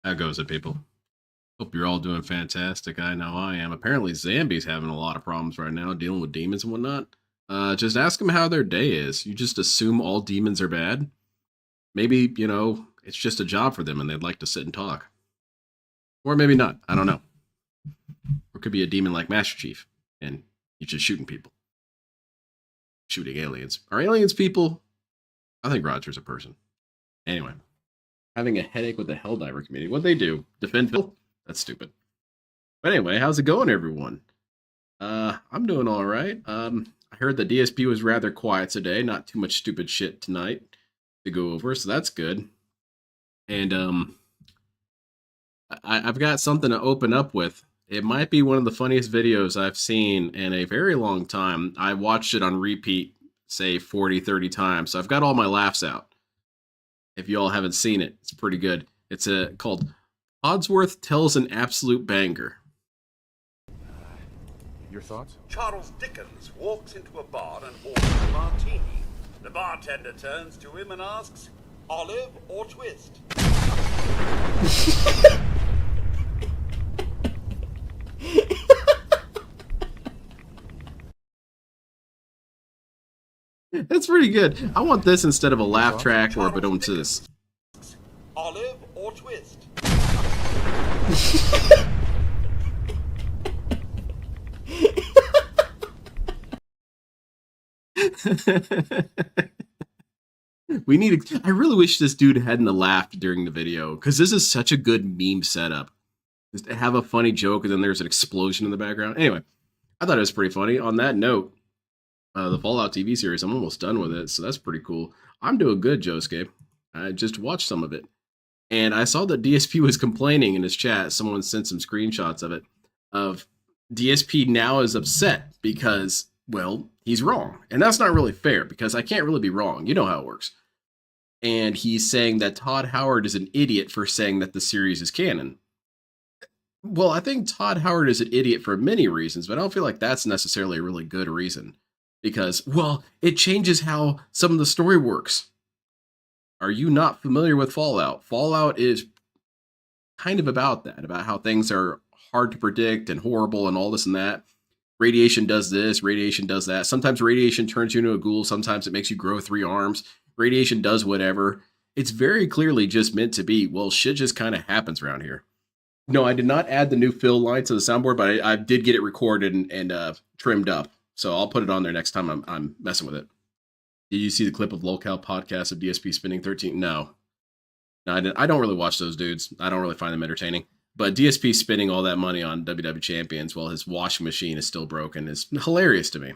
How goes it, people? Hope you're all doing fantastic. I know I am. Apparently, Zambi's having a lot of problems right now, dealing with demons and whatnot. Just ask them how their day is. You just assume all demons are bad. Maybe, it's just a job for them and they'd like to sit and talk. Or maybe not. I don't know. Or it could be a demon like Master Chief and he's just shooting people. Shooting aliens. Are aliens people? I think Roger's a person. Anyway. Having a headache with the Helldiver community. What'd they do? Defend Phil? That's stupid. But anyway, how's it going, everyone? I'm doing all right. I heard the DSP was rather quiet today. Not too much stupid shit tonight to go over, so that's good. And I've got something to open up with. It might be one of the funniest videos I've seen in a very long time. I watched it on repeat, say 40, 30 times. So I've got all my laughs out. If you all haven't seen it, it's pretty good. It's called Podsworth Tells an Absolute Banger. Your thoughts? Charles Dickens walks into a bar and orders a martini. The bartender turns to him and asks, olive or twist? That's pretty good. I want this instead of a laugh track or a badum-tis. Olive or twist? We need to, I really wish this dude hadn't laughed during the video, because this is such a good meme setup. Just to have a funny joke and then there's an explosion in the background. Anyway, I thought it was pretty funny. On that note, the Fallout TV series, I'm almost done with it, so that's pretty cool. I'm doing good, Josuke. I just watched some of it. And I saw that DSP was complaining in his chat. Someone sent some screenshots of it. Of DSP now is upset because, well, he's wrong. And that's not really fair, because I can't really be wrong. You know how it works. And he's saying that Todd Howard is an idiot for saying that the series is canon. Well, I think Todd Howard is an idiot for many reasons, but I don't feel like that's necessarily a really good reason. Because, well, it changes how some of the story works. Are you not familiar with Fallout? Fallout is kind of about that, about how things are hard to predict and horrible and all this and that. Radiation does this, radiation does that. Sometimes radiation turns you into a ghoul, sometimes it makes you grow 3 arms. Radiation does whatever. It's very clearly just meant to be, well, shit just kind of happens around here. No, I did not add the new fill line to the soundboard, but I did get it recorded and trimmed up. So I'll put it on there next time I'm messing with it. Did you see the clip of Locale podcast of DSP spinning 13? No, I didn't. I don't really watch those dudes. I don't really find them entertaining. But DSP spending all that money on WW Champions while his washing machine is still broken is hilarious to me.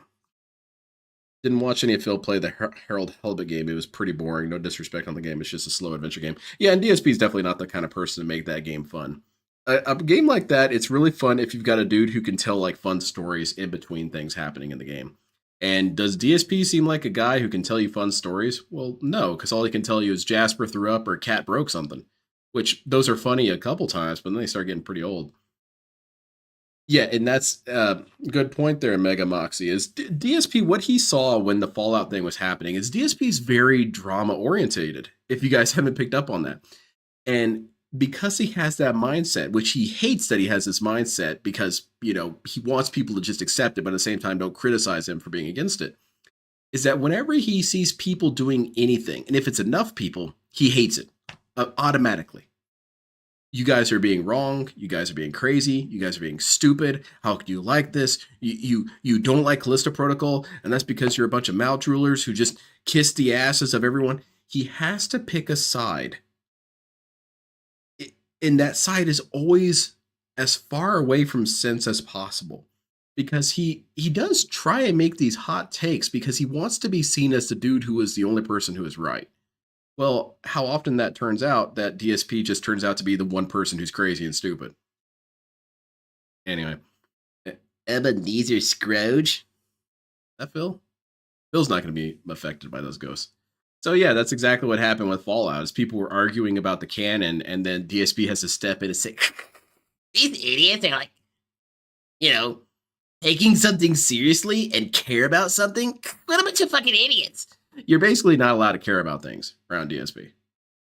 Didn't watch any of Phil play the Harold Helbig game. It was pretty boring. No disrespect on the game. It's just a slow adventure game. Yeah, and DSP is definitely not the kind of person to make that game fun. A game like that, it's really fun if you've got a dude who can tell like fun stories in between things happening in the game. And does DSP seem like a guy who can tell you fun stories? Well, no, because all he can tell you is Jasper threw up or Cat broke something. Which, those are funny a couple times, but then they start getting pretty old. Yeah, and that's a good point there, Mega Moxie, is DSP, what he saw when the Fallout thing was happening, is DSP's very drama-orientated, if you guys haven't picked up on that. And because he has that mindset, which he hates that he has this mindset because, you know, he wants people to just accept it, but at the same time don't criticize him for being against it, is that whenever he sees people doing anything, and if it's enough people, he hates it automatically. You guys are being wrong. You guys are being crazy. You guys are being stupid. How could you like this? You don't like Callisto Protocol, and that's because you're a bunch of mouth droolers who just kiss the asses of everyone. He has to pick a side. And that side is always as far away from sense as possible, because he does try and make these hot takes because he wants to be seen as the dude who is the only person who is right. Well, how often that turns out that DSP just turns out to be the one person who's crazy and stupid. Anyway, Ebenezer Scrooge. That Phil? Phil's not going to be affected by those ghosts. So yeah, that's exactly what happened with Fallout, is people were arguing about the canon, and then DSP has to step in and say, these idiots are like, you know, taking something seriously and care about something? What a bunch of fucking idiots. You're basically not allowed to care about things around DSP.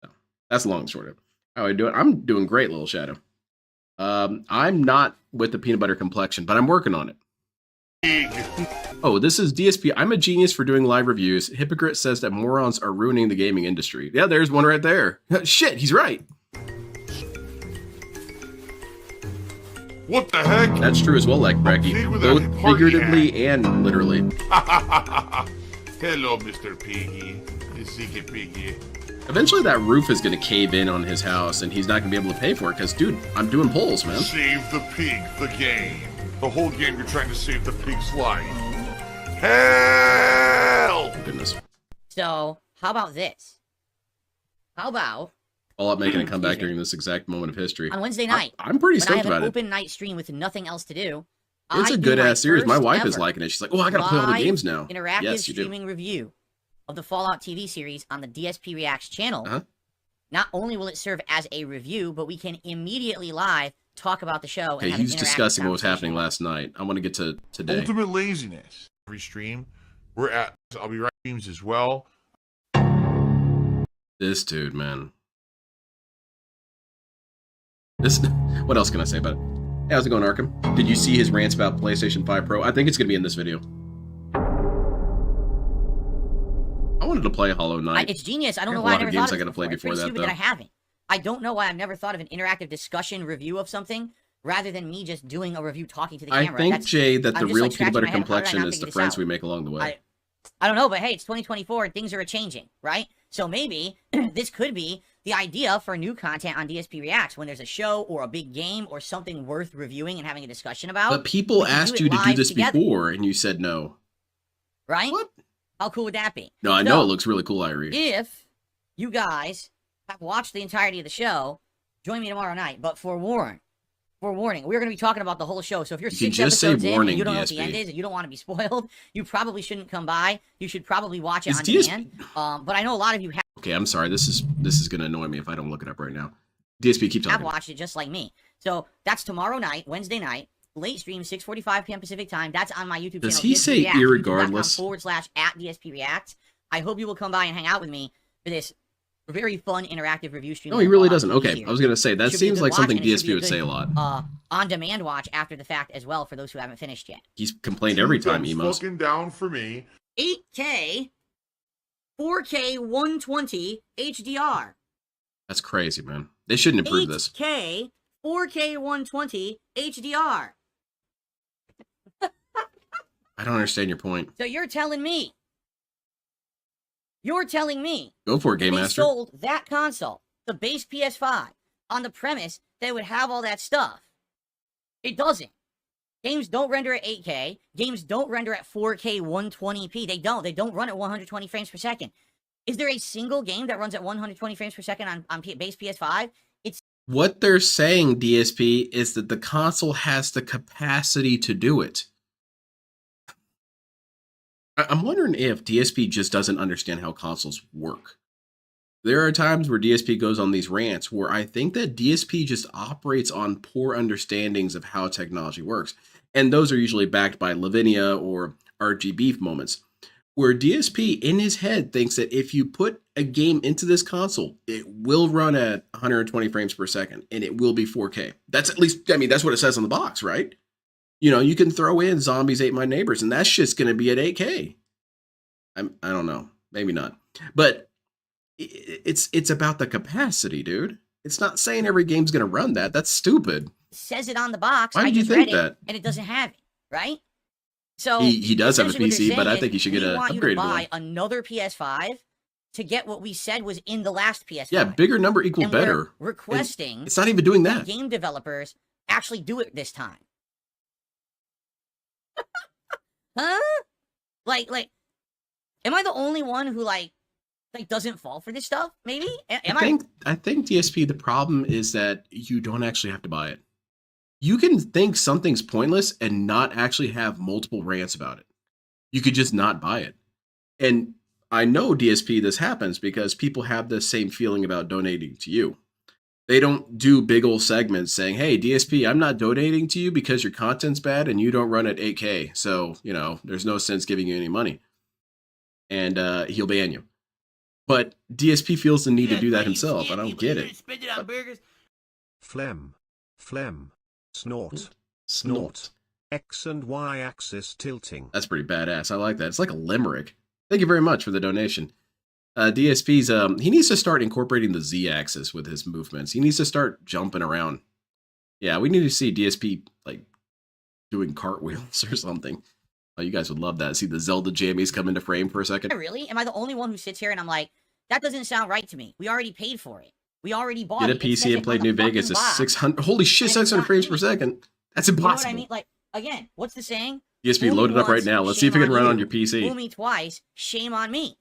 So that's the long and short of it. How are you doing? I'm doing great, Little Shadow. I'm not with the peanut butter complexion, but I'm working on it. Oh, this is DSP. I'm a genius for doing live reviews. Hypocrite says that morons are ruining the gaming industry. Yeah, there's one right there. Shit, he's right. What the heck? That's true as well, like Brecky. Both figuratively and literally. Hello, Mr. Piggy. Ziggy Piggy. Eventually that roof is going to cave in on his house, and he's not going to be able to pay for it, because, dude, I'm doing polls, man. Save the pig, the game. The whole game you're trying to save the pig's life. Hell! Oh, goodness. So, how about this? How about... Fallout making a comeback during this exact moment of history. on Wednesday night, I'm pretty when I stoked have about an it. open night stream with nothing else to do, It's I a do good my ass series. My first wife is ever liking it. She's like, oh, I gotta play all the live games now. interactive Yes, you do. streaming review of the Fallout TV series on the DSP Reacts channel not only will it serve as a review, but we can immediately live talk about the show. Okay, and have he's an interactive discussing what was happening conversation. last night. I want to get to today. Ultimate laziness. Restream. I'll be right streams as well. This dude, man. What else can I say about it? Hey, how's it going, Arkham? Did you see his rants about PlayStation 5 Pro? I think it's going to be in this video. I wanted to play Hollow Knight. It's genius. I don't I know have why a I lot never of thought games of I it gotta play before. It's before pretty that, stupid though. that I haven't. I don't know why I've never thought of an interactive discussion review of something rather than me just doing a review talking to the camera. I think, Jay, that the I'm just, real like, peanut butter scratching my head, how did I complexion not is figure the this friends out? we make along the way. I don't know, but hey, it's 2024 and things are changing, right? So maybe this could be the idea for new content on DSP Reacts when there's a show or a big game or something worth reviewing and having a discussion about. But people asked you to do this before, and you said no. Right? What? How cool would that be? No, I know it looks really cool, Irie. If you guys have watched the entirety of the show, join me tomorrow night. But forewarning, we're going to be talking about the whole show. So if you're You can 6 just say episodes in warning, and you don't know what the DSP. end is and you don't want to be spoiled, you probably shouldn't come by. You should probably watch it Is on DSP demand. But I know a lot of you have Okay, I'm sorry. This is going to annoy me if I don't look it up right now. DSP, keep talking. watched it just like me. So that's tomorrow night, Wednesday night. Late stream, 6:45 p.m. Pacific time. That's on my YouTube Does channel. he say irregardless? YouTube.com/@DSP Reacts. I hope you will come by and hang out with me for this very fun interactive review stream. No, he really doesn't. Okay, I was going to say, that Should be a seems good like watch, something and it should be DSP a would say a good, lot. On-demand watch after the fact as well for those who haven't finished yet. He's complained every time, Emos. Fucking down for me. 8K, 4K 120 HDR. That's crazy, man. They shouldn't improve this. 8K, 4K 120 HDR. I don't understand your point. So you're telling me Go for it, Game they Master. sold that console, the base PS5, on the premise that it would have all that stuff. It doesn't. Games don't render at 8K. Games don't render at 4K 120p. They don't. They don't run at 120 frames per second. Is there a single game that runs at 120 frames per second on base PS5? What they're saying, DSP, is that the console has the capacity to do it. I'm wondering if DSP just doesn't understand how consoles work. There are times where DSP goes on these rants where I think that DSP just operates on poor understandings of how technology works. And those are usually backed by Lavinia or RGB moments, where DSP in his head thinks that if you put a game into this console, it will run at 120 frames per second and it will be 4K. That's at least, I mean, that's what it says on the box, right? You know, you can throw in Zombies Ate My Neighbors and that shit's going to be at 8K. I don't know. Maybe not. But it's about the capacity, dude. It's not saying every game's going to run that. That's stupid. It says it on the box. Why I did you just think read that? it, and it doesn't have it, right? So He does have a essentially what they're PC, but I saying think he is, should get we an want you to upgraded buy one. another PS5 to get what we said was in the last PS5. Yeah, bigger number equal and better. We're requesting It's not even doing that that. game developers actually do it this time. Huh? Like, am I the only one who like doesn't fall for this stuff? Maybe. Am I think DSP, the problem is that you don't actually have to buy it. You can think something's pointless and not actually have multiple rants about it. You could just not buy it. And I know DSP this happens because people have the same feeling about donating to you. They don't do big old segments saying, hey, DSP, I'm not donating to you because your content's bad and you don't run at 8K. So, you know, there's no sense giving you any money. And he'll ban you. But DSP feels the need to do that himself. I don't get it. Spend it on burgers. Phlegm. Snort. Snort. X and Y axis tilting. That's pretty badass. I like that. It's like a limerick. Thank you very much for the donation. DSP's, he needs to start incorporating the Z axis with his movements. He needs to start jumping around. Yeah, we need to see DSP like doing cartwheels or something. Oh, you guys would love that. See the Zelda jammies come into frame for a second. Really? Am I the only one who sits here and I'm like, that doesn't sound right to me? We already paid for it. We already bought Get it. a It says PC it and play on the New Vegas fucking at box. 600. Holy shit, and it's 600 not frames per doing it. second. That's You know impossible. what I mean? Like, again, what's the saying? DSP, Fool load me it up right once, now. Let's see if it shame can run on you. your PC. Fool me twice, shame on me.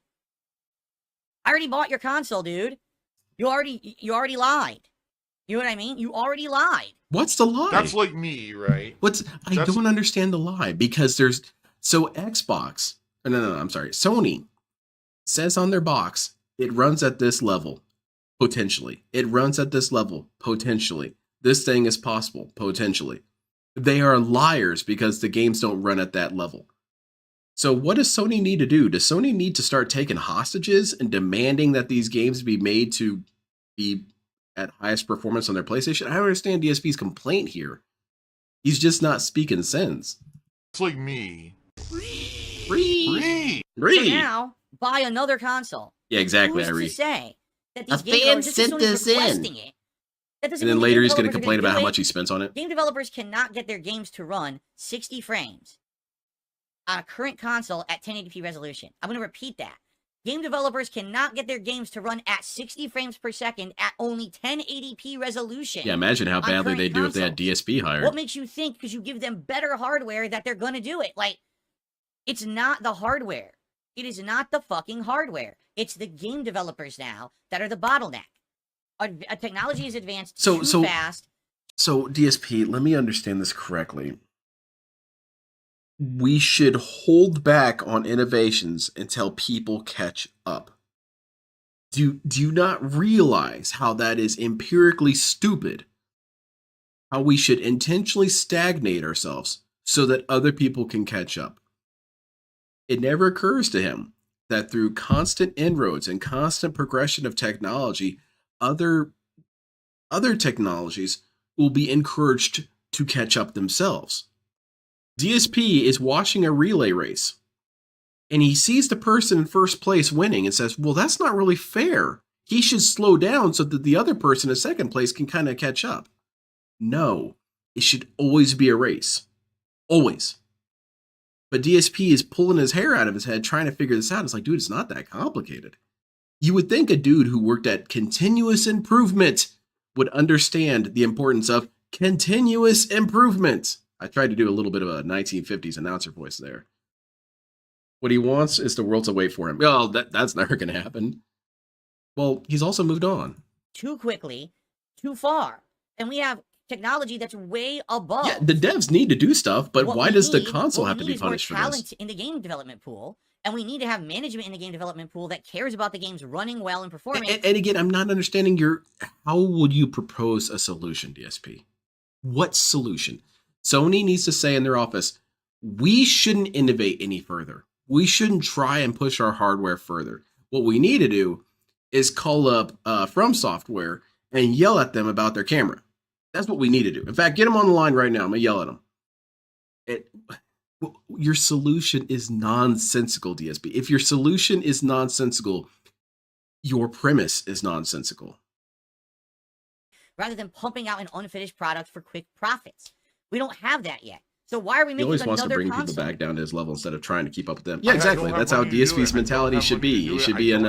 I already bought your console, dude. You already lied. You know what I mean? You already lied. What's the lie? That's like me, right? I don't understand the lie because there's so Xbox. No, I'm sorry. Sony says on their box it runs at this level, Potentially. It runs at this level. Potentially. This thing is possible. Potentially. They are liars because the games don't run at that level. So what does Sony need to do? Does Sony need to start taking hostages and demanding that these games be made to be at highest performance on their PlayStation? I don't understand DSP's complaint here. He's just not speaking sense. It's like me. Free. So now, buy another console. Yeah, exactly. Who's to say that these A game fan developers, just sent because Sony's this in. requesting it, that doesn't And then mean the later game he's going to developers are complain gonna about how do much it. he spends on it. Game developers cannot get their games to run 60 frames on a current console at 1080p resolution. I'm going to repeat that. Game developers cannot get their games to run at 60 frames per second at only 1080p resolution. Yeah, imagine how on badly current they'd do if they had consoles. DSP hired. What makes you think, because you give them better hardware, that they're going to do it? Like, it's not the hardware. It is not the fucking hardware. It's the game developers now that are the bottleneck. A technology is advanced too fast. So, DSP, let me understand this correctly. We should hold back on innovations until people catch up. Do you not realize how that is empirically stupid? How we should intentionally stagnate ourselves so that other people can catch up. It never occurs to him that through constant inroads and constant progression of technology, other technologies will be encouraged to catch up themselves. DSP is watching a relay race, and he sees the person in first place winning and says, well, that's not really fair. He should slow down so that the other person in second place can kind of catch up. No, it should always be a race. Always. But DSP is pulling his hair out of his head trying to figure this out. It's like, dude, it's not that complicated. You would think a dude who worked at continuous improvement would understand the importance of continuous improvement. I tried to do a little bit of a 1950s announcer voice there. What he wants is the world to wait for him. Well, that's never going to happen. Well, he's also moved on. Too quickly, too far. And we have technology that's way above. Yeah, the devs need to do stuff, but why does the console have to be punished for this? Talent in the game development pool, and we need to have management in the game development pool that cares about the games running well and performing. And again, I'm not understanding how would you propose a solution, DSP? What solution? Sony needs to say in their office, we shouldn't innovate any further. We shouldn't try and push our hardware further. What we need to do is call up From Software and yell at them about their camera. That's what we need to do. In fact, get them on the line right now. I'm going to yell at them. Your solution is nonsensical, DSP. If your solution is nonsensical, your premise is nonsensical. Rather than pumping out an unfinished product for quick profits. We don't have that yet. So why are we making He always another wants to bring console? people back down to his level instead of trying to keep up with them. Yeah, exactly. That's how DSP's mentality should be. It should be in the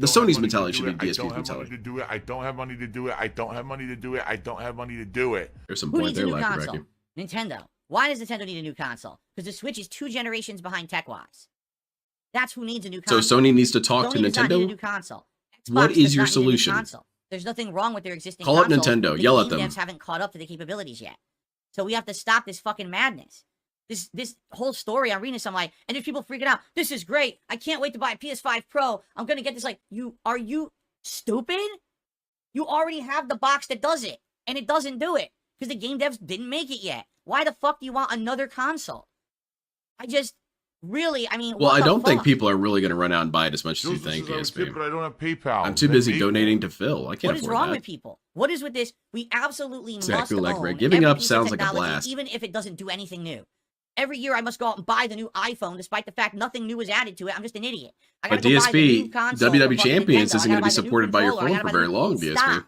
Sony's mentality should be DSP's mentality. I don't have money to do it. I don't have money to do it. I don't have money to do it. There's some Who point needs a there, new like console? Nintendo. Why does Nintendo need a new console? Because the Switch is 2 generations behind tech-wise. That's who needs a new console. So Sony needs to talk to Sony does not need a Nintendo? new console. Xbox What does is your not need a new solution? console. There's nothing wrong with their existing Call up consoles. Nintendo. The Yell at game them. devs haven't caught up to the capabilities yet. So we have to stop this fucking madness. This whole story, I'm reading this, I'm like, and there's people freaking out. This is great. I can't wait to buy a PS5 Pro. I'm going to get this. Like, are you stupid? You already have the box that does it, and it doesn't do it because the game devs didn't make it yet. Why the fuck do you want another console? I mean, Well, I don't think fuck? people are really going to run out and buy it as much as you This think, is DSP. but I don't have PayPal. I'm too busy donating to Phil. I can't What is afford wrong that. with people? What is with this? We absolutely Exactly must like own Greg. Giving every up piece of sounds like a technology, blast. even if it doesn't do anything new. Every year I must go out and buy the new iPhone, despite the fact nothing new is added to it. I'm just an idiot. I But gotta go buy the new DSP, console WWE from fucking Champions Nintendo. isn't I going to gotta be buy the new supported by your controller. I phone gotta for buy the very new- long, DSP. Stop.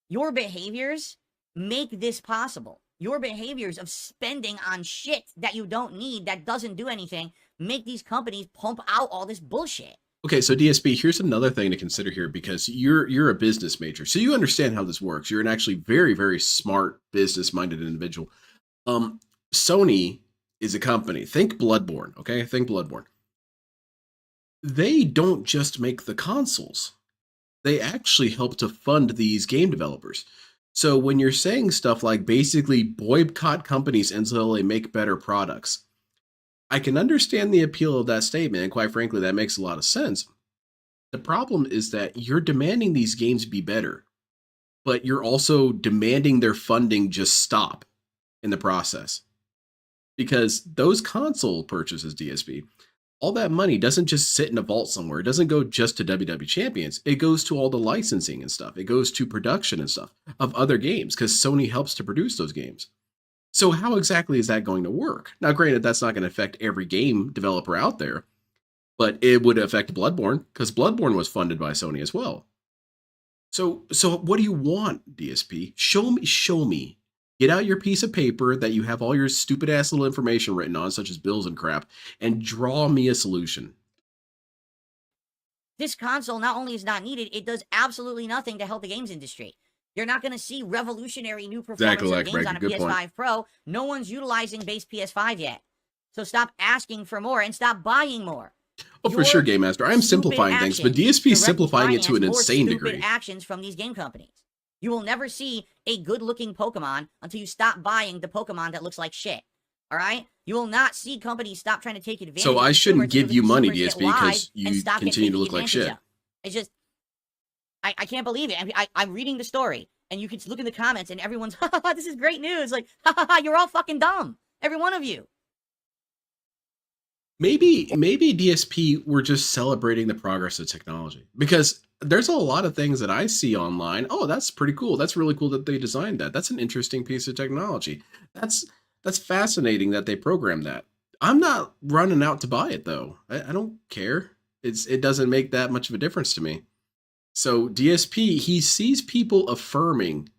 Your behaviors make this possible. Your behaviors of spending on shit that you don't need, that doesn't do anything, make these companies pump out all this bullshit. Okay, so DSP, here's another thing to consider here because you're a business major, so you understand how this works. You're an actually very, very smart, business-minded individual. Sony is a company. Think Bloodborne, okay? Think Bloodborne. They don't just make the consoles. They actually help to fund these game developers. So when you're saying stuff like basically boycott companies until they make better products, I can understand the appeal of that statement, and quite frankly, that makes a lot of sense. The problem is that you're demanding these games be better, but you're also demanding their funding just stop in the process. Because those console purchases, DSP, all that money doesn't just sit in a vault somewhere. It doesn't go just to WWE Champions. It goes to all the licensing and stuff. It goes to production and stuff of other games because Sony helps to produce those games. So how exactly is that going to work? Now, granted, that's not going to affect every game developer out there, but it would affect Bloodborne because Bloodborne was funded by Sony as well. So what do you want, DSP? Show me. Get out your piece of paper that you have all your stupid ass little information written on, such as bills and crap, and draw me a solution. This console not only is not needed, it does absolutely nothing to help the games industry. You're not going to see revolutionary new performance of games on a PS5 Pro. No one's utilizing base PS5 yet. So stop asking for more and stop buying more. Oh, for sure, Game Master. I am simplifying things, but DSP is simplifying it to an insane degree. Actions from these game companies. You will never see a good-looking Pokemon until you stop buying the Pokemon that looks like shit. All right? You will not see companies stop trying to take advantage. So I shouldn't give you money, DSP, because you continue to look like shit. It's just, I can't believe it. I'm reading the story, and you can look in the comments, and everyone's, this is great news. Like, you're all fucking dumb. Every one of you. Maybe DSP were just celebrating the progress of technology, because there's a lot of things that I see online. Oh, that's pretty cool. That's really cool that they designed that. That's an interesting piece of technology. That's fascinating that they programmed that. I'm not running out to buy it though. I don't care. It doesn't make that much of a difference to me. So DSP, he sees people affirming,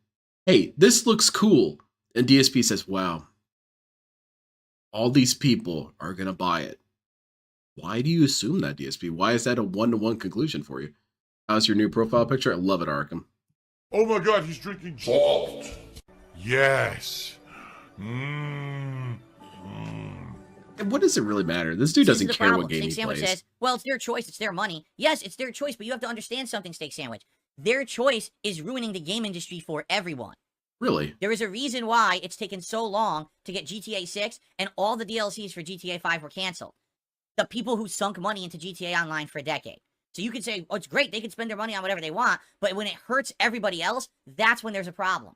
hey, this looks cool. And DSP says, wow, all these people are going to buy it. Why do you assume that, DSP? Why is that a one-to-one conclusion for you? How's your new profile picture? I love it, Arkham. Oh my god, he's drinking salt. Yes. And what does it really matter? This dude doesn't care what game he plays. Says, well, it's their choice. It's their money. Yes, it's their choice, but you have to understand something, Steak Sandwich. Their choice is ruining the game industry for everyone. Really? There is a reason why it's taken so long to get GTA 6 and all the DLCs for GTA 5 were canceled. The people who sunk money into GTA Online for a decade. So you could say, oh, it's great, they can spend their money on whatever they want, but when it hurts everybody else, that's when there's a problem.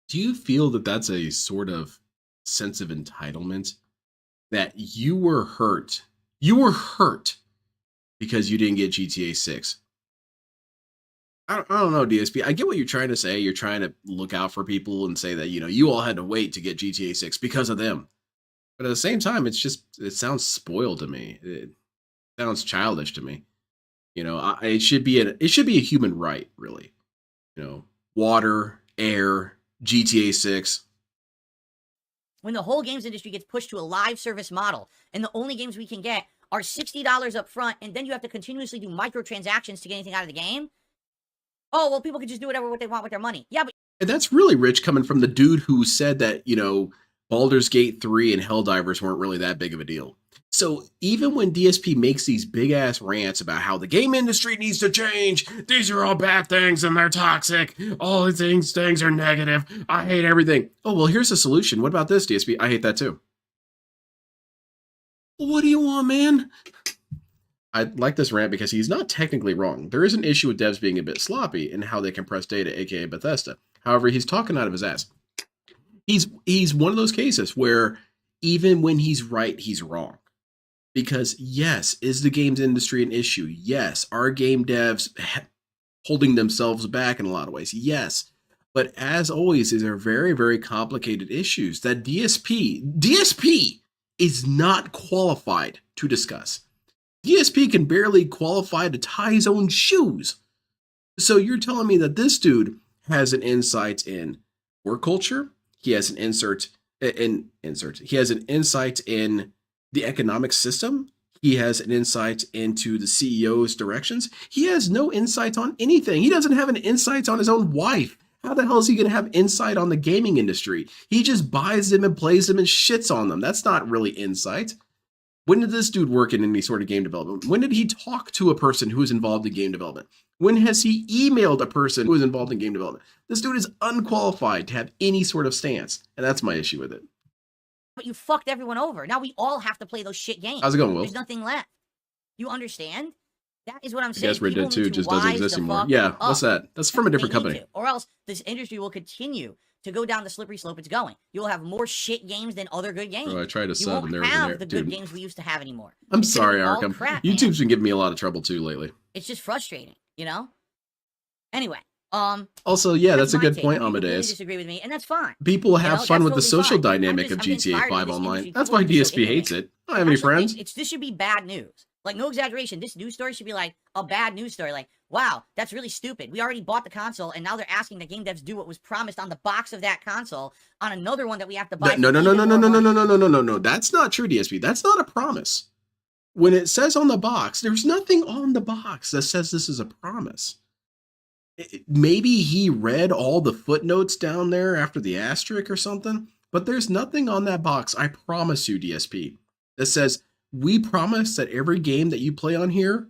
Do you feel that that's a sort of sense of entitlement? That you were hurt. You were hurt because you didn't get GTA 6. I don't know, DSP. I get what you're trying to say. You're trying to look out for people and say that, you all had to wait to get GTA 6 because of them. But at the same time, it sounds spoiled to me. It sounds childish to me. It should be a human right, really. Water, air, GTA 6. When the whole games industry gets pushed to a live service model, and the only games we can get are $60 up front, and then you have to continuously do microtransactions to get anything out of the game. Oh, well, people can just do whatever what they want with their money. Yeah, but... And that's really rich coming from the dude who said that, Baldur's Gate 3 and Helldivers weren't really that big of a deal. So even when DSP makes these big-ass rants about how the game industry needs to change, these are all bad things and they're toxic, all these things are negative, I hate everything. Oh, well, here's a solution. What about this, DSP? I hate that too. What do you want, man? I like this rant because he's not technically wrong. There is an issue with devs being a bit sloppy in how they compress data, aka Bethesda. However, he's talking out of his ass. He's one of those cases where even when he's right, he's wrong. Because yes, is the games industry an issue? Yes. Are game devs holding themselves back in a lot of ways? Yes. But as always, these are very, very complicated issues that DSP is not qualified to discuss. DSP can barely qualify to tie his own shoes. So you're telling me that this dude has an insight in work culture? He has an insight in the economic system. He has an insight into the CEO's directions. He has no insight on anything. He doesn't have an insight on his own wife. How the hell is he going to have insight on the gaming industry? He just buys them and plays them and shits on them. That's not really insight. When did this dude work in any sort of game development? When did he talk to a person who is involved in game development? When has he emailed a person who is involved in game development? This dude is unqualified to have any sort of stance, and that's my issue with it. But you fucked everyone over. Now we all have to play those shit games. How's it going, Will? There's nothing left. You understand? That is what I'm I saying. guess Red People Dead 2 need to just doesn't wise exist the anymore. fuck Yeah, what's up. that? That's from a different They need company. to, or else this industry will continue to go down the slippery slope it's going. You'll have more shit games than other good games. Bro, I tried to You sub won't and there was have an the dude. good games we used to have anymore. I'm It's gonna sorry, be all Arkham. crap, man. YouTube's been giving me a lot of trouble too lately. It's just frustrating, you know? Anyway, Also, yeah, that's a my good take. point, People really Amadeus. disagree with me, and that's fine. People have know, fun that's with the totally social fine. dynamic of I'm just GTA tired of 5 this online. industry. That's People why are just so DSP hates ignorant. it. I don't have any Actually, friends. this should be bad news. Like, no exaggeration. This news story should be like a bad news story. Like, wow, that's really stupid. We already bought the console, and now they're asking the game devs do what was promised on the box of that console on another one that we have to buy. No. That's not true, DSP. That's not a promise. When it says on the box, there's nothing on the box that says this is a promise. Maybe he read all the footnotes down there after the asterisk or something, but there's nothing on that box, I promise you, DSP, that says, we promise that every game that you play on here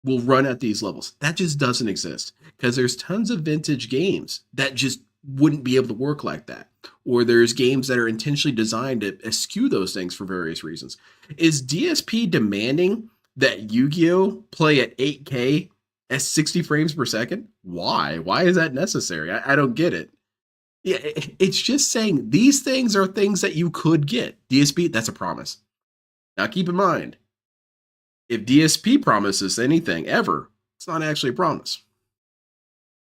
will run at these levels. That just doesn't exist, because there's tons of vintage games that just wouldn't be able to work like that. Or there's games that are intentionally designed to eschew those things for various reasons. Is DSP demanding that Yu-Gi-Oh! Play at 8K at 60 frames per second? Why? Why is that necessary? I don't get it. Yeah, it's just saying these things are things that you could get. DSP, that's a promise. Now keep in mind, if DSP promises anything ever, it's not actually a promise.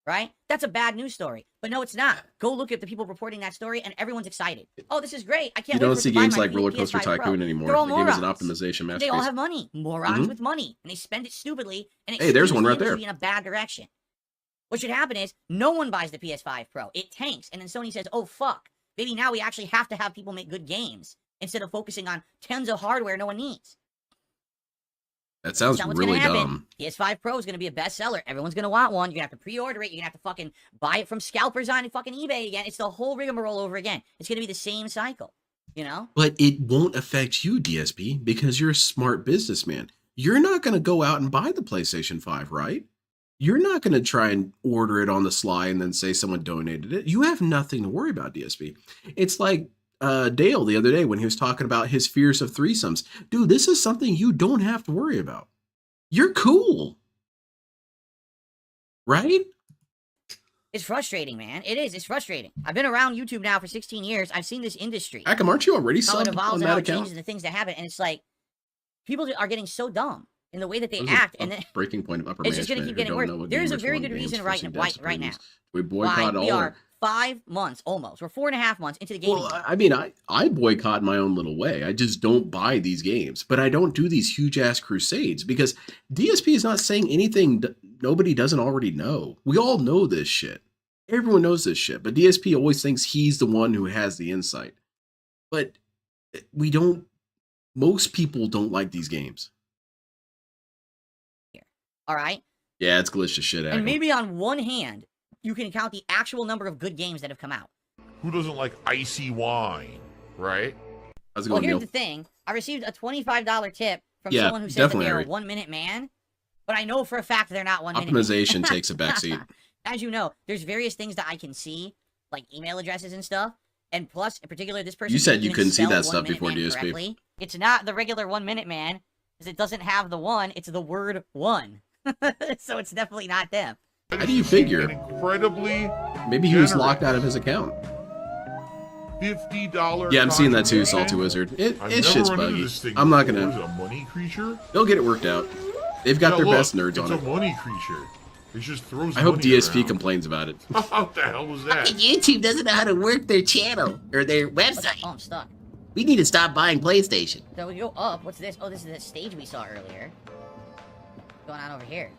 Right? That's a bad news story. But no, it's not. Go look at the people reporting that story, and everyone's excited. Oh, this is great. I can't You wait don't for it see to buy games my like new Roller Coaster PS5 Pro. Tycoon anymore. They're all The game is an morons. optimization masterpiece. They all have money. Morons with money. And they spend it stupidly, and it Hey, there's steers one the right there. industry in a bad direction. What should happen is no one buys the PS5 Pro. It tanks. And then Sony says, oh, fuck. Maybe now we actually have to have people make good games instead of focusing on tons of hardware no one needs. That sounds really dumb. PS5 Pro is going to be a bestseller. Everyone's going to want one. You're going to have to pre-order it. You're going to have to fucking buy it from scalpers on fucking eBay again. It's the whole rigmarole over again. It's going to be the same cycle, you know? But it won't affect you, DSP, because you're a smart businessman. You're not going to go out and buy the PlayStation 5, right? You're not going to try and order it on the sly and then say someone donated it. You have nothing to worry about, DSP. It's like Dale the other day when he was talking about his fears of threesomes. Dude, this is something you don't have to worry about. You're cool. Right? It's frustrating, man. It is. It's frustrating. I've been around YouTube now for 16 years. I've seen this industry. Akam, aren't you already How it subbed evolves on and how that it changes account? and the things that happen. And it's like, people are getting so dumb in the way that they There's act. a And then breaking point of upper it's just going to management keep who getting don't know worse. what There's a gamers very want good games reason for right CDs now. please. We Why boycott we all are 5 months almost. We're 4.5 months into the gaming. Well, I mean, I boycott my own little way. I just don't buy these games, but I don't do these huge ass crusades because DSP is not saying anything nobody doesn't already know. We all know this shit. Everyone knows this shit, but DSP always thinks he's the one who has the insight. But we don't, most people don't like these games. All right? Yeah, it's glitched to shit out. And maybe on one hand, you can count the actual number of good games that have come out. Who doesn't like icy wine, right? How's it Well, going, here's Neil? the thing. I received a $25 tip from Yeah, someone who said that definitely, they're a Harry. 1 minute man, but I know for a fact they're not 1 minute man. Optimization takes a backseat. As you know, there's various things that I can see, like email addresses and stuff. And plus, in particular, this person You said didn't you even couldn't see spell that 1 stuff minute before man DSP. correctly. It's not the regular 1 minute man, because it doesn't have the one. It's the word one. So it's definitely not them. How do you figure? Incredibly Maybe he was generous. locked out of his account. $50. Yeah, I'm seeing that too, contribution. Salty Wizard. It's I've never shit's run into buggy. this thing I'm not before. gonna. Is it a money creature? They'll get it worked out. They've got Yeah, their look, best nerds on It's it. a money creature. It just throws I hope money DSP around. complains about it. What the hell was that? YouTube doesn't know how to work their channel or their Oh, website. I'm stuck. We need to stop buying PlayStation. So we go up. What's this? Oh, this is the stage we saw earlier. What's going on over here?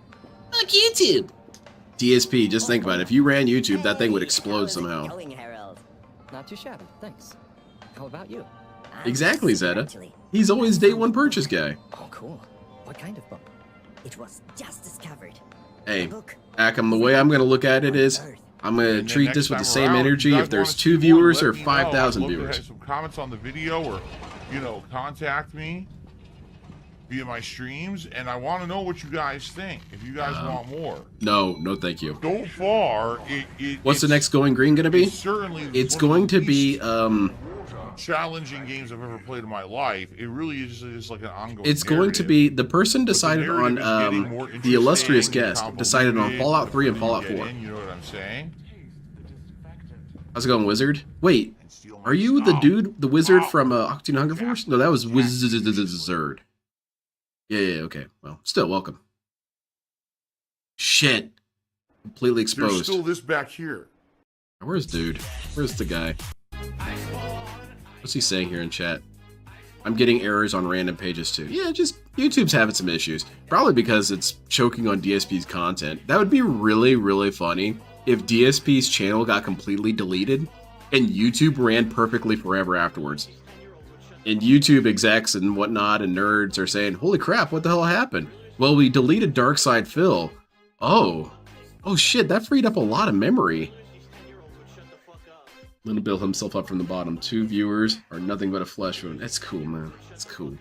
Fuck YouTube. DSP, just think about it. If you ran YouTube, that thing would explode somehow. Going, Harold? Not too shabby, thanks. How about you? Exactly, Zeta. Actually, He's always day one purchase guy. oh, cool. What kind of book? It was just discovered. Hey, A book Akam, the way I'm gonna look at it is, on Earth. I'm gonna And then treat next this with the time same around, energy you guys if there's wanna 2 see one, viewers let or me know. 5,000 I'd love to viewers. have some comments on the video or, contact me via my streams. And I want to know what you guys think. If you guys want more. No, thank you. So far, What's the it's- next going green gonna be? It's certainly It's one of going the to be least challenging games I've ever played in my life. It really is just like an ongoing. It's going to be the person decided on the illustrious guest decided on Fallout 3 and Fallout 4. You know what I'm saying? How's it going, Wizard? Wait, are you the dude, the wizard from Octane Hunger Force? No, that was Wizard. Yeah, okay. Well, still welcome. Shit. Completely exposed. There's still this back here. Where's dude? Where's the guy? What's he saying here in chat? I'm getting errors on random pages too. Yeah, just YouTube's having some issues. Probably because it's choking on DSP's content. That would be really, really funny if DSP's channel got completely deleted and YouTube ran perfectly forever afterwards. And YouTube execs and whatnot and nerds are saying, holy crap, what the hell happened? Well, we deleted Darkside Phil. Oh shit, that freed up a lot of memory. Little build himself up from the bottom. 2 viewers are nothing but a flesh wound. That's cool, man. That's cool.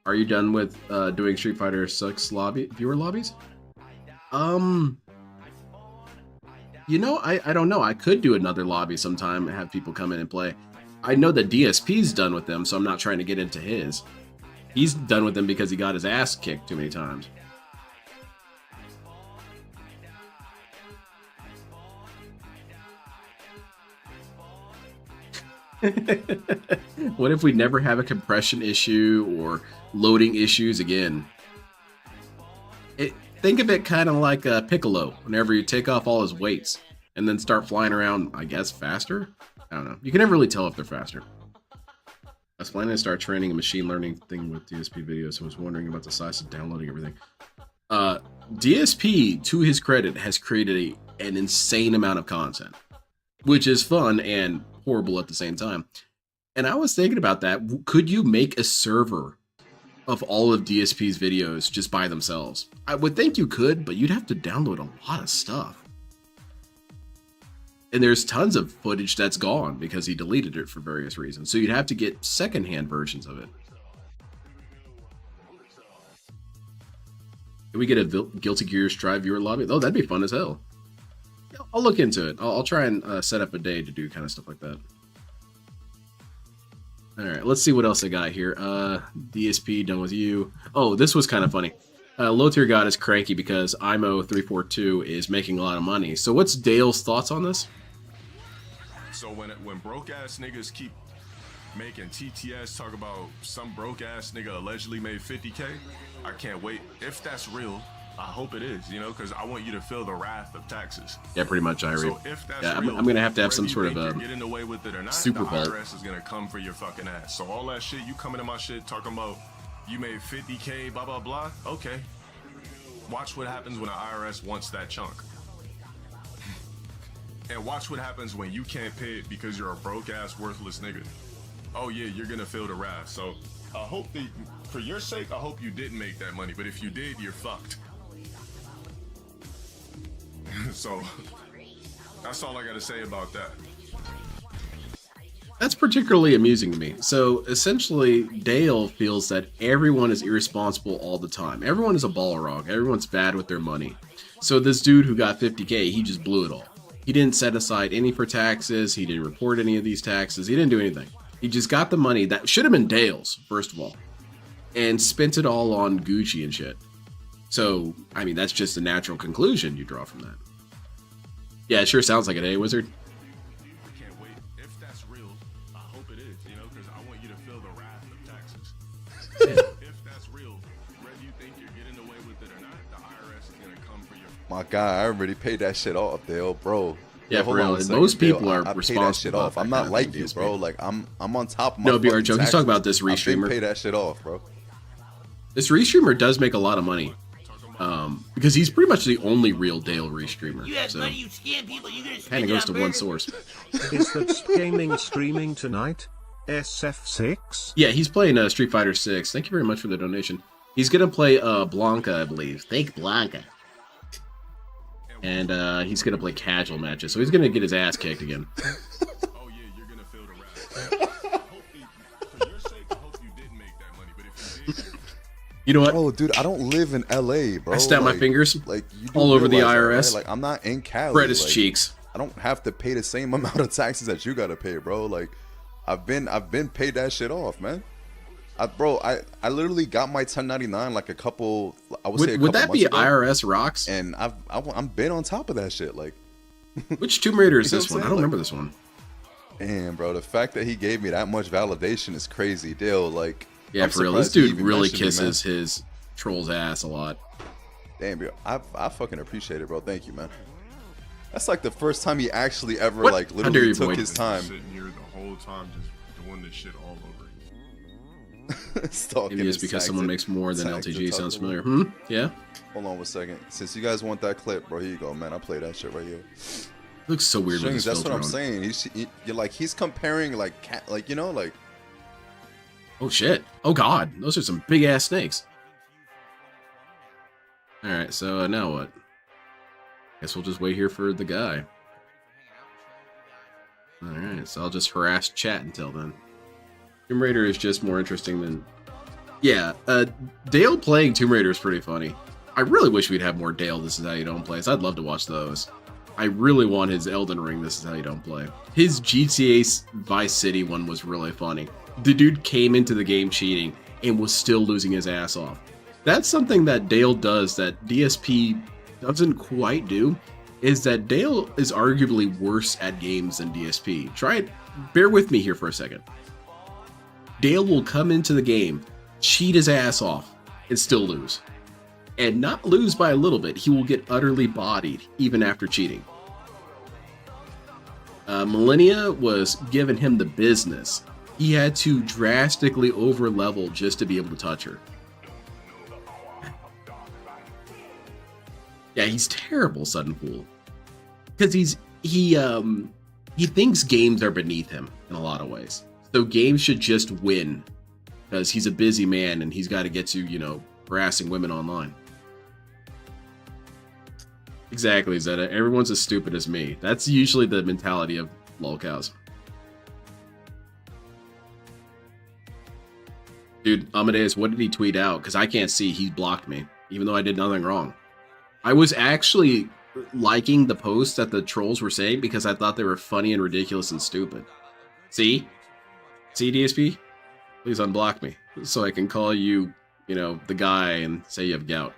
Are you done with doing Street Fighter 6 viewer lobbies? You know, I don't know. I could do another lobby sometime and have people come in and play. I know that DSP's done with them, so I'm not trying to get into his. He's done with them because he got his ass kicked too many times. What if we never have a compression issue or loading issues again? Think of it kind of like a Piccolo, whenever you take off all his weights and then start flying around, I guess, faster? I don't know. You can never really tell if they're faster. I was planning to start training a machine learning thing with DSP videos, so I was wondering about the size of downloading everything. DSP, to his credit, has created an insane amount of content, which is fun and horrible at the same time. And I was thinking about that. Could you make a server of all of DSP's videos just by themselves? I would think you could, but you'd have to download a lot of stuff. And there's tons of footage that's gone because he deleted it for various reasons. So you'd have to get secondhand versions of it. Can we get a Guilty Gear Strive viewer lobby? Oh, that'd be fun as hell. I'll look into it. I'll try and set up a day to do kind of stuff like that. All right, let's see what else I got here. DSP, done with you. Oh, this was kind of funny. Low Tier God is cranky because IMO342 is making a lot of money. So what's Dale's thoughts on this? So when broke ass niggas keep making TTS talk about some broke ass nigga allegedly made 50K, I can't wait. If that's real, I hope it is, you know, because I want you to feel the wrath of taxes. Yeah, pretty much, Irie. So if that's real, I'm gonna have to have some sort of a getting away with it or not, super the bowl. IRS is gonna come for your fucking ass. So all that shit, you coming to my shit talking about you made 50K, blah blah blah. Okay, watch what happens when the IRS wants that chunk, and watch what happens when you can't pay it because you're a broke ass worthless nigga. Oh yeah, you're gonna feel the wrath. So I hope that, for your sake, I hope you didn't make that money. But if you did, you're fucked. So that's all I gotta say about that. That's particularly amusing to me. So essentially, Dale feels that everyone is irresponsible all the time. Everyone is a balrog. Everyone's bad with their money. So this dude who got 50K, he just blew it all. He didn't set aside any for taxes. He didn't report any of these taxes. He didn't do anything. He just got the money that should have been Dale's, first of all, and spent it all on Gucci and shit. So, I mean, that's just a natural conclusion you draw from that. Yeah, it sure sounds like it, eh, Wizard? I can't wait. If that's real, I hope it is, you know, because I want you to feel the wrath of taxes. If that's real, whether you think you're getting away with it or not, the IRS is going to come for your... My guy, I already paid that shit off, Dale, bro. Yeah, hold for on real. a second, Most people Dale. are I responsible. pay that shit off. I'm not like you, bro. Like I'm on top of my. No, BR Joe, he's taxes. talking about this I Restreamer. pay that shit off, bro. This Restreamer does make a lot of money. Because he's pretty much the only real Dale Restreamer. You have So money, you scam people, you're gonna kind spend of it goes on to one burgers. source. Is that gaming streaming tonight? SF6? Yeah, he's playing Street Fighter 6. Thank you very much for the donation. He's gonna play Blanca, I believe. Thank Blanca. And he's gonna play casual matches, so he's gonna get his ass kicked again. Oh yeah, you're going to feel the wrath. I hope for your sake, I hope you didn't make that money. But if you did, You know what? Oh, dude, I don't live in LA, bro. I snap my Like- fingers like you do all over the realize IRS. that, right? Like I'm not in Cali. Spread his like, cheeks. I don't have to pay the same amount of taxes that you gotta pay, bro. Like I've been paid that shit off, man. I literally got my 1099 like a couple. I would say a Would couple that be months ago, IRS rocks? and I'm been on top of that shit. Like, Which Tomb Raider is You know this what one? I'm I don't saying? remember this one. damn, bro, the fact that he gave me that much validation is crazy. Dale, like, Yeah, I'm for real. This surprised he dude even really mentioned me, man. kisses his troll's ass a lot. Damn, bro, I fucking appreciate it, bro. Thank you, man. That's like the first time he actually ever What? like How dare literally you, took boy. his time. Sitting here the whole time just doing this shit all over. Stalking Maybe it's his because tags someone and- makes more than tags and LTG. talking Sounds about it. familiar. Yeah. Hold on 1 second. Since you guys want that clip, bro, here you go, man. I'll play that shit right here. Looks so weird with Strings, this that's what filter I'm on. saying. You're like, he's comparing like cat, like, you know, like, Oh shit. Oh god. Those are some big ass snakes. Alright, so now what? Guess we'll just wait here for the guy. Alright, so I'll just harass chat until then. Tomb Raider is just more interesting than... Yeah, Dale playing Tomb Raider is pretty funny. I really wish we'd have more Dale This Is How You Don't Plays. I'd love to watch those. I really want his Elden Ring This Is How You Don't Play. His GTA Vice City one was really funny. The dude came into the game cheating and was still losing his ass off. That's something that Dale does that DSP doesn't quite do, is that Dale is arguably worse at games than DSP. Try it. Bear with me here for a second. Dale will come into the game, cheat his ass off, and still lose. And not lose by a little bit. He will get utterly bodied even after cheating. Millennia was giving him the business. He had to drastically over level just to be able to touch her. Yeah, he's terrible, Sudden Fool. Because he thinks games are beneath him in a lot of ways. So games should just win. Because he's a busy man and he's got to get to, you know, harassing women online. Exactly, Zeta. Everyone's as stupid as me. That's usually the mentality of lolcows. Dude, Amadeus, what did he tweet out? Because I can't see. He blocked me, even though I did nothing wrong. I was actually liking the posts that the trolls were saying because I thought they were funny and ridiculous and stupid. See? See, DSP? Please unblock me so I can call you, you know, the guy and say you have gout.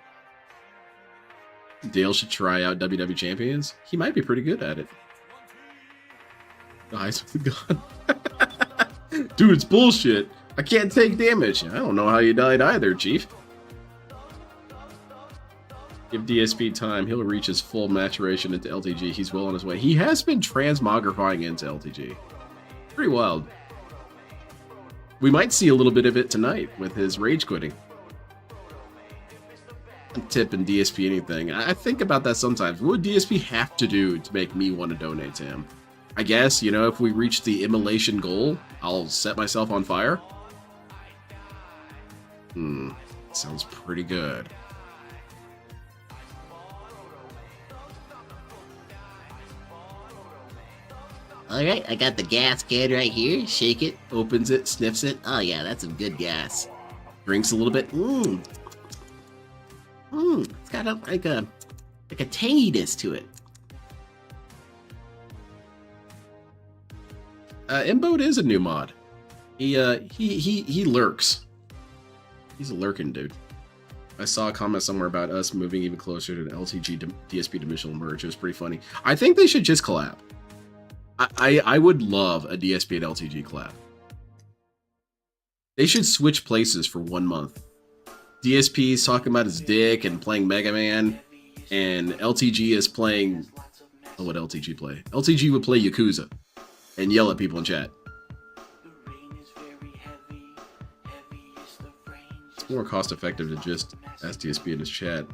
Dale should try out WW Champions. He might be pretty good at it. Eyes with the gun. Dude, it's bullshit. I can't take damage. I don't know how you died either, Chief. Give DSP time. He'll reach his full maturation into LTG. He's well on his way. He has been transmogrifying into LTG. Pretty wild. We might see a little bit of it tonight with his rage quitting. Tip and DSP anything. I think about that sometimes. What would DSP have to do to make me want to donate to him? I guess, you know, if we reach the immolation goal, I'll set myself on fire. Sounds pretty good. Alright, I got the gas can right here. Shake it, opens it, sniffs it. Oh yeah, that's some good gas. Drinks a little bit. It's got like a tanginess to it. Imboat is a new mod. He lurks. He's a lurking dude. I saw a comment somewhere about us moving even closer to an LTG DSP dimensional merge. It was pretty funny. I think they should just collab. I would love a DSP and LTG collab. They should switch places for 1 month. DSP is talking about his dick and playing Mega Man, and LTG is playing... Oh, what LTG play? LTG would play Yakuza and yell at people in chat. It's more cost effective to just ask DSP in his chat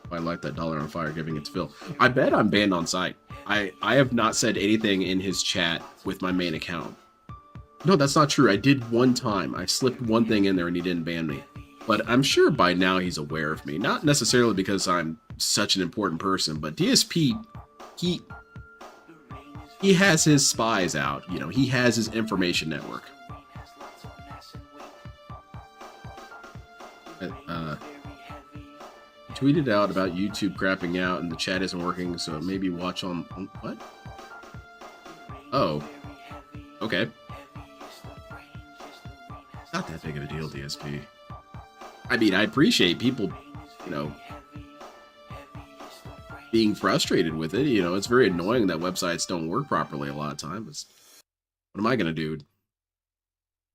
if I light that dollar on fire, giving its fill. I bet I'm banned on site. I have not said anything in his chat with my main account. No, that's not true. I did one time. I slipped one thing in there and he didn't ban me. But I'm sure by now he's aware of me. Not necessarily because I'm such an important person, but DSP, he has his spies out. You know, he has his information network. Tweeted out about YouTube crapping out and the chat isn't working, so maybe watch on what? Oh. Okay. Not that big of a deal, DSP. I mean, I appreciate people, you know, being frustrated with it. You know, it's very annoying that websites don't work properly a lot of times. What am I going to do?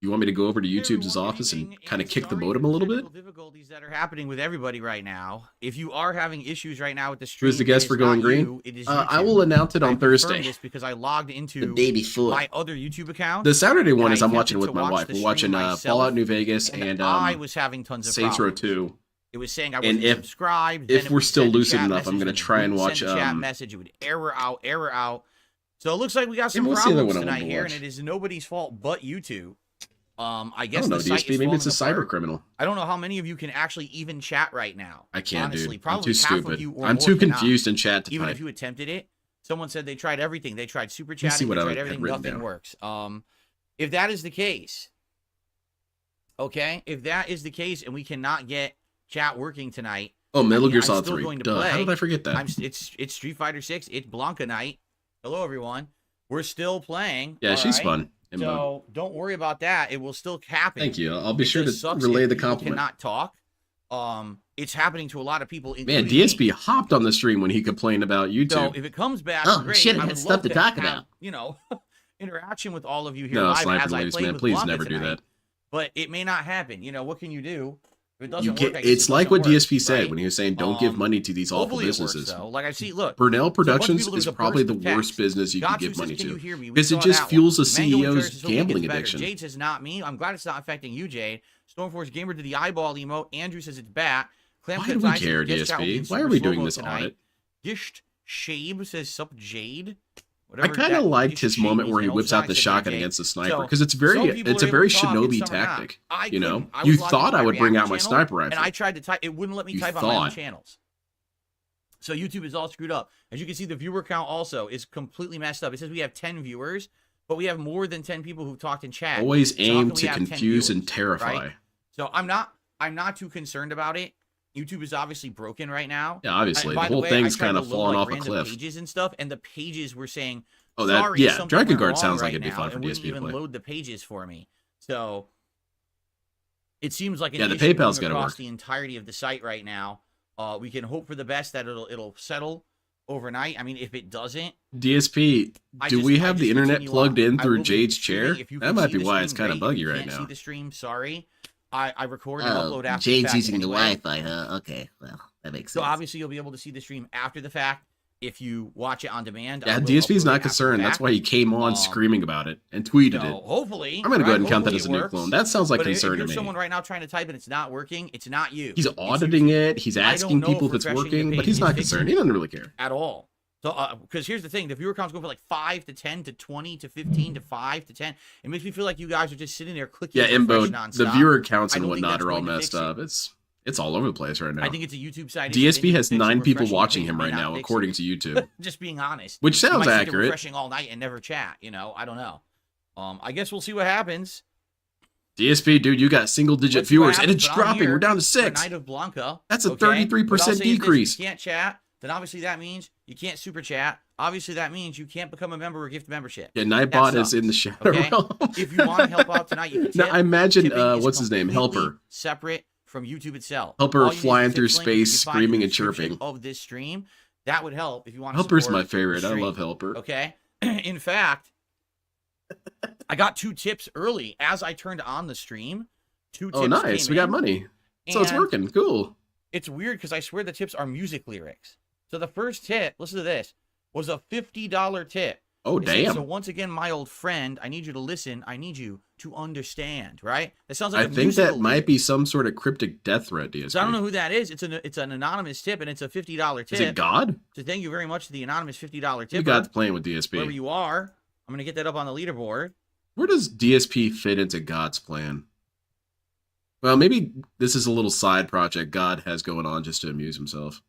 You want me to go over to YouTube's office and kind of kick the modem a little bit? Difficulties that are happening with everybody right now. If you are having issues right now with the stream, Who's the guest for going green? I will announce it on Thursday. This because I logged into the day before my other YouTube account. The Saturday one is I'm watching with my wife. We're watching Fallout New Vegas and I was having tons of Saints Row problems. 2. It was saying I wasn't subscribed. If we're still lucid enough, I'm going to try and watch chat message. It would error out. So it looks like we got some we'll problems tonight here, and it is nobody's fault but YouTube. I guess the site DSP, is maybe it's a apart. cyber criminal. I don't know how many of you can actually even chat right now. I can't, honestly. dude. Probably I'm too half stupid. Of you or I'm more too cannot. confused in chat to Even type. if you attempted it, someone said they tried everything. They tried super see chatting. what They I tried had everything. written Nothing down. works. If that is the case, okay. If that is the case, and we cannot get chat working tonight. Oh, Metal Gear I'm Solid still 3. going to Duh. play. How did I forget that? It's Street Fighter 6. It's Blanca night. Hello, everyone. We're still playing. Yeah, she's right? fun. So don't worry about that. It will still happen. Thank you. I'll be It sure just to sucks relay if the people compliment. Cannot talk. It's happening to a lot of people. Man, DSP hopped on the stream when he complained about YouTube. So if it comes back, Oh, great. shit, I I had would stuff love to talk have, about. You know, interaction with all of you here No, live Sniper as I Leaves, played man, with please Blanca never do tonight. that. But it may not happen. You know, what can you do? If it doesn't You work, get, I guess it's it like what doesn't work, DSP said right? when he was saying, "Don't give money to these awful Hopefully it works, businesses." though. Like I see, look, Burnell so a bunch of Productions people, there's is a probably burst the of worst text. business you can Got give says, money "Can you to hear me?" We because it saw just that fuels one. the Mango CEO's Insurance is hoping it gambling gets better. addiction. Jade says not me. I'm glad it's not affecting you, Jade. Stormforce Gamer did the eyeball emote. Andrew says it's bat. Why do we care, DSP? Why are we doing this audit? Gisht Shabe says sup Jade. I kind of liked his moment where he whips out the shotgun against the sniper because it's a very shinobi tactic. You know, you thought I would bring out my sniper rifle, and I tried to type. It wouldn't let me type on my own channels. So YouTube is all screwed up. As you can see, the viewer count also is completely messed up. It says we have 10 viewers, but we have more than 10 people who've talked in chat. Always So aim how can we to have 10 confuse and viewers, terrify. right? So I'm not too concerned about it. YouTube is obviously broken right now. Yeah, obviously. By The whole way, thing's I tried kind to of load, fallen like, off a random cliff. Pages and stuff, and the pages were saying, Oh, that sorry, yeah. something Dragon went Guard wrong sounds like right it'd be now, fun for and wouldn't DSP to even play. load the pages for me. So it seems like an Yeah, the issue PayPal's going gotta across work. the entirety of the site right now. We can hope for the best that it'll settle overnight. I mean, if it doesn't, DSP, do we have the internet continue plugged on. in I through will be Jade's streaming. chair? If you That can might see be the why it's stream, kind of great. If buggy you right can't now. see the stream, sorry. I record and upload after Jade's the fact using anyway. the Wi-Fi, huh? Okay, well, that makes So sense. obviously you'll be able to see the stream after the fact if you watch it on demand. Yeah, I will DSP's upload it not after concerned. the That's fact. why he came on screaming about it and tweeted So it. hopefully, I'm gonna go ahead and count that hopefully as a new it clone. works. That sounds like But concern if you're to me. someone right now trying to type and it's not working, it's not you. He's It's auditing YouTube. it. He's I don't asking know people if it's refreshing the working, but page he's is not fixing concerned. He it doesn't really care. at all. So, because here's the thing: the viewer count's going from like 5 to 10 to 20 to 15 to 5 to 10. It makes me feel like you guys are just sitting there clicking. Yeah, refresh Imbo, nonstop. the viewer counts I and don't think whatnot that's are all going to messed fix it. up. It's all over the place right now. I think it's a YouTube side. issue. DSP They has need to fix 9 it. people Refreshing the watching page him may right not now, fix according it. to YouTube. Just being honest. Which You sounds might see them accurate. refreshing all night and never chat. You know, I don't know. I guess we'll see what happens. DSP, dude, you got single-digit Let's see what viewers, and happens, it's but I'm dropping. here We're down to for 6. Night of Blanca. That's a okay? But I'll 33% say this, decrease. If you can't chat, then obviously that means you can't super chat. Obviously that means you can't become a member or gift membership. Yeah, Nightbot is in the shadow Okay? realm. If you want to help out tonight, you can tip. Now, I imagine, Tipping is what's his name? completely Helper. Separate from YouTube itself. Helper All you need is flying a through tip link you space, can find in the screaming and description chirping. of this stream. That would help if you want to Helper's support my favorite. the I stream. love Helper. Okay. In fact, I got 2 tips early as I turned on the stream. 2 tips. Oh, nice. came We got in, money. So it's and working. Cool. It's weird because I swear the tips are music lyrics. So the first tip, listen to this, was a $50 tip. Oh, It says, damn. so once again, my old friend, I need you to listen. I need you to understand. Right? That sounds like I a think musical that might lyric. be some sort of cryptic death threat, DSP. So I don't know who that is. It's an anonymous tip, and it's a $50 tip. Is it God? So thank you very much to the anonymous $50 tip. You got playing with DSP. Wherever you are, I'm gonna get that up on the leaderboard. Where does DSP fit into God's plan? Well, maybe this is a little side project God has going on just to amuse himself.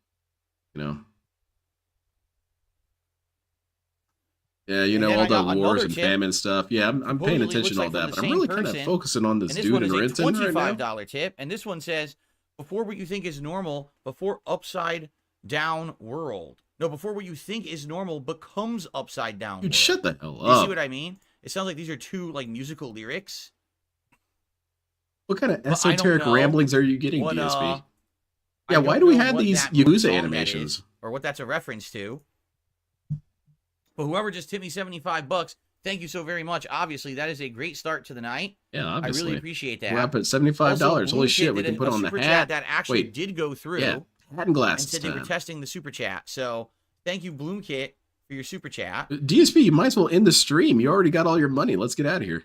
You know? Yeah, you And know, then all I got the wars another and tip. famine stuff. Yeah, I'm paying Supposedly attention to all looks like that, from but the I'm really same kind of person. focusing on this And this dude one in is a Renton right now. $25 tip, and this one says, before what you think is normal, before upside down world. No, before what you think is normal becomes upside down Dude, world. shut the hell You see up. what I mean? It sounds like these are 2 like musical lyrics. What kind of But I don't esoteric know ramblings are you getting, what, DSP? I Yeah, why don't do we know have what these that Yakuza song that animations? is, or what that's a reference to. But whoever just tipped me $75, thank you so very much. Obviously, that is a great start to the night. Yeah, obviously. I really appreciate that. We're up at $75. Also, Holy Blue shit, Kid we did can put a on the super hat. chat that actually Wait, did go through. yeah, hat and And glasses said they were time. testing the super chat. So thank you, Bloom Kit, for your super chat. DSP, you might as well end the stream. You already got all your money. Let's get out of here.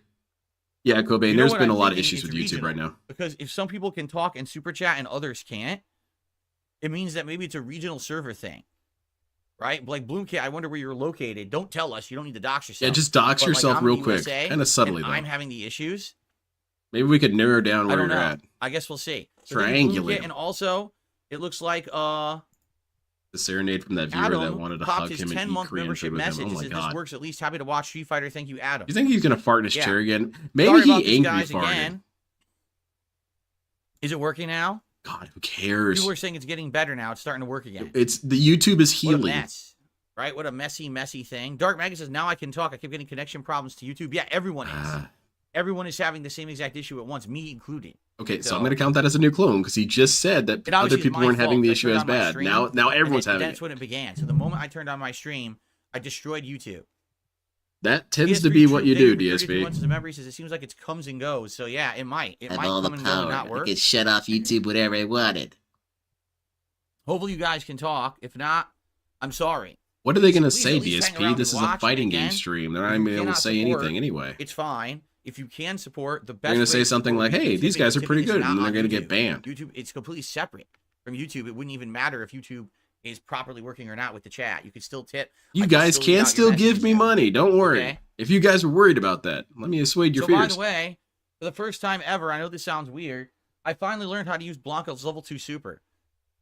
Yeah, Cobain, You know there's what been I'm a lot of thinking? issues It's with YouTube regional. right now. Because if some people can talk and super chat and others can't, it means that maybe it's a regional server thing. Right? Like Bloomkit, I wonder where you're located. Don't tell us. You don't need to dox yourself. Yeah, just dox But, like, yourself I'm real in the quick. USA, Kind of subtly, and though. I'm having the issues. Maybe we could narrow down I where don't you're know. at. I guess we'll see. So thank you, Triangulate. Bloomkit, and also, it looks like The serenade from that viewer that Adam wanted to popped hug his him and eat 10-month Korean membership food with him. message. Oh It my says, this god. works at least. Happy to watch Street Fighter. Thank you, Adam. You think he's gonna fart in his Yeah. chair again? Maybe Sorry about he this, angry guys, farted. again. Is it working now? God, who cares? People are saying it's getting better now. It's starting to work again. It's the YouTube is What a healing. mess. Right? What a messy thing. Dark Maggot says, now I can talk. I keep getting connection problems to YouTube. Yeah, everyone is. Everyone is having the same exact issue at once, me included. Okay, so I'm gonna count that as a new clone because he just said that It other obviously is people my weren't having fault. the I issue turned as on my bad. stream, Now everyone's and having that's it. when it began. So the moment I turned on my stream, I destroyed YouTube. That tends to PS3 be what True you do, Dave with 33 DSP. months as a member, he says it seems like it comes and goes. So yeah, it might. It Have might all the come and go and power. not I work. could shut off YouTube whenever I wanted. Hopefully you guys can talk. If not, I'm sorry. What are they gonna Please say, at least hang DSP? around This and is a watch. fighting game Again, stream. They're not if even you able to cannot say support, anything anyway. It's fine. If you can support, the best They're gonna way say to something support like, YouTube "Hey, is these tipping. guys are pretty Tipping is good," not and they're on gonna YouTube. get banned. YouTube, it's completely separate from YouTube. It wouldn't even matter if YouTube is properly working or not with the chat. You could still tip. You I guys read can out your still give messages me now. money. Don't worry. Okay? If you guys were worried about that, let me assuage your So by fears. the way, for the first time ever, I know this sounds weird, I finally learned how to use Blanca's level 2 super.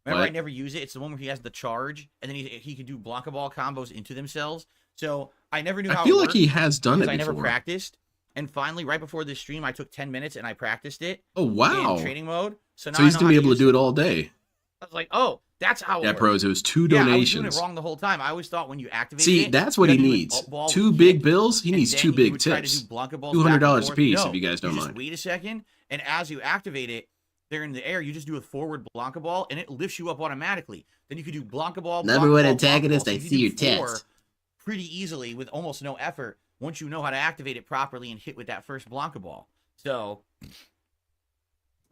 Remember, What? I never use it. It's the one where he has the charge, and then he can do Blanca ball combos into themselves. So I never knew how I feel it like worked he has done it because I never before. practiced. And finally, right before this stream, I took 10 minutes and I practiced it. Oh wow! In training mode. So now So he's I know gonna be how able to use do it all day. I was like, oh, that's how it Yeah, works. pros. It was 2 Yeah, I was doing donations. it wrong the whole time. I always thought when you activated See, it, that's you what he had to do an needs. up ball 2 with big kick, bills. He and needs then 2 you big would try to tips. do Blanca balls back and $200 a forth. piece No, if you guys don't just mind. wait a second, and as you activate it, they're in the air. You just do a forward Blanca ball, and it lifts you up automatically. Then you can do Blanca ball. Number Blanca one ball, antagonist, Blanca I ball. So see you your can do 4 test. pretty easily with almost no effort once you know how to activate it properly and hit with that first Blanca ball. So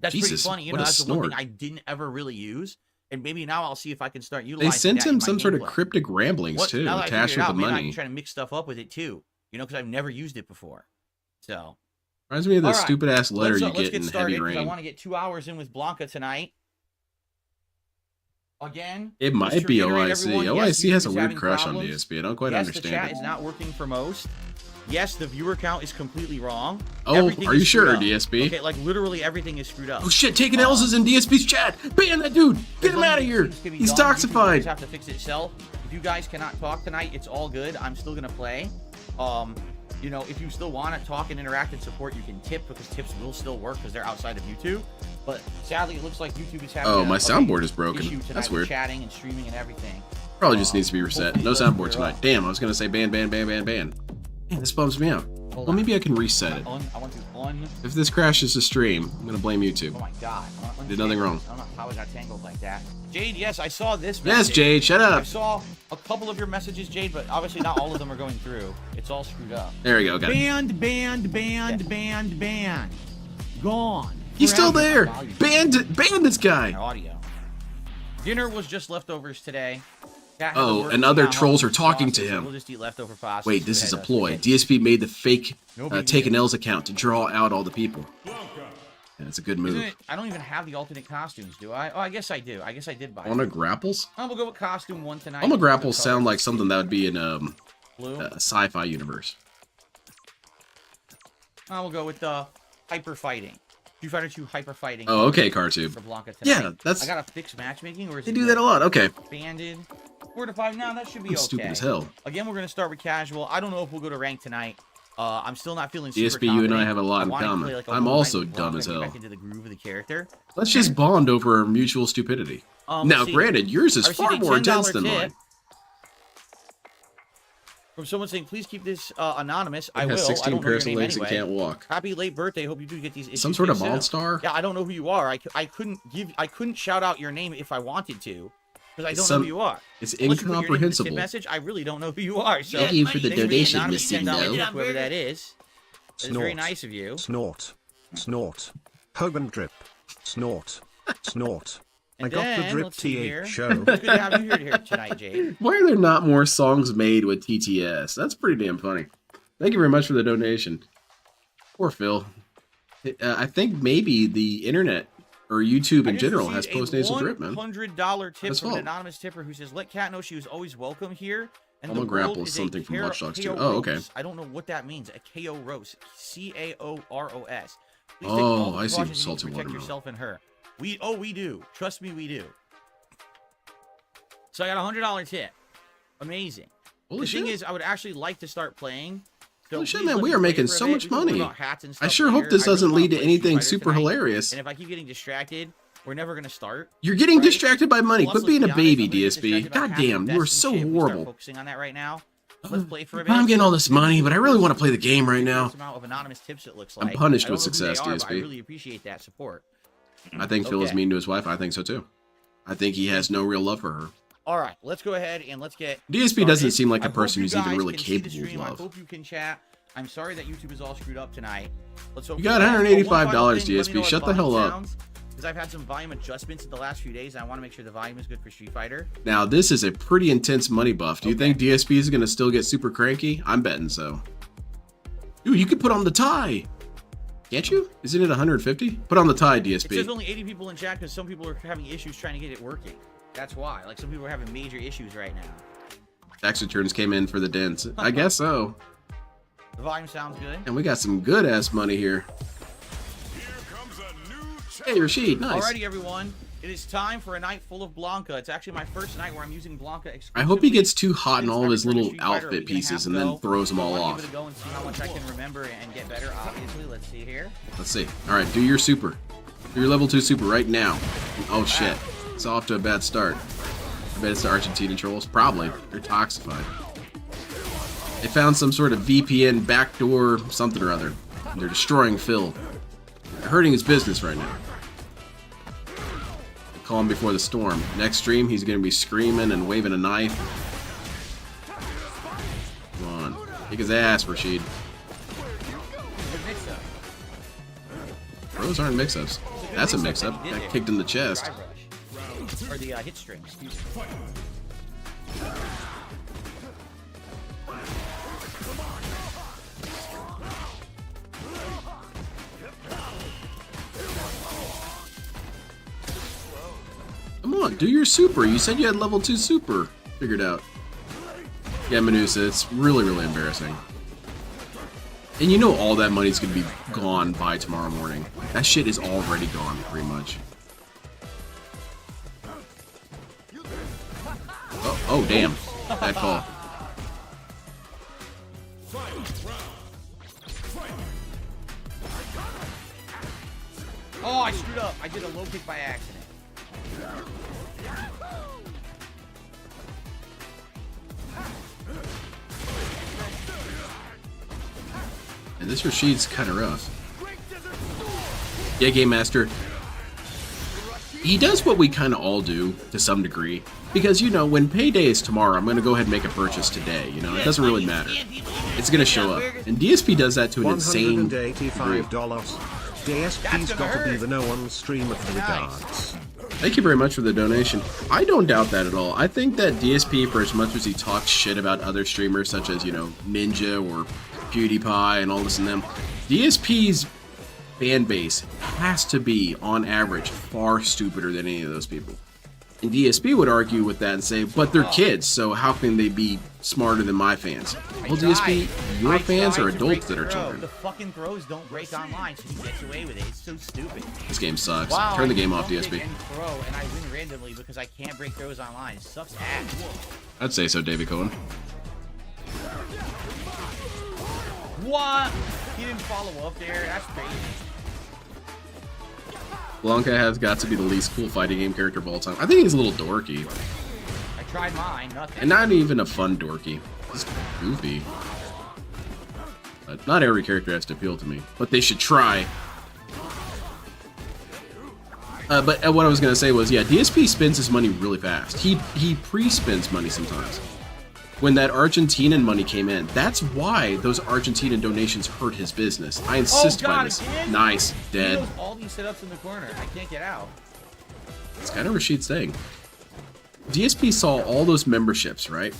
that's Jesus, pretty funny. You what know, a that's the one snort. thing I didn't ever really use. And maybe now I'll see if I can start utilizing They sent that him in my some sort of gameplay. cryptic ramblings What- too, now that I attached figured with it the out, maybe I money. can try to mix stuff up with it too. You know, because I've never used it before. So Reminds me of the all right, stupid ass letter you let's get get in started, Heavy 'cause I Rain. want to get 2 hours in with Blanca tonight. Again, It just might to be reiterate, OIC. everyone, OIC yes, has a YouTube is weird having crush on problems. DSP. I don't quite Yes, the understand chat it. is not working for most. Yes, the viewer count is completely wrong. Oh, Everything are is you screwed sure, up. DSP? Okay, like literally everything is screwed up. Oh shit, taking L's is in DSP's chat. Ban that dude. Get him out of here. He's toxified. You have to fix it itself. If you guys cannot talk tonight, it's all good. I'm still gonna play. You know, if you still want to talk and interact and support, you can tip because tips will still work because they're outside of YouTube. But sadly, it looks like YouTube is having Oh, a my big soundboard is broken. issue tonight That's with weird. chatting and streaming and everything. Probably just needs to be reset. hopefully No it doesn't soundboard clear tonight. up. Damn, I was gonna say ban. Man, this bums me out. Hold Well, on. maybe I can reset it. I want to If this crashes the stream, I'm gonna blame YouTube. Oh my god. Did nothing wrong. I don't know how I got tangled like that. Jade, yes, I saw this Yes, message. Jade, shut I up. saw a couple of your messages, Jade, but obviously not all of them are going through. It's all screwed up. There we go, got it. Banned. Gone. He's still there. Volume. Ban this guy. My audio. Dinner was just leftovers today. Cat had to Oh, work, and so other now trolls home are talking sauce, to so him. We'll just eat leftover pasta. Wait, this is a That's ploy. okay. DSP made the fake No big Taken deal. L's account to draw out all the people. Yeah, it's a good Isn't move. it, I don't even have the alternate costumes, do I? Oh, I guess I do. I guess I did buy On a it. grapples? I'm gonna go with costume 1 tonight. On the The grapples sound colors. like something that would be in Blue. a sci-fi universe. I will go with the hyper fighting. Street Fighter 2 hyper fighting. Oh, okay, Cartoon. For Blanca tonight. Yeah, that's I got a fixed matchmaking, or is they it do that a lot. Okay, banded? 4 to 5. No, that should be I'm okay. stupid as hell. Again, we're gonna start with casual. I don't know if we'll go to rank tonight. I'm still not feeling super DSP, you and I confident. have a lot in wanna common. play, like, a I'm whole also night with dumb Blanca as and get hell. back into the groove of the character. Let's just bond over our mutual stupidity. Now, let's see. granted, yours is I received far a more $10 intense than tip mine. From someone saying, please keep this anonymous. I It will. has I 16 don't know your pairs of name legs and anyway. can't walk. Happy late birthday. Hope you do get these issues. Some sort of fixed soon. monster? Yeah, I don't know who you are. I couldn't shout out your name if I wanted to. Because I don't know who you are. It's Unless you put your name in the tip incomprehensible. message, I really don't know who you are. So Thank you for the thanks donation, anonymous Mr. $10 No. whoever that is. It's Snort. very nice of you. Snort. Snort. Hogan drip. Snort. Snort. I And got the then, drip let's see here. TH show. It's good to have you here tonight, Jade. Why are there not more songs made with TTS? That's pretty damn funny. Thank you very much for the donation. Poor Phil. I think maybe the internet or YouTube in general has post-nasal drip, man. $100 tip That's from an fault. anonymous tipper who says, let Kat know she was always welcome here. And I'm gonna the world grapple is a something from KO Watch Dogs 2. KO Oh, okay. roast. I don't know what that means. A KO roast. CAOROS. Please take Oh, all the I see. precautions you need Salty to protect watermelon. yourself and her. We do. Trust me, we do. So I got a $100 tip. Amazing. Holy the thing shit. is, I would actually like to start playing. So Holy shit, please man, let we me are play making for a so bit. much We can talk money. about hats and I stuff sure hope later. this I really doesn't wanna lead to play anything Street Fighter super tonight. hilarious. And if I keep getting distracted, we're never gonna start. You're getting right? distracted by money. Plus, Quit let's being a be honest, baby, I'm gonna get DSP. distracted by God half the damn, you are best so shit. We start horrible. focusing on that right now. Let's play for a bit. I'm getting all this money, but I really want to play the game right now. This amount of anonymous tips, it looks I'm like. punished I don't with know who success, they are, but I DSP. really appreciate that support. I think Phil is Okay. mean to his wife. I think so too. I think he has no real love for her. All right, let's go ahead and let's get DSP doesn't started. seem like a I hope person you who's even guys really can see the capable of stream. I love. hope you can chat. I'm sorry that YouTube is all screwed up tonight. Let's hope You got for that. $185, One final thing, DSP. let me know Shut how the hell volume up. sounds, because I've had some volume adjustments in the last few days, and I want to make sure the volume is good for Street Fighter. Now, this is a pretty intense money buff. Do you think DSP is going to still get super cranky? I'm betting so. Dude, you could put on the tie. Can't you? Isn't it 150? Put on the tie, It says DSP. only 80 people in chat because some people are having issues trying to get it working. That's why. Like, some people are having major issues right now. Tax returns came in for the dents. I guess so. The volume sounds good. And we got some good ass money here. Hey, Rashid, nice. Alrighty, everyone. It is time for a night full of Blanca. It's actually my first night where I'm using Blanca exclusively. I hope he gets too hot in all of his Since I've little been playing Street Fighter a outfit week and a pieces half and then ago. throws them all I wanna off. give it a go and see how much I can remember and get better, obviously. Let's see here. Let's see. All right, do your super. Do your level 2 super right now. Oh, shit. It's off to a bad start. I bet it's the Argentina trolls. Probably. They're toxified. They found some sort of VPN backdoor something or other. They're destroying Phil. They're hurting his business right now. Calm before the storm. Next stream, he's going to be screaming and waving a knife. Come on. Kick his ass, Rashid. Good mix-up. Those aren't mix-ups. That's a mix-up. Got kicked in the chest. Drive rush. Or the hit string, excuse me. Come on, do your super. You said you had level 2 super figured out. Yeah, Menusa, it's really, really embarrassing. And you know all that money's gonna be gone by tomorrow morning. That shit is already gone, pretty much. Oh damn. Bad call. Oh, I screwed up. I did a low kick by accident. And this Rashid's kind of rough. Yeah, Game Master. He does what we kind of all do, to some degree. Because, you know, when payday is tomorrow, I'm going to go ahead and make a purchase today. You know, it doesn't really matter. It's going to show up. And DSP does that to an insane degree. $185. DSP's gotta be the no one streamer for regards. Thank you very much for the donation. I don't doubt that at all. I think that DSP, for as much as he talks shit about other streamers, such as, you know, Ninja or PewDiePie and all this and them, DSP's fan base has to be, on average, far stupider than any of those people. And DSP would argue with that and say, but they're kids, so how can they be smarter than my fans? Well, DSP, your fans are adults that are children. The fucking throws don't break online, so he gets away with it. It's so stupid. This game sucks. Wow, Turn the I game off, don't DSP. take any throw, and I win randomly because I can't break throws online. It sucks ass. I'd say so, David Cohen. What? He didn't follow up there. That's crazy. Blanca has got to be the least cool fighting game character of all time. I think he's a little dorky. I tried mine. Nothing. And not even a fun dorky. It's goofy. But not every character has to appeal to me, but they should try. But what I was gonna say was, yeah, DSP spends his money really fast. He pre-spends money sometimes. When that Argentinian money came in, that's why those Argentinian donations hurt his business. I insist by this. Again? Nice, dead. He knows all these setups in the corner. I can't get out. It's kind of Rashid's thing. DSP saw all those memberships, right?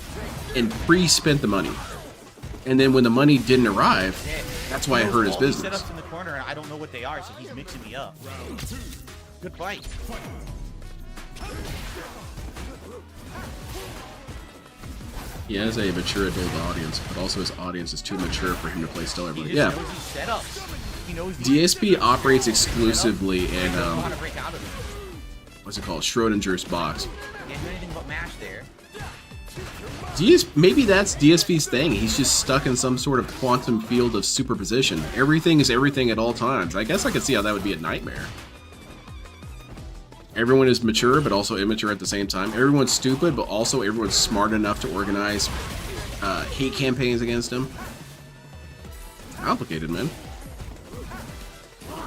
And pre-spent the money. And then when the money didn't arrive, that's why it hurt his business. Setups in the corner, and I don't know what they are, so he's mixing me up. Good fight. He has a mature adult audience, but also his audience is too mature for him to play Stellar Blade. Yeah. DSP operates exclusively in what's it called? Schrodinger's box. Can't do anything but mash there. Maybe that's DSP's thing. He's just stuck in some sort of quantum field of superposition. Everything is everything at all times. I guess I could see how that would be a nightmare. Everyone is mature, but also immature at the same time. Everyone's stupid, but also everyone's smart enough to organize hate campaigns against him. Complicated, man.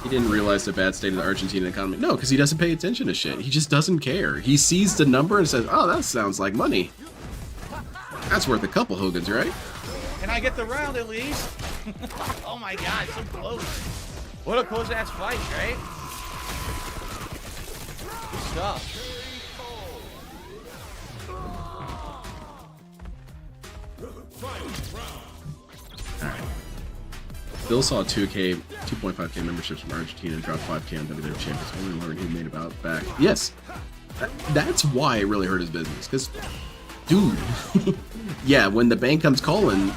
He didn't realize the bad state of the Argentine economy. No, because he doesn't pay attention to shit. He just doesn't care. He sees the number and says, oh, that sounds like money. That's worth a couple Hogans, right? Can I get the round at least? Oh my god, so close. What a close-ass fight, right? Good stuff. Alright. Bill saw 2.5k memberships from Argentina and dropped 5k on WWE Champions. Only learned who made about back. Yes, that's why it really hurt his business. Because, dude, yeah, when the bank comes calling,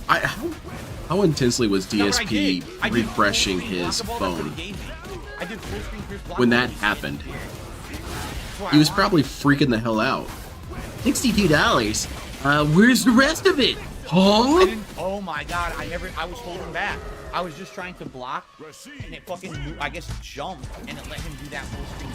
how intensely was DSP refreshing his phone when that happened? He was probably freaking the hell out. $62. Where's the rest of it? Huh? Oh my god, I was holding back. I was just trying to block, and it fucking, I guess, jumped, and it let him do that full screen.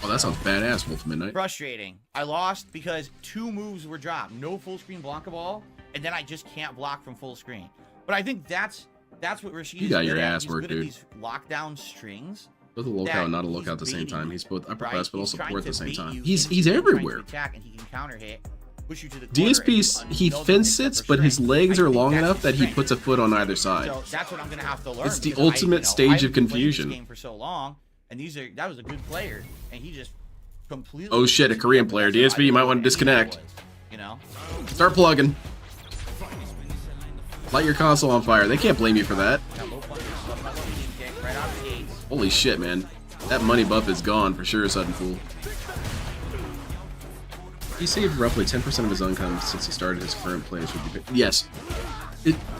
Oh, that sounds badass, Wolf of Midnight. Frustrating. I lost because 2 moves were dropped. No full screen Blanca ball, and then I just can't block from full screen. But I think that's what Rashid You got your ass worked, dude. These lockdown strings. Both a lookout and not a lookout at the same time. He's both upper class, but also poor at the same time. He's everywhere. Attack, and he can counter hit. DSP, he fence sits, but his legs are long enough that he puts a foot on either side. So that's what I'm gonna have to learn. It's the ultimate stage of confusion. Game for so long, and that was a good player, and he just completely. Oh shit, a Korean player. DSP, you might want to disconnect. You know. Start plugging. Light your console on fire. They can't blame you for that. Holy shit, man. That money buff is gone for sure, Sudden Fool. He saved roughly 10% of his income since he started his current place. Yes.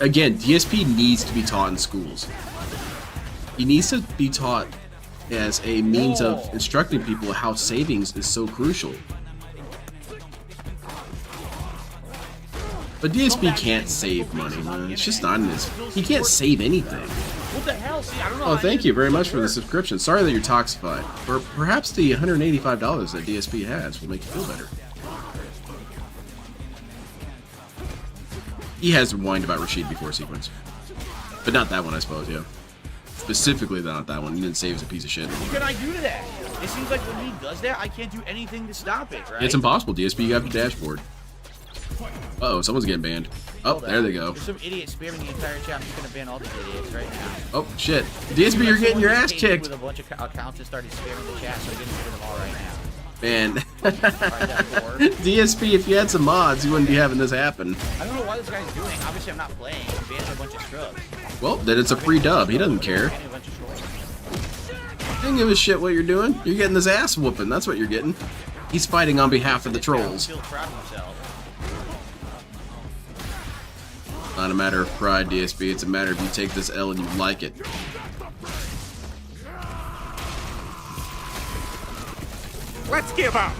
Again, DSP needs to be taught in schools. He needs to be taught as a means of instructing people how savings is so crucial. But DSP can't save money, man. It's just not in his... He can't save anything. What the hell? See, I don't know. Oh, thank you very much for the subscription. Sorry that you're toxified. Or perhaps the $185 that DSP has will make you feel better. He has whined about Rashid before sequence. But not that one, I suppose, yeah. Specifically not that one. He didn't say he was a piece of shit. What can I do to that? It seems like when he does that, I can't do anything to stop it, right? It's impossible, DSP. You have the dashboard. Uh-oh, someone's getting banned. Oh, there they go. There's some idiot spamming the entire chat. I'm just gonna ban all these idiots right now. Oh, shit. DSP, you're getting your ass kicked. With a bunch of accounts that started spamming the chat, so I'm getting rid of them all right now. Man. DSP, if you had some mods, you wouldn't be having this happen. I don't know what this guy's doing. Obviously, I'm not playing. He banned a bunch of scrubs. Well, then it's a free dub. He doesn't care. He don't give a shit what you're doing. You're getting this ass whooping. That's what you're getting. He's fighting on behalf of the trolls. Not a matter of pride, DSP. It's a matter of you take this L and you like it. Let's give up.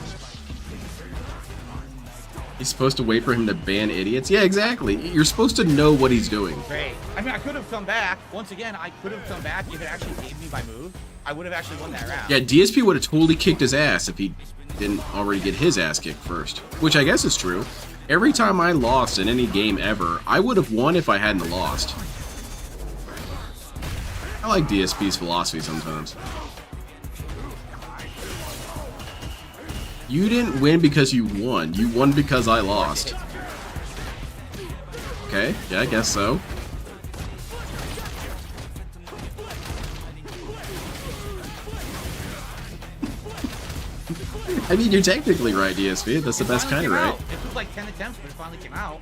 He's supposed to wait for him to ban idiots? Yeah, exactly. You're supposed to know what he's doing. Great. I mean, I could have come back. Once again, I could have come back if it actually gave me my move. I would have actually won that round. Yeah, DSP would have totally kicked his ass if he didn't already get his ass kicked first. Which I guess is true. Every time I lost in any game ever, I would have won if I hadn't lost. I like DSP's philosophy sometimes. You didn't win because you won. You won because I lost. Okay, yeah, I guess so. I mean, you're technically right, DSP. That's the best kind of right. It took like 10 attempts, but it finally came out.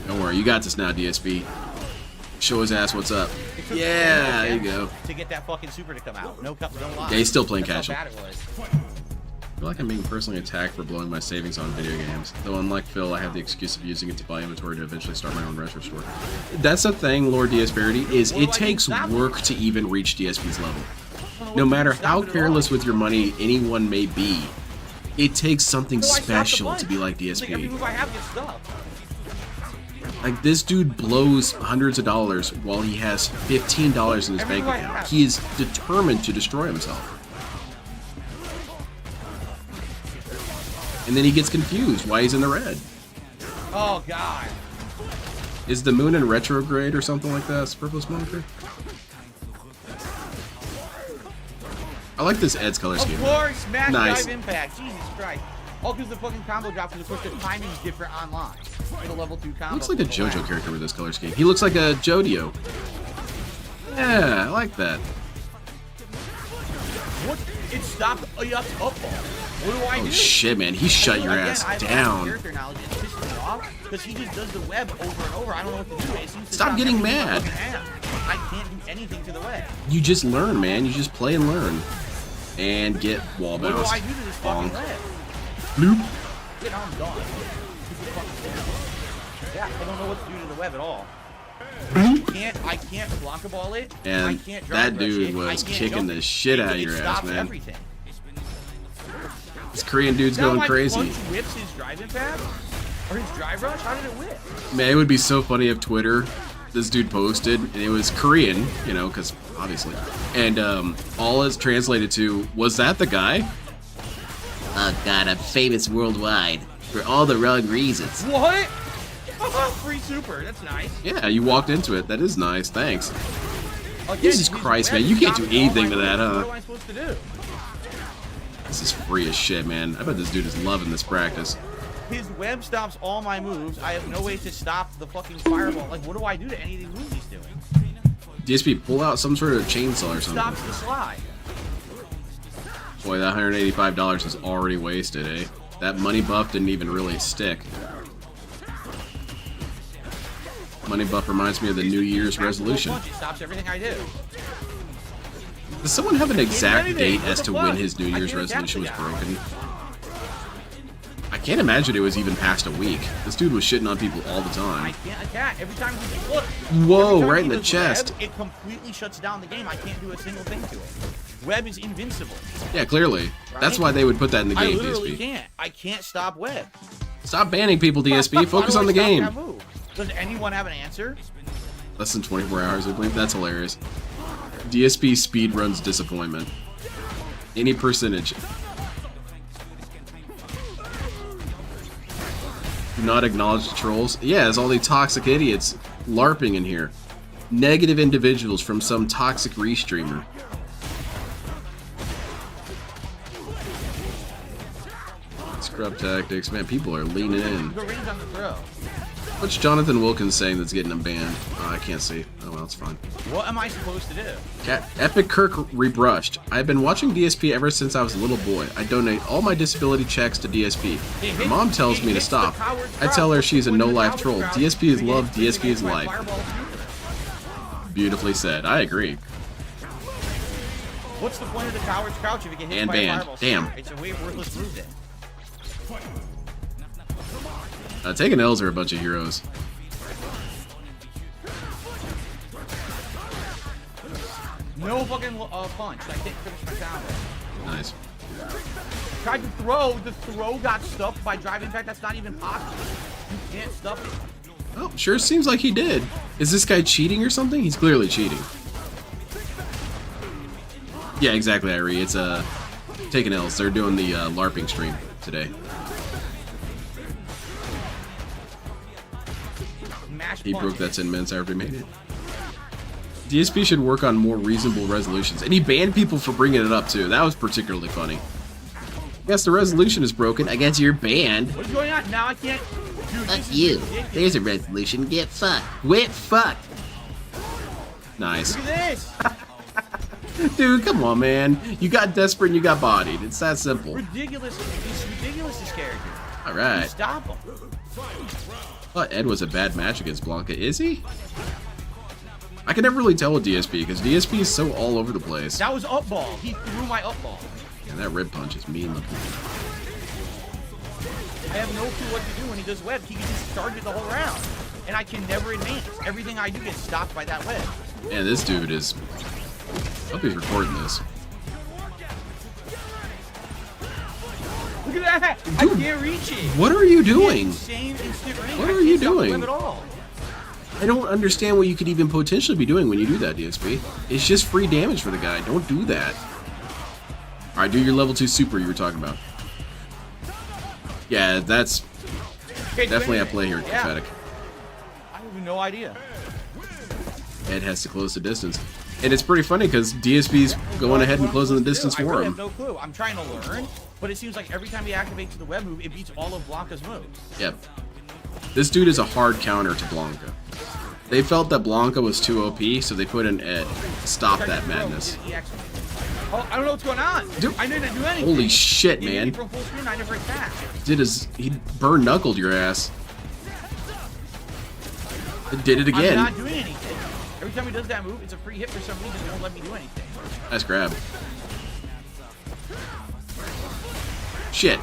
Don't worry, you got this now, DSP. Show his ass what's up. Yeah, there you go. To get that fucking super to come out. No lie. Yeah, he's still playing casual. How bad it was. I feel like I'm being personally attacked for blowing my savings on video games. Though unlike Phil, I have the excuse of using it to buy inventory to eventually start my own retro store. That's the thing, Lord DSparity, is it takes work to even reach DSP's level. No matter how careless with your money anyone may be, it takes something special to be like DSP. Like, this dude blows hundreds of dollars while he has $15 in his bank account. He is determined to destroy himself. And then he gets confused why he's in the red. Oh, God. Is the moon in retrograde or something like that? Superfluous moniker? I like this Ed's color scheme. Of course, Smash Nice. Dive Impact. Jesus Christ. All because the fucking combo drops, and of course the timing's different online. For the level 2 combo. Looks like a JoJo character with this color scheme. He looks like a Jodio. Yeah, I like that. What? It stopped Yuck's up ball. What do I do? Oh shit, man. He shut your ass down. Character knowledge is pissing me off because he just does the web over and over. I don't know what to do. It seems to Stop getting mad. I can't do anything to the web. You just learn, man. You just play and learn. And get wall What do bounced. I do to this fucking web? Bloop. Get on, I'm done. Yeah, I don't know what to do to the web at all. I can't block a ball it. I And can't that dude it, was I can't kicking jump the it. shit out of It your ass, stops man. Everything. This Korean dude's Now going my crazy. punch whips his drive impact? Or his drive rush? How did it whip? Man, it would be so funny if Twitter, this dude posted, and it was Korean, you know, because obviously, and all is translated to, was that the guy? Oh god, I'm famous worldwide for all the wrong reasons. What? Free super, that's nice. Yeah, you walked into it. That is nice. Thanks. Again, Jesus his Christ, web man. You can't do stops all anything my to that, moves. huh? What am I supposed to do? This is free as shit, man. I bet this dude is loving this practice. His web stops all my moves. I have no way to stop the fucking fireball. Like, what do I do to any of these moves he's doing? DSP, pull out some sort of chainsaw or something. Stops the slide. Boy, that $185 is already wasted, eh? That money buff didn't even really stick. Money buff reminds me of the New Year's resolution. Punch, it stops everything I do. Does someone have an exact anything. date What as the to fuck? when his New I Year's can't resolution was attack the broken? I can't imagine it was even past a week. This dude was shitting on people all the I time. can't attack. Every time he look. Whoa, every time right he in the does chest. Web, it completely shuts down the game. I can't do a single thing to it. Web is invincible. Yeah, clearly. That's Right? why they would put that in the I game, literally DSP. can't. I can't stop web. Stop banning people, DSP. Why Focus do on I the stop game. that move? Does anyone have an answer? Less than 24 hours, I believe. That's hilarious. DSP speedruns disappointment. Any percentage. Do not acknowledge the trolls. Yeah, there's all the toxic idiots LARPing in here. Negative individuals from some toxic restreamer. Scrub tactics. Man, people are leaning in. The range on the throw. What's Jonathan Wilkins saying that's getting him banned? Oh, I can't see. Oh, well, it's fine. What am I supposed to do? Epic Kirk rebrushed. I've been watching DSP ever since I was a little boy. I donate all my disability checks to DSP. My mom tells me to stop. I tell her she's a no-life troll. DSP is love, DSP is life. Beautifully said. I agree. What's the point of the coward's crouch if you get hit And by banned. a fireball? Damn. It's a way worthless move then. Taking L's are a bunch of heroes. No fucking punch. I can't finish my combo. Nice. Tried to throw. The throw got stuffed by drive. In fact, that's not even possible. You can't stuff it. Oh, sure seems like he did. Is this guy cheating or something? He's clearly cheating. Yeah, exactly, Irie. It's taking L's. They're doing the LARPing stream today. mash He punch. broke that 10 minutes after he made it. DSP should work on more reasonable resolutions. And he banned people for bringing it up, too. That was particularly funny. I guess the resolution is broken. I guess you're banned. What's going on? Now I can't... Dude, Fuck this is you. ridiculous. There's a resolution. Get fucked. Get fucked. Nice. Look at this. Dude, come on, man. You got desperate and you got bodied. It's that simple. Ridiculous. It's ridiculous, this character. All right. Stop him. I thought Ed was a bad match against Blanca. Is he? I can never really tell with DSP because DSP is so all over the place. That was up ball. He threw my up ball. And that rib punch is mean looking. I have no clue what to do when he does web. He can just charge it the whole round. And I can never advance. Everything I do gets stopped by that web. Man, this dude is... I hope he's recording this. Look at that! Dude, I can't reach it. What are you doing? Insane instant range. What I are you can't stop the doing? web at all. I don't understand what you could even potentially be doing when you do that, DSP. It's just free damage for the guy. Don't do that. Alright, do your level 2 super you were talking about. Yeah, that's definitely at play here, Yeah. Pathetic. I have no idea. Ed has to close the distance. And it's pretty funny because DSP's going ahead and closing the distance I for really him. have no clue. I'm trying to learn, but it seems like every time he activates the web move, it beats all of Blanca's moves. Yep. This dude is a hard counter to Blanca. They felt that Blanca was too OP, so they put in Ed to stop that madness. Oh, I don't know what's going on. Dude, I didn't do anything. holy shit, He hit me man. from full screen, I never attacked. He burn knuckled your ass. Did it I'm again. not doing anything. Every time he does that move, it's a free hit for some reason. It won't let me do anything. Nice grab. Shit.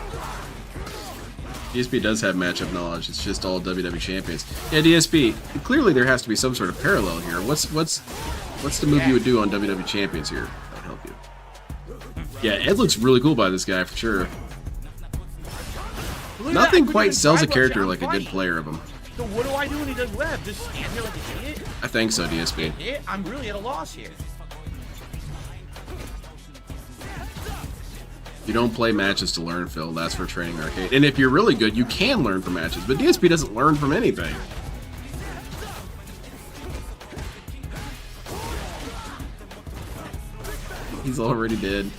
DSP does have matchup knowledge. It's just all WWE champions. Yeah, DSP. Clearly, there has to be some sort of parallel here. What's the move you would do on WWE champions here? That'd help you. Yeah, Ed looks really cool by this guy for sure. Nothing quite sells a character like a good player of him. So what do I do when he does web? Just stand here like an idiot? I think so, DSP. I'm really at a loss here. You don't play matches to learn, Phil. That's for training arcade. And if you're really good, you can learn from matches. But DSP doesn't learn from anything. He's already dead.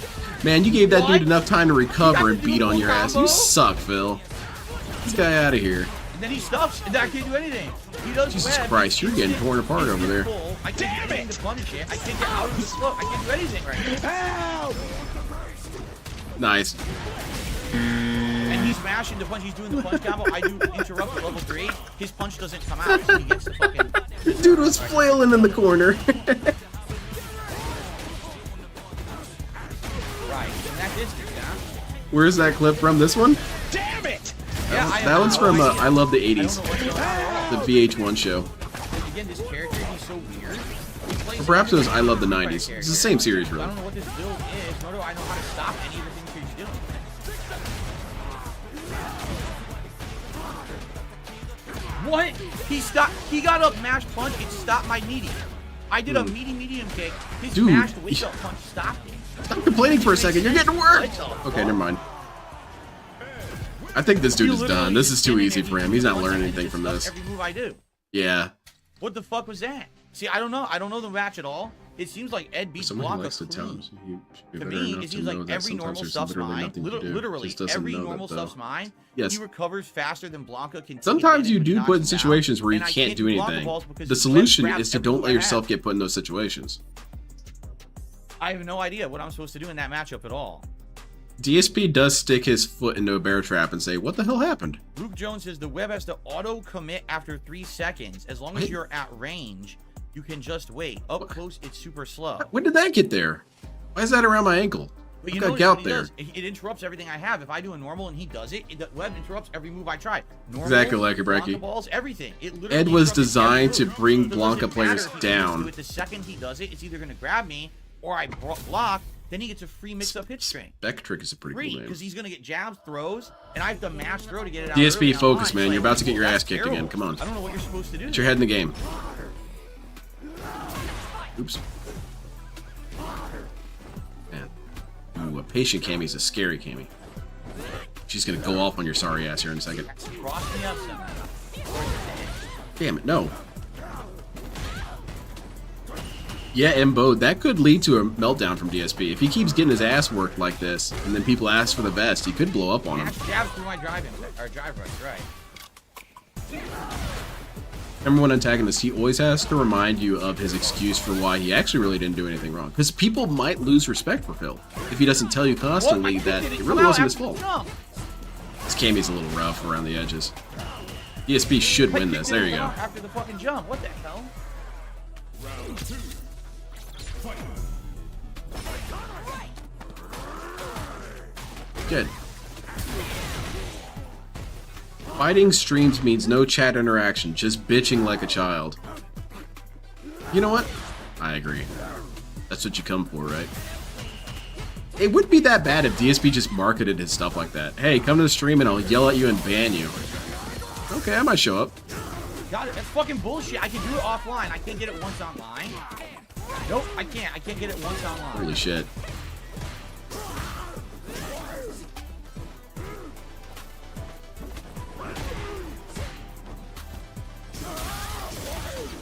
Man, you gave that dude enough time to recover and beat on your ass. You suck, Phil. Get this guy out of here. And then he stops, and I can't do anything. He does Jesus web, Christ, you're getting torn apart over there. I can't do anything to punish it. I can't get out of the slow. I can't do anything right now. Nice. And he's smashing the punch. He's doing the punch combo. I do interrupt at level 3. His punch doesn't come out, so he gets the fucking... Dude was flailing in the corner. Right, in that distance, yeah. Where's that clip from? This one? Damn it! That one's from I Love the 80s. The VH1 show. Again, this character, he's so weird. Or perhaps it was I Love the 90s. It's the same series, I really. don't know what this build is, nor do I know how to stop any of the things he's doing. What? He stopped. He got up mash punch. It stopped my meaty. I did a meaty medium kick. His Dude, mashed wake up punch stopped it. Stop complaining for a second. You're getting worked. Okay, never mind. I think this dude is done. This is too easy for him. He's not learning anything from this. Every move I do. Yeah. What the fuck was that? See, I don't know. I don't know the match at all. It seems like Ed beats Someone who Blanca likes to tell him. clean. You To better me, enough it to seems know like that every sometimes normal there's stuff's literally mine. nothing to do. Literally, Just doesn't every know that, normal though. stuff's mine. Yes. He recovers faster than Blanca can. Sometimes you do put in situations where you can't do anything. The solution is to don't let yourself get put in those situations. I have no idea what I'm supposed to do in that matchup at all. DSP does stick his foot into a bear trap and say, what the hell happened? Luke Jones says the web has to auto commit after 3 seconds. As long as you're at range, you can just wait. Up close, it's super slow. When did that get there? Why is that around my ankle? But I've you got know gout what he there. does? It interrupts everything I have. If I do a normal and he does it, the web interrupts every move I try. Normal, Exactly like it, Blanca Brecky. balls, everything. It literally Ed was interrupts every designed to move. bring So it doesn't Blanca matter players if he down. do it. The second he does it, it's either going to grab me or I block. Then he gets a free mix-up hit string. Spectric is a pretty cool name. Because he's going to get jabs, throws, and I have to mash throw to get it out. DSP, early focus, online. man. You're about to get your That's ass kicked terrible. again. Come on. I don't know what you're supposed to do. Get your head in the game. Oops. Man. Ooh, a patient Cammy's a scary Cammy. She's gonna go off on your sorry ass here in a second. Cross me up somehow. Damn it, no. Yeah, Embo, that could lead to a meltdown from DSP. If he keeps getting his ass worked like this, and then people ask for the best, he could blow up on him. Jabs through my drive rush, right. Number one antagonist, he always has to remind you of his excuse for why he actually really didn't do anything wrong. Because people might lose respect for Phil if he doesn't tell you constantly that it really wasn't his fault. This Cammy's a little rough around the edges. DSP should win this. There you go. After the fucking jump, what the hell? Round 2. Fight. Good. Fighting streams means no chat interaction, just bitching like a child. You know what? I agree. That's what you come for, right? It wouldn't be that bad if DSP just marketed his stuff like that. Hey, come to the stream and I'll yell at you and ban you. Okay, I might show up. Got it. That's fucking bullshit. I can do it offline. I can't get it once online. Nope, I can't. I can't get it once online. Holy shit.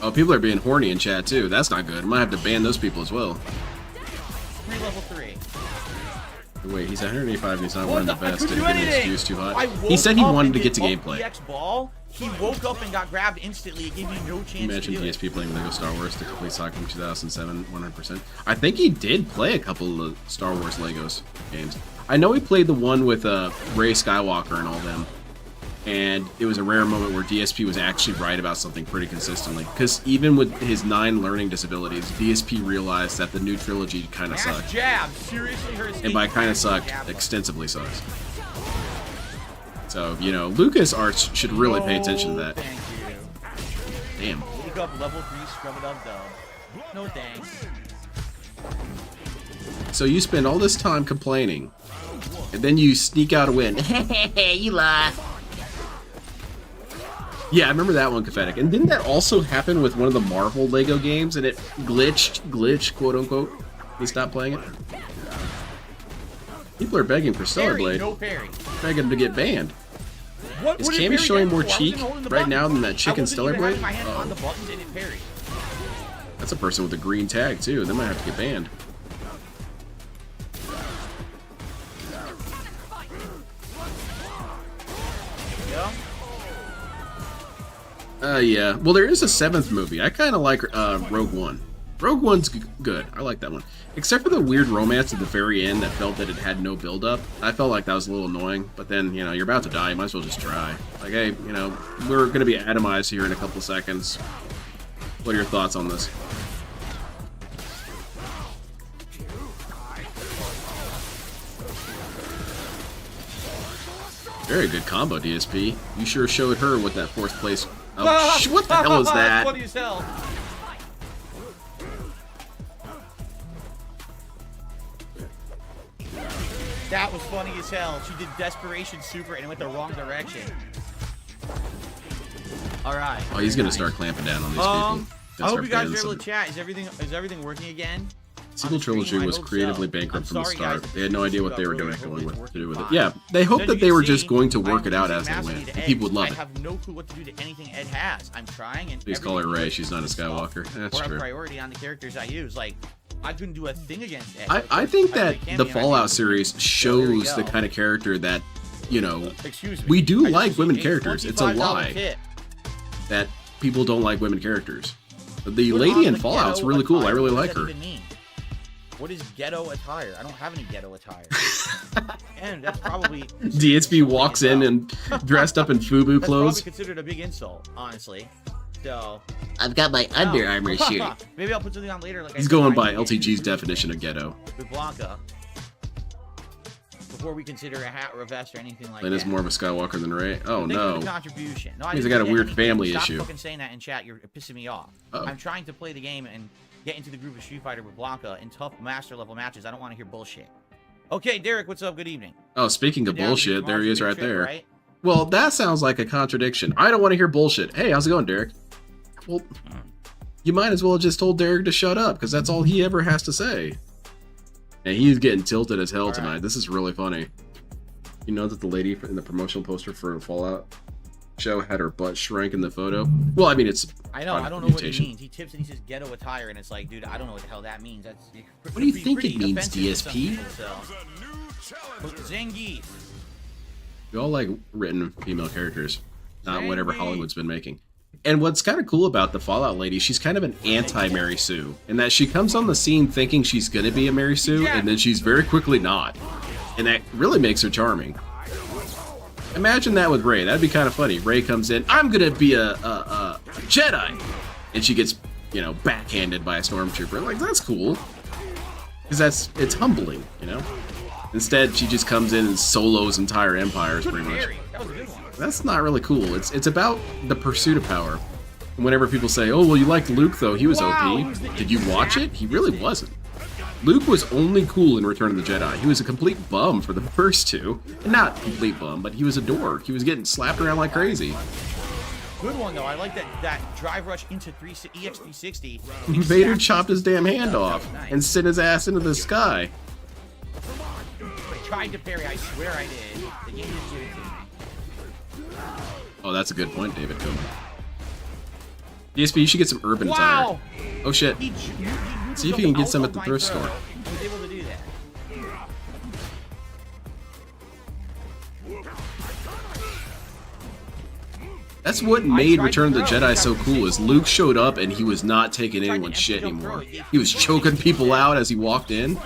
Oh, people are being horny in chat too. That's not good. I might have to ban those people as well. Level 3. Wait, he's 185 and he's not one of the best. Did he do give an anything. excuse too hot? I He said he woke up wanted and to get did to up gameplay. EX ball. He woke up and got grabbed instantly. It gave me no chance Imagine to do DSP playing Lego Star Wars to complete Cycle from 2007, 100%. I think he did play a couple of Star Wars Legos games. I know he played the one with Rey Skywalker and all them. And it was a rare moment where DSP was actually right about something pretty consistently. Because even with his 9 learning disabilities, DSP realized that the new trilogy kind of sucked. Jab. Seriously, her And by kind of sucked, extensively sucks. So, you know, LucasArts should really pay attention to that. Thank you. Damn. Wake up level 3, scrub it up, dub. No thanks. So you spend all this time complaining, and then you sneak out a win. You lost. Yeah, I remember that one, Pathetic. And didn't that also happen with one of the Marvel Lego games, and it glitched, quote unquote? He stopped playing it. People are begging for Stellar Blade. No parry. Begging to get banned. What, Is what did Cammy parry showing get more for? I cheek wasn't holding the right now buttons. than that chicken I wasn't Stellar even Blade? having my hand on the Oh, buttons and it parried. that's a person with a green tag too. They might have to get banned. Yeah. Well, there is a 7th movie. I kind of like Rogue One. Rogue One's good. I like that one. Except for the weird romance at the very end that felt that it had no build-up. I felt like that was a little annoying. But then, you know, you're about to die. You might as well just try. Like, hey, you know, we're going to be atomized here in a couple seconds. What are your thoughts on this? Very good combo, DSP. You sure showed her what that 4th place... Oh, what the hell is that? Funny as hell. That was funny as hell. She did Desperation Super and it went the wrong direction. Alright. Oh, he's gonna start clamping down on these people. I hope you guys are able to chat. Is everything working again? Sequel Trilogy was creatively bankrupt from the start. They had no idea what they were doing to do with it. fine. Yeah, they hoped Then that you they can were see just going to work I'm it out using as they mastery went. to And Ed. people would love I it. have no clue what to do to anything Ed has. I'm trying and Please call her Ray. She's not a Skywalker. That's or a true. priority on the characters I use. Like, I couldn't do a thing against Ed. I think that can the be, and I Fallout think- series there shows you the go. kind of character that, you know, Excuse me. we do I just like women received a characters. It's a $25 lie tip. that people don't like women characters. The Put lady on in the Fallout's ghetto really cool. I attire. really What like does that her. even mean? What is ghetto attire? I don't have any ghetto attire. And that's probably DSP walks in and dressed up in FUBU that's clothes. probably considered a big insult, honestly. So I've got my Under Armour shirt. maybe I'll put something on later. Like He's I said, going I by can LTG's do definition of ghetto. with Blanca before we consider a hat or a vest or anything like Lynn is that. more of a Skywalker than Ray. Oh Thank you for no. the contribution. No, Means I didn't got a say weird anything. family Stop issue. fucking saying that in chat. You're pissing me off. Uh-oh. I'm trying to play the game and get into the group of Street Fighter with Blanca in tough master level matches. I don't want to hear bullshit. Okay, Derek, what's up? Good evening. Oh, speaking of Down to bullshit, there he is tomorrow's right trip, there. right? Well, that sounds like a contradiction. I don't want to hear bullshit. Hey, how's it going, Derek? Well, you might as well have just told Derek to shut up, because that's all he ever has to say. And he's getting tilted as hell tonight. This is really funny. You know that the lady in the promotional poster for Fallout show had her butt shrink in the photo. Well, I mean, it's. I know. I don't know what he means. He tips and he says ghetto attire, and it's like, dude, I don't know what the hell that means. That's. What do you think it means, DSP? Zangief. We all like written female characters, not whatever Hollywood's been making. And what's kind of cool about the Fallout lady, she's kind of an anti-Mary Sue, in that she comes on the scene thinking she's gonna be a Mary Sue, and then she's very quickly not. And that really makes her charming. Imagine that with Rey. That'd be kind of funny. Rey comes in, I'm gonna be a Jedi, and she gets, you know, backhanded by a stormtrooper. Like, that's cool, because it's humbling, you know. Instead, she just comes in and solos entire empires, pretty much. That's not really cool. It's about the pursuit of power. And whenever people say, "Oh, well, you liked Luke though, he was OP," did you watch it? He really wasn't. Luke was only cool in Return of the Jedi. He was a complete bum for the first two. And not complete bum, but he was a dork. He was getting slapped around like crazy. Good one, though. I like that drive rush into EX360. Vader chopped his damn hand off and sent his ass into the sky. I tried to parry. I swear I did. The game didn't give it to me. Oh, that's a good point, David Coleman. DSP, you should get some urban wow. attire. Oh shit. See if you can get some at the thrift store. I was able to do that. That's what made Return of the Jedi so cool, is Luke showed up and he was not taking anyone's shit anymore. He was choking people out as he walked in.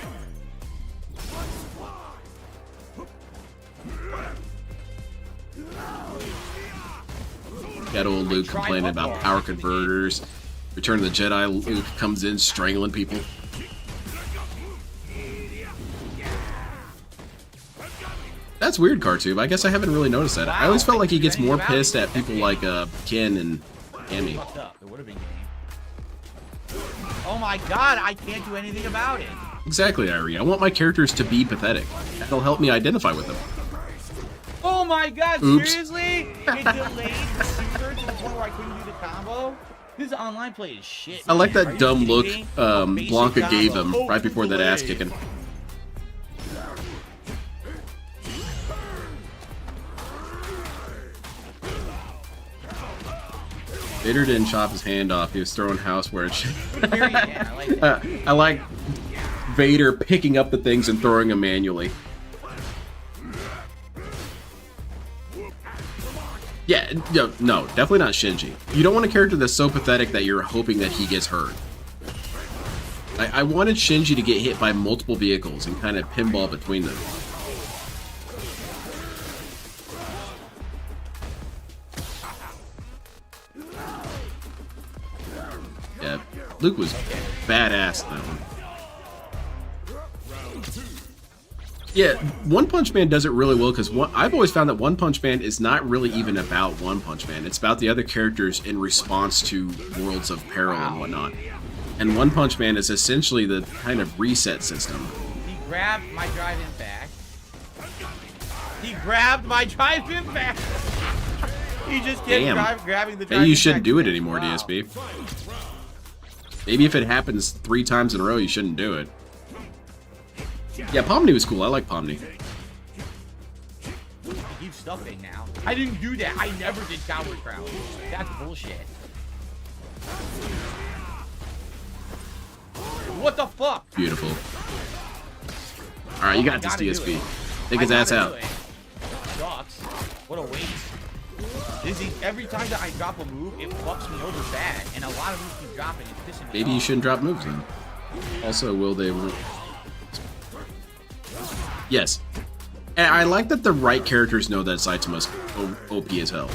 Got old Luke complaining about power converters. Return of the Jedi, Luke comes in strangling people. That's weird, Cartube. I guess I haven't really noticed that. I always felt like he gets more pissed at people like Ken and Amy. Oh my god, I can't do anything about it. Exactly, Irie. I want my characters to be pathetic. That'll help me identify with them. Oh my god, oops. seriously? It delayed the super to the point where I couldn't do the combo? This online play is shit. I like that dumb look Blanca gave him right before that ass kicking. Vader didn't chop his hand off. He was throwing houseware. I like Vader picking up the things and throwing them manually. Yeah, no, definitely not Shinji. You don't want a character that's so pathetic that you're hoping that he gets hurt. I wanted Shinji to get hit by multiple vehicles and kind of pinball between them. Yeah, Luke was badass in that one. Yeah, One Punch Man does it really well because I've always found that One Punch Man is not really even about One Punch Man. It's about the other characters in response to Worlds of Peril and whatnot. And One Punch Man is essentially the kind of reset system. He grabbed my drive-in back. He grabbed my drive-in back. He just kept grabbing the drive-in. Maybe you shouldn't do it anymore, DSP. Maybe if it happens 3 times in a row, you shouldn't do it. Yeah, Pomni was cool. I like Pomni. He keeps stuffing now. I didn't do that. I never did counter crowd. That's bullshit. What the fuck? Beautiful. Alright, you got this, DSP. Take his ass out. Sucks. What a waste. Every time that I drop a move, it fucks me over bad. And a lot of moves keep dropping. It's pissing me off. Maybe you shouldn't drop moves then. Also, will they... Yes. And I like that the right characters know that Saitama's OP as hell.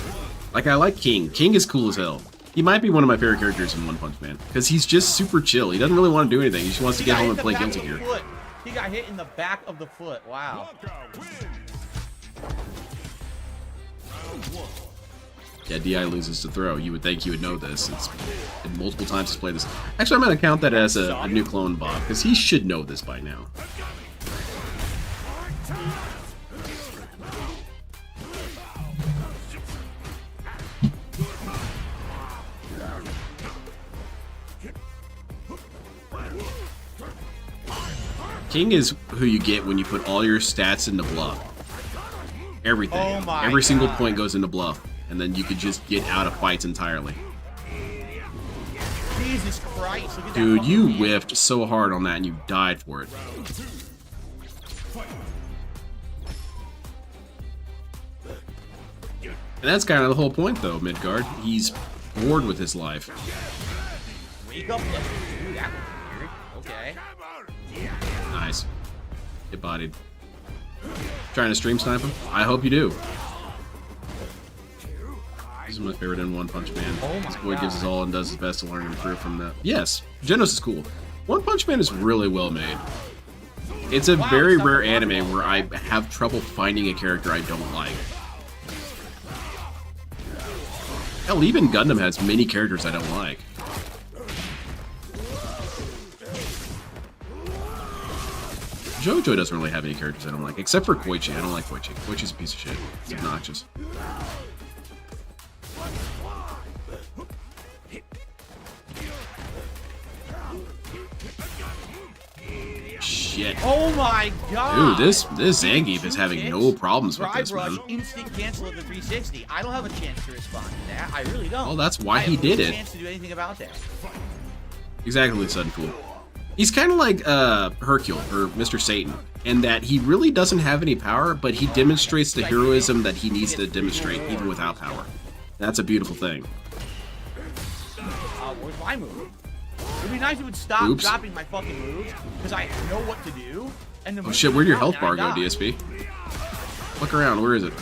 Like, I like King. King is cool as hell. He might be one of my favorite characters in One Punch Man. Because he's just super chill. He doesn't really want to do anything. He just wants to get home and play Guilty Gear. He got hit in the back of the foot. Wow. Yeah, DI loses to throw. You would think you would know this. It's been multiple times he's played this. Actually, I'm going to count that as a new clone Bob. Because he should know this by now. King is who you get when you put all your stats into bluff. Everything. Every single point goes into bluff. and then you could just get out of fights entirely. Jesus Christ. Look at Dude, that you fucking whiffed so hard on that and you died for it. And that's kind of the whole point, though, Midgard. He's bored with his life. Wake up, dude, that was weird. Okay. Nice. Get bodied. Trying to stream snipe him? I hope you do. This is my favorite in One Punch Man. This boy gives his all and does his best to learn and improve from that. Yes, Genos is cool. One Punch Man is really well made. It's a very rare anime where I have trouble finding a character I don't like. Hell, even Gundam has many characters I don't like. JoJo doesn't really have any characters I don't like, except for Koichi. I don't like Koichi. Koichi's a piece of shit. It's obnoxious. Shit. Oh my god! Dude, this Zangief is having no problems with this, man. Instant cancel of the 360. I don't have a chance to respond to that. I really don't. Well, that's why he did I have it. no chance to do anything about that. Exactly, Sudden Fool. He's kind of like Hercule, or Mr. Satan, in that he really doesn't have any power, but he demonstrates the heroism that he needs to demonstrate, even without power. That's a beautiful thing. Where's my move? It'd be nice if it would stop dropping my fucking moves, because I know what to do. And the Oh shit, where'd your health bar go, DSP? Look around, where is it?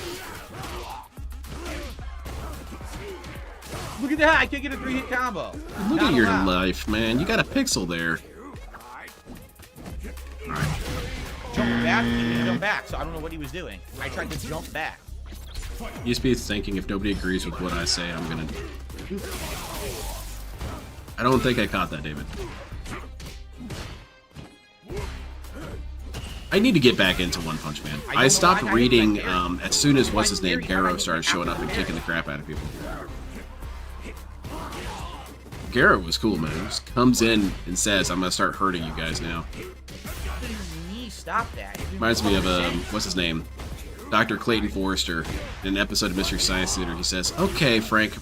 Look at that, I can't get a 3-hit combo. Look at your life, man. You got a pixel there. Alright. Jump back, he didn't jump back, so I don't know what he was doing. I tried to jump back. DSP is thinking if nobody agrees with what I say, I'm gonna... I don't think I caught that, David. I need to get back into One Punch Man. I stopped reading as soon as what's-his-name, Garo, started showing up and kicking the crap out of people. Garo was cool, man. He just comes in and says, I'm gonna start hurting you guys now. Stop that. Reminds me of, what's-his-name? Dr. Clayton Forrester. In an episode of Mystery Science Theater, he says, okay, Frank,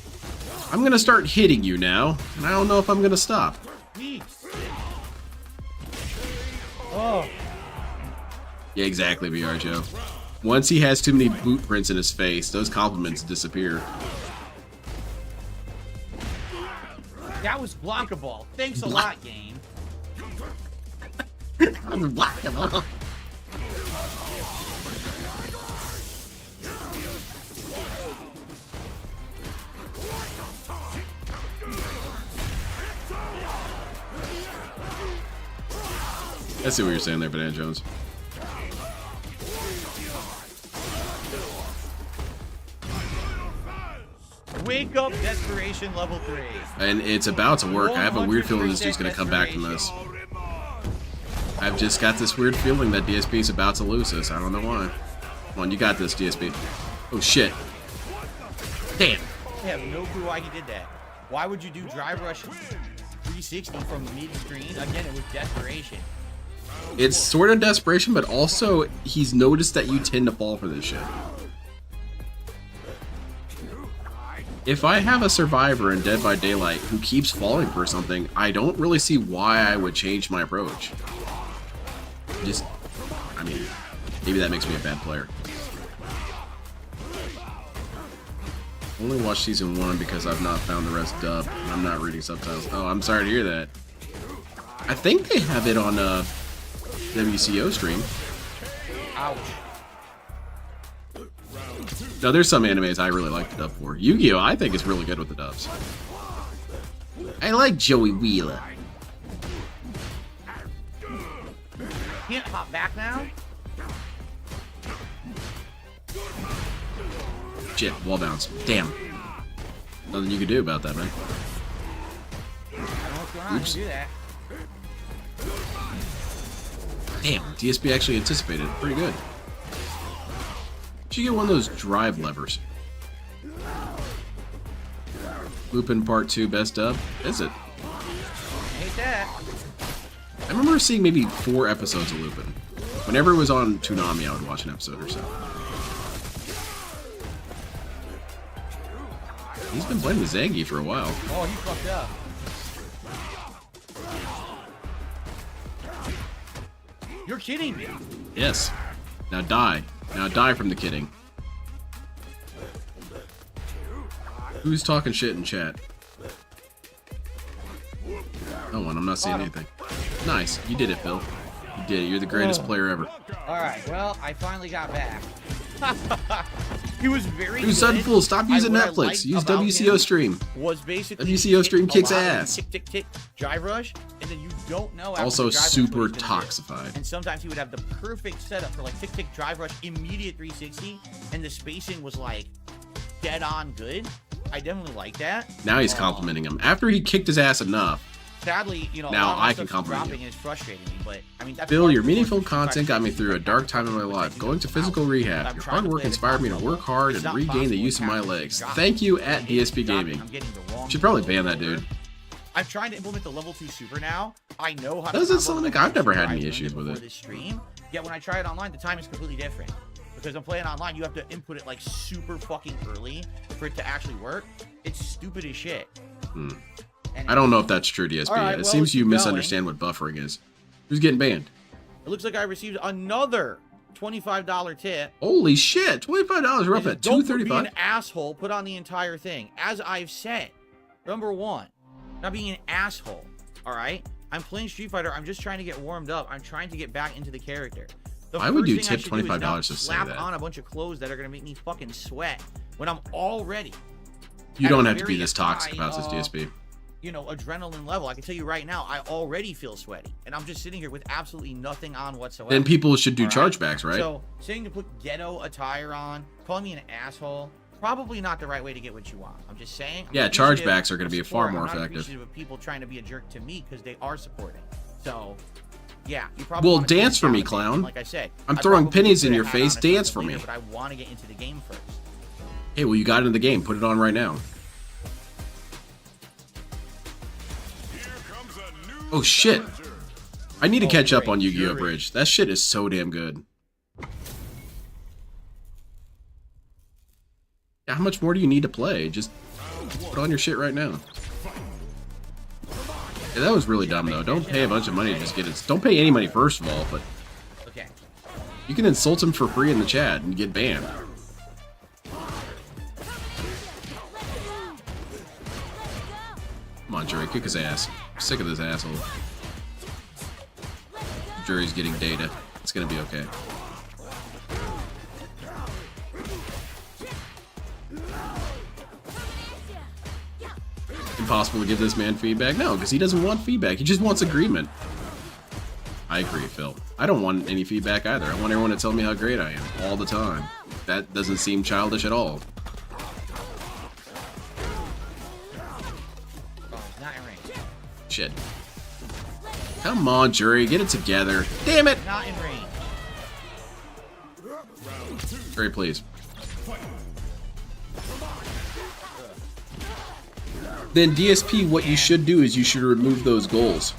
I'm gonna start hitting you now, and I don't know if I'm gonna stop. Oh. Yeah, exactly, VR Joe. Once he has too many boot prints in his face, those compliments disappear. That was blockable. Thanks a lot, game. Unblockable. I see what you're saying there, Banana Jones. Wake up, desperation level 3. And it's about to work. I have a weird feeling this dude's gonna come back from this. I've just got this weird feeling that DSP is about to lose this. I don't know why. Come on, you got this, DSP. Oh shit. Damn. I have no clue why he did that. Why would you do drive rush 360 from mid-screen? Again, it was desperation. It's sort of desperation, but also he's noticed that you tend to fall for this shit. If I have a survivor in Dead by Daylight who keeps falling for something, I don't really see why I would change my approach. Just, I mean, maybe that makes me a bad player. Only watched season 1 because I've not found the rest dubbed, and I'm not reading subtitles. Oh, I'm sorry to hear that. I think they have it on WCO stream. Ouch. No, there's some animes I really like the dub for. Yu-Gi-Oh! I think is really good with the dubs. I like Joey Wheeler. Can't hop back now? Shit, wall bounce. Damn. Nothing you can do about that, man. I don't know what's going on to do that. Damn, DSP actually anticipated it. Pretty good. Should get one of those drive levers. Lupin Part 2 best dub? Is it? Hate that. I remember seeing maybe 4 episodes of Lupin. Whenever it was on Toonami, I would watch an episode or so. He's been playing with Zangief for a while. Oh, he fucked up. You're kidding me. Yes. Now die. Now die from the kidding. Who's talking shit in chat? No one. I'm not seeing anything. Nice. You did it, Phil. You did it. You're the greatest player ever. Alright, well, I finally got back. He was very Dude, Sudden Fool, stop using Netflix. Use WCO Stream. Was basically WCO Stream kicks ass. Tick, tick, tick, Jive Rush, and then you don't know. After Also the Jive Rush super what he's gonna do. toxified. And sometimes he would have the perfect setup for like tick, tick, Jive Rush, immediate 360, and the spacing was like dead on good. I definitely like that. Now he's complimenting him. After he kicked his ass enough. Sadly, you know, Now a lot of my I can stuff's compliment dropping you. and it's frustrating me, but I mean, that's Bill, part your of the meaningful course of content got me through a dark time in my life. Going to physical rehab. Your hard work inspired me to work hard and regain the use of my legs. Thank you at DSP Gaming. Should probably ban that dude. I'm trying to implement the level 2 super now. I know how to Doesn't combo sound the like level I've never 2 had super. any I issues learned with before it. this stream. Yet when I try it online, the time is completely different. Because I'm playing online, you have to input it like super fucking early for it to actually work. It's stupid as shit. I don't know if that's true, DSP. All right, It well, seems you keep misunderstand what buffering is. Who's getting banned? It looks like I received another $25 tip. Holy shit! $25. We're up at Don't be $235. an asshole. Put on the entire thing. As I've said, number one, not being an asshole. All right. I'm playing Street Fighter. I'm just trying to get warmed up. I'm trying to get back into the character. Why would you first thing I tip should do is $25 not to say slap that? on a bunch of clothes that are gonna make me fucking sweat when I'm already. You at don't a have to be very this toxic high, about this, DSP. You know, adrenaline level. I can tell you right now, I already feel sweaty, and I'm just sitting here with absolutely nothing on whatsoever. Then people should do All chargebacks, right? So saying to put ghetto attire on, calling me an asshole, probably not the right way to get what you want. I'm just saying. I'm Yeah, appreciative chargebacks are going of to be support. far more I'm not effective. appreciative of people trying to be a jerk to me because they are supporting. So, yeah, you probably Well, wanna keep dance it for down me, a bit. clown. Like I said, I'm I throwing probably pennies could in have your had face. on a Dance couple for me. later, But I want to get into the game first. Hey, well, you got into the game. Put it on right now. Oh, shit. I need to catch up on Yu-Gi-Oh! Bridge. That shit is so damn good. Yeah, how much more do you need to play? Just put on your shit right now. Yeah, that was really dumb, though. Don't pay a bunch of money to just get it. Don't pay any money, first of all, but Okay. you can insult him for free in the chat and get banned. Come on, Jury, kick his ass. I'm sick of this asshole. Jury's getting data. It's gonna be okay. Impossible to give this man feedback? No, because he doesn't want feedback. He just wants agreement. I agree, Phil. I don't want any feedback either. I want everyone to tell me how great I am all the time. That doesn't seem childish at all. Oh, not in range. Shit. Come on, Jury, get it together. Damn it! Not in range. Jury, please. Then DSP, what you should do is you should remove those goals.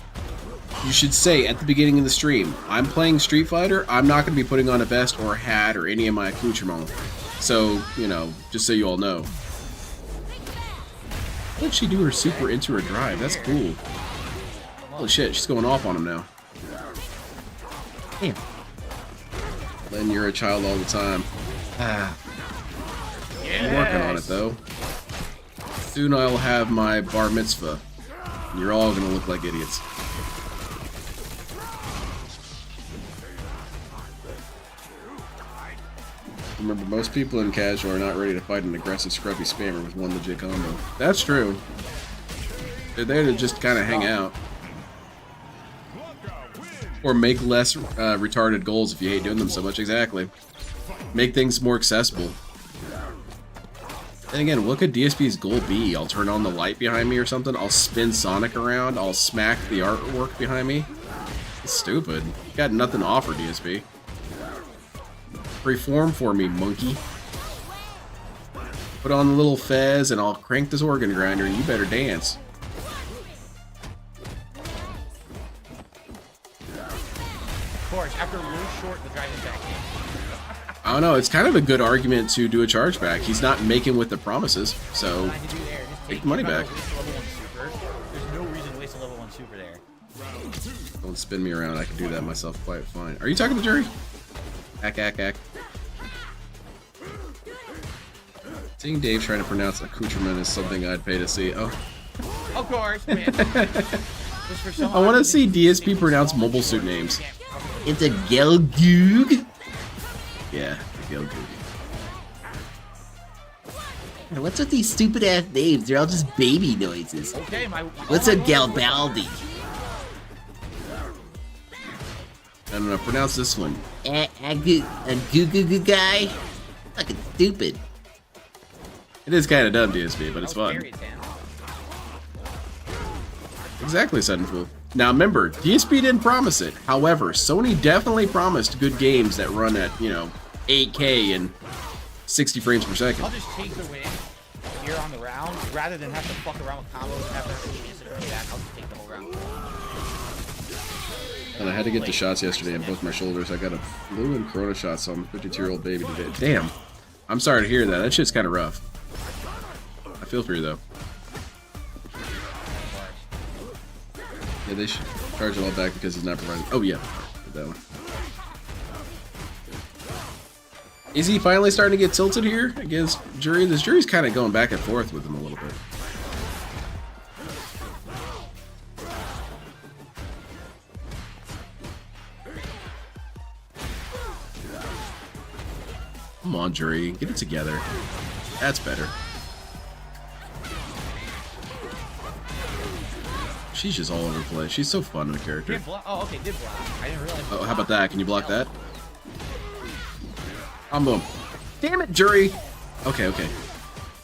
You should say at the beginning of the stream, I'm playing Street Fighter, I'm not going to be putting on a vest or a hat or any of my accoutrements. So, you know, just so you all know. How did she do her super into her drive? That's cool. Holy shit, she's going off on him now. Damn. Len, you're a child all the time. I'm working on it, though. Soon I'll have my bar mitzvah. And you're all gonna look like idiots. Remember, most people in casual are not ready to fight an aggressive scruffy spammer with one legit combo. That's true. They're there to just kind of hang out. Or make less retarded goals if you hate doing them so much. Exactly. Make things more accessible. And again, what could DSP's goal be? I'll turn on the light behind me or something? I'll spin Sonic around? I'll smack the artwork behind me? It's stupid. You got nothing to offer, DSP. Reform for me, monkey. Put on the little fez and I'll crank this organ grinder and you better dance. Of course, after a little short, the drive is back in. I don't know. It's kind of a good argument to do a chargeback. He's not making with the promises, so take the money back. There's no reason to waste a level 1 super there. Don't spin me around. I can do that myself quite fine. Are you talking to Jury? Ack. Seeing Dave trying to pronounce accoutrement is something I'd pay to see. Oh. Of course, man. I want to see DSP pronounce mobile suit names. It's a Gelgoog. Yeah, the Gelgoog. What's with these stupid ass names? They're all just baby noises. Okay, What's a Galbaldi? I don't know. Pronounce this one. A goo goo goo guy? Fucking stupid. It is kind of dumb, DSP, but it's fun. Exactly, Suddenful. Now remember, DSP didn't promise it. However, Sony definitely promised good games that run at, 8K and 60 frames per second. I'll just take the win here on the round rather than have to fuck around with combos and have to miss it or pay back. I'll just take the whole round. And I had to get the shots yesterday on both my shoulders. I got a flu and corona shot, so I'm a 52-year-old baby today. Damn. I'm sorry to hear that. That shit's kind of rough. I feel for you, though. Yeah, they should charge it all back because he's not providing. Oh, yeah. Get that one. Is he finally starting to get tilted here against Jury? This Jury's kind of going back and forth with him a little bit. Come on, Jury. Get it together. That's better. She's just all over the place. She's so fun of a character. Oh, okay, did block. I didn't realize. Oh, how about that? Can you block that? Boom. Damn it, Jury. Okay.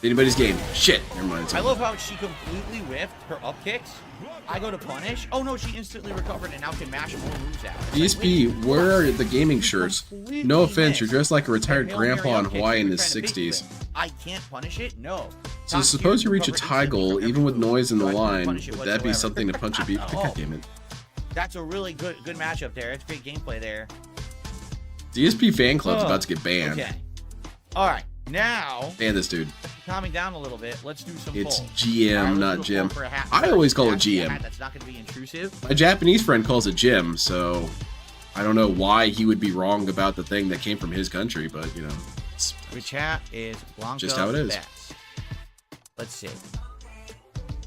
Anybody's game. Shit. Never mind. I love how she completely whiffed her up kicks. I go to punish. Oh no, she instantly recovered and now can mash more moves out. DSP, where are the gaming shirts? No offense, you're dressed like a retired grandpa in Hawaii in his 60s. I can't punish it? No. So suppose you reach a tie goal, even with noise in the line, would that be something to punch a beat? God damn it. That's a really good matchup there. It's great gameplay there. DSP fan club's about to get banned. Okay. Alright, now... Ban this dude. Calming down a little bit, let's do some It's polls. GM, not Jim. I always call it GM. That's not going to be intrusive. My Japanese friend calls it Jim, so I don't know why he would be wrong about the thing that came from his country, but, Which hat is Blanca just how it is. best? Let's see.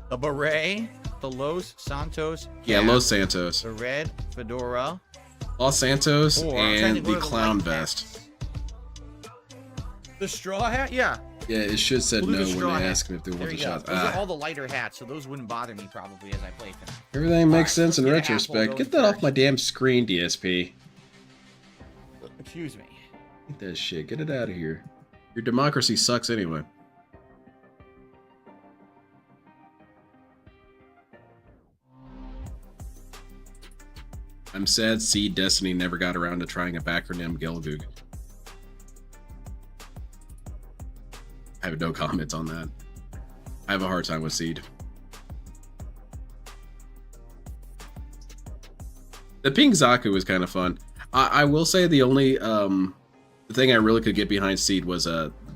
The beret, the Los Santos cap, Yeah, Los Santos. the red fedora, Los Santos or and the technically clown light vest. hats. The straw hat? Yeah. Yeah, it should said We'll do no the when straw they hat. ask me if they want There the you go. shots. Those are all the lighter hats, so those wouldn't bother me probably as I play tonight. Everything makes sense in let's get Apple retrospect. going Get that off first. my damn screen, DSP. Excuse me. Get that shit. Get it out of here. Your democracy sucks anyway. I'm sad Seed Destiny never got around to trying a backronym Gelgoog. I have no comments on that. I have a hard time with Seed. The Pink Zaku was kind of fun. I will say the only the thing I really could get behind Seed was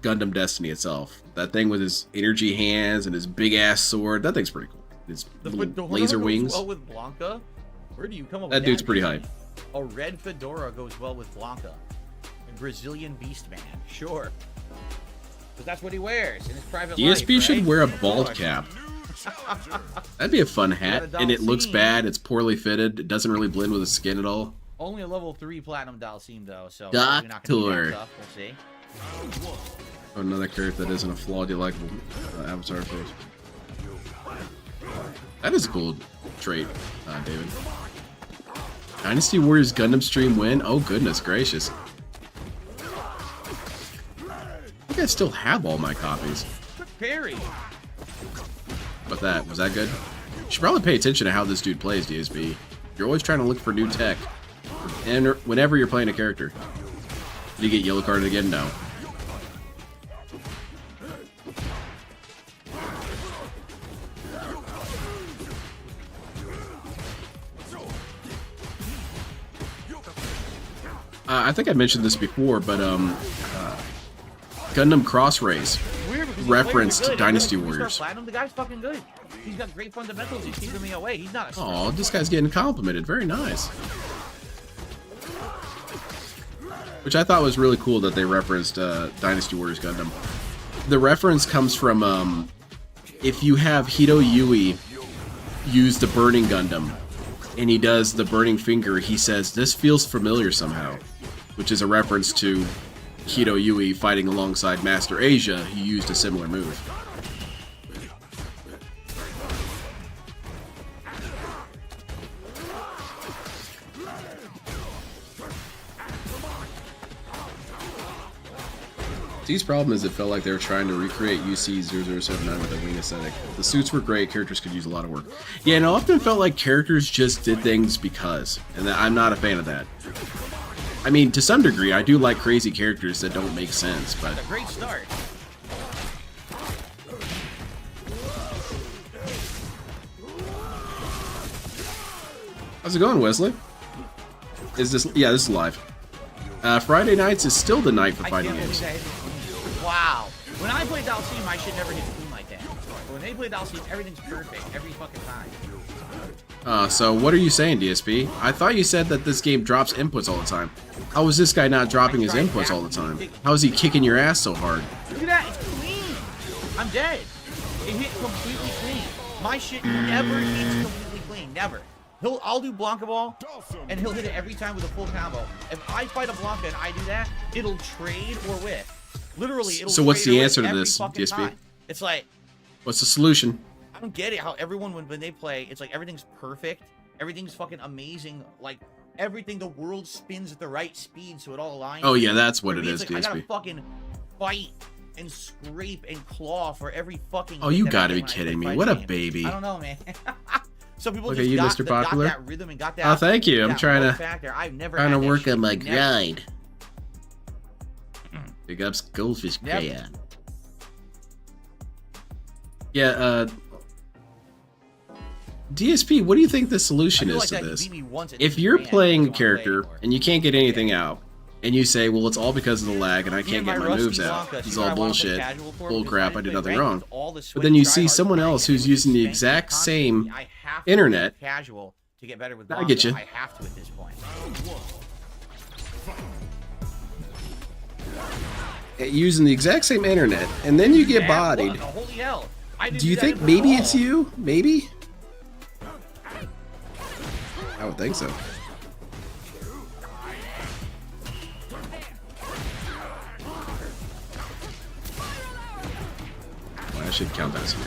Gundam Destiny itself. That thing with his energy hands and his big ass sword. That thing's pretty cool. His little laser wings. Well with Blanca. Where do you come up That with dude's pretty hype. A red fedora goes well with Blanca. A Brazilian beast man. Sure. But that's what he wears in his private life, DSP should right? wear a Of bald course. cap. That'd be a fun hat, and it looks bad. It's poorly fitted. It doesn't really blend with his skin at all. Only a level 3 platinum Dalsim though, so Doctor. you're not gonna be that tough. We'll see. Oh, another character that isn't a flawed, likable avatar face. That is a cool trait, David. Dynasty Warriors Gundam stream win? Oh, goodness gracious. I think I still have all my copies. Perry. But that, was that good? You should probably pay attention to how this dude plays, DSB. You're always trying to look for new tech. And whenever you're playing a character. Did you get yellow carded again? No. I think I mentioned this before, but Gundam Cross Race referenced Dynasty Warriors. Platinum, the guy's fucking good. He's got great fundamentals. He's keeping me away. He's not a Oh, this guy's getting complimented. Very nice. Which I thought was really cool that they referenced Dynasty Warriors Gundam. The reference comes from if you have Hito Yui use the Burning Gundam, and he does the Burning Finger, he says, "This feels familiar somehow," which is a reference to Hito Yui fighting alongside Master Asia. He used a similar move. T's problem is it felt like they were trying to recreate UC0079 with a wing aesthetic. The suits were great, characters could use a lot of work. Yeah, and it often felt like characters just did things because, and I'm not a fan of that. I mean, to some degree, I do like crazy characters that don't make sense, but... A great start. How's it going, Wesley? Is this... Yeah, this is live. Friday nights is still the night for fighting games. Wow. When I play Dalsim, my shit never hits clean like that. But when they play Dalsim, everything's perfect every fucking time. So what are you saying, DSP? I thought you said that this game drops inputs all the time. How is this guy not dropping his inputs all the time? How is he kicking your ass so hard? Look at that, it's clean. I'm dead. It hit completely clean. My shit never hits completely clean, never. I'll do Blanca Ball, and he'll hit it every time with a full combo. If I fight a Blanca and I do that, it'll trade or whiff. Literally, it'll So what's trade the or answer whiff to every this, fucking DSP? time. It's like... What's the solution? I don't get it how everyone, when they play, it's like everything's perfect. Everything's fucking amazing. Like, everything, the world spins at the right speed so it all aligns. Oh yeah, that's what it it's is, like, I gotta DSP. fucking fight and scrape and claw for every fucking... Oh, hit you that I gotta get be when I kidding me. fight What a games. baby. I don't know, man. Some people Look just at you, got, Mr. got Popular. that rhythm and got that... Oh, thank you. I'm that trying flow to factor. I've never Trying had to that work shit. on my Never. grind. Big ups, Goldfish Never. Crayon. Yeah, DSP, what do you think the solution I feel is like to that this? beat me once at If the you're grand, I playing a don't wanna play character anymore. and you can't get anything out, and you say, well, it's all because of the lag and I Me can't and get my rusty moves out. Blanca, It's she and I all wanna play bullshit. casual for Bull because crap, I play did nothing ranked wrong. with all the But Switch then you see tryhards someone playing else it, who's it was using the spanky exact constantly. same I have to internet. play casual to get better with I Blanca. get you. I have to at this point. Using the exact same internet, and then you get Man, bodied. what the holy hell? I didn't Do you that think in maybe all. it's you? Maybe? I would think so. Well, I should count that as you.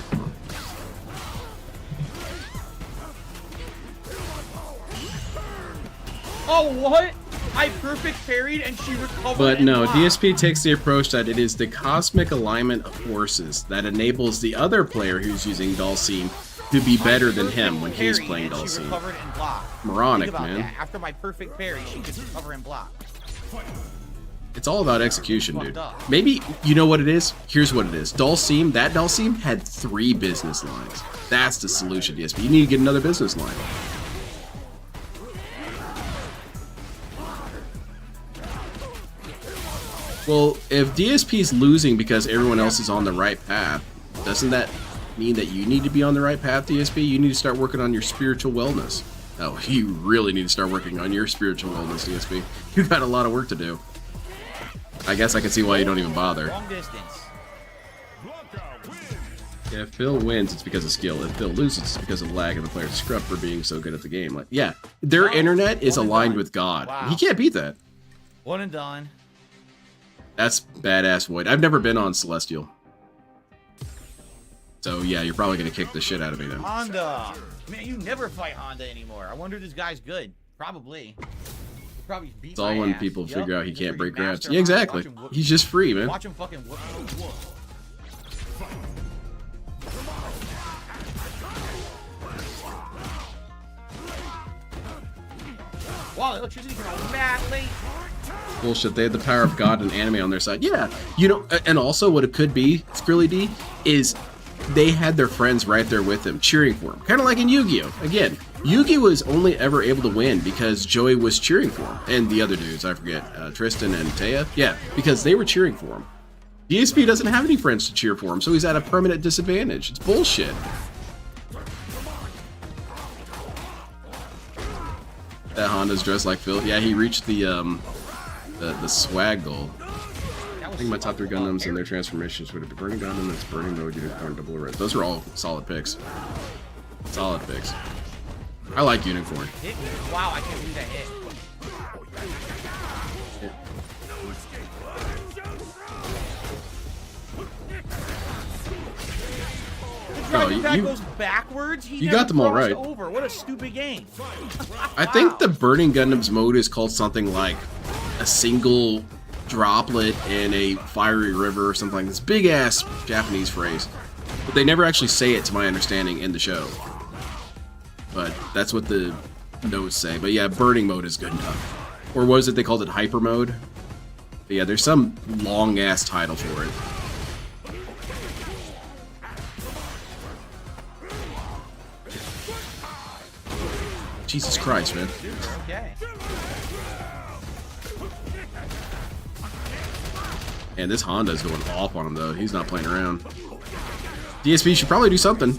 Oh, what? I perfect parried and she recovered. But and no, blocked. DSP takes the approach that it is the cosmic alignment of forces that enables the other player who's using Dulcine to be better than him when he's Parry, playing and she Dulcine. recovered and blocked. Moronic, Think about man. that. After my perfect parry, she could recover and block. It's all about execution, dude. Fucked up. Maybe, you know what it is? Here's what it is. Dulcine, that Dulcine had 3 business lines. That's the solution, DSP. You need to get another business line. Well, if DSP's losing because everyone else is on the right path, doesn't that mean that you need to be on the right path, DSP? You need to start working on your spiritual wellness. Oh, you really need to start working on your spiritual wellness, DSP. You got a lot of work to do. I guess I can see why you don't even bother. Long distance. Yeah, if Phil wins, it's because of skill. If Phil loses, it's because of lag and the player's scrub for being so good at the game. Like, yeah, their internet is aligned with God. Wow. He can't beat that. One and done. That's badass, Void. I've never been on Celestial. So, yeah, you're probably going to kick the shit out of me then. Honda. Man, you never fight Honda anymore. I wonder if this guy's good. Probably. He'll probably beat It's all my when ass. people Yup. figure out he He's a can't break freaking grabs. master Yeah, Honda. exactly. Watch him whoop- He's just free, man. Watch him fucking whoop. Wow, the electricity came out mad late. Bullshit. They had the power of God and anime on their side. Yeah, you know, and also what it could be, Skrilly D, is they had their friends right there with them, cheering for him. Kind of like in Yu-Gi-Oh! Again, Yugi was only ever able to win because Joey was cheering for him. And the other dudes, I forget, Tristan and Taya. Yeah, because they were cheering for him. DSP doesn't have any friends to cheer for him, so he's at a permanent disadvantage. It's bullshit. That Honda's dressed like Phil. Yeah, he reached the swag goal. I think my top 3 Gundams and their transformations would have been Burning Gundam, it's Burning Mode, Unicorn, Double Red. Those are all solid picks. Solid picks. I like Unicorn. Wow, I can't believe that hit. Oh, that goes backwards. You got them all right. Over. What a stupid game. I think the Burning Gundam's mode is called something like a single droplet in a fiery river or something like this. Big ass Japanese phrase. But they never actually say it to my understanding in the show. But that's what the notes say. But yeah, burning mode is good enough. Or was it they called it hyper mode? But yeah, there's some long ass title for it. Jesus Christ, man. Okay. And this Honda's going off on him, though. He's not playing around. DSP should probably do something.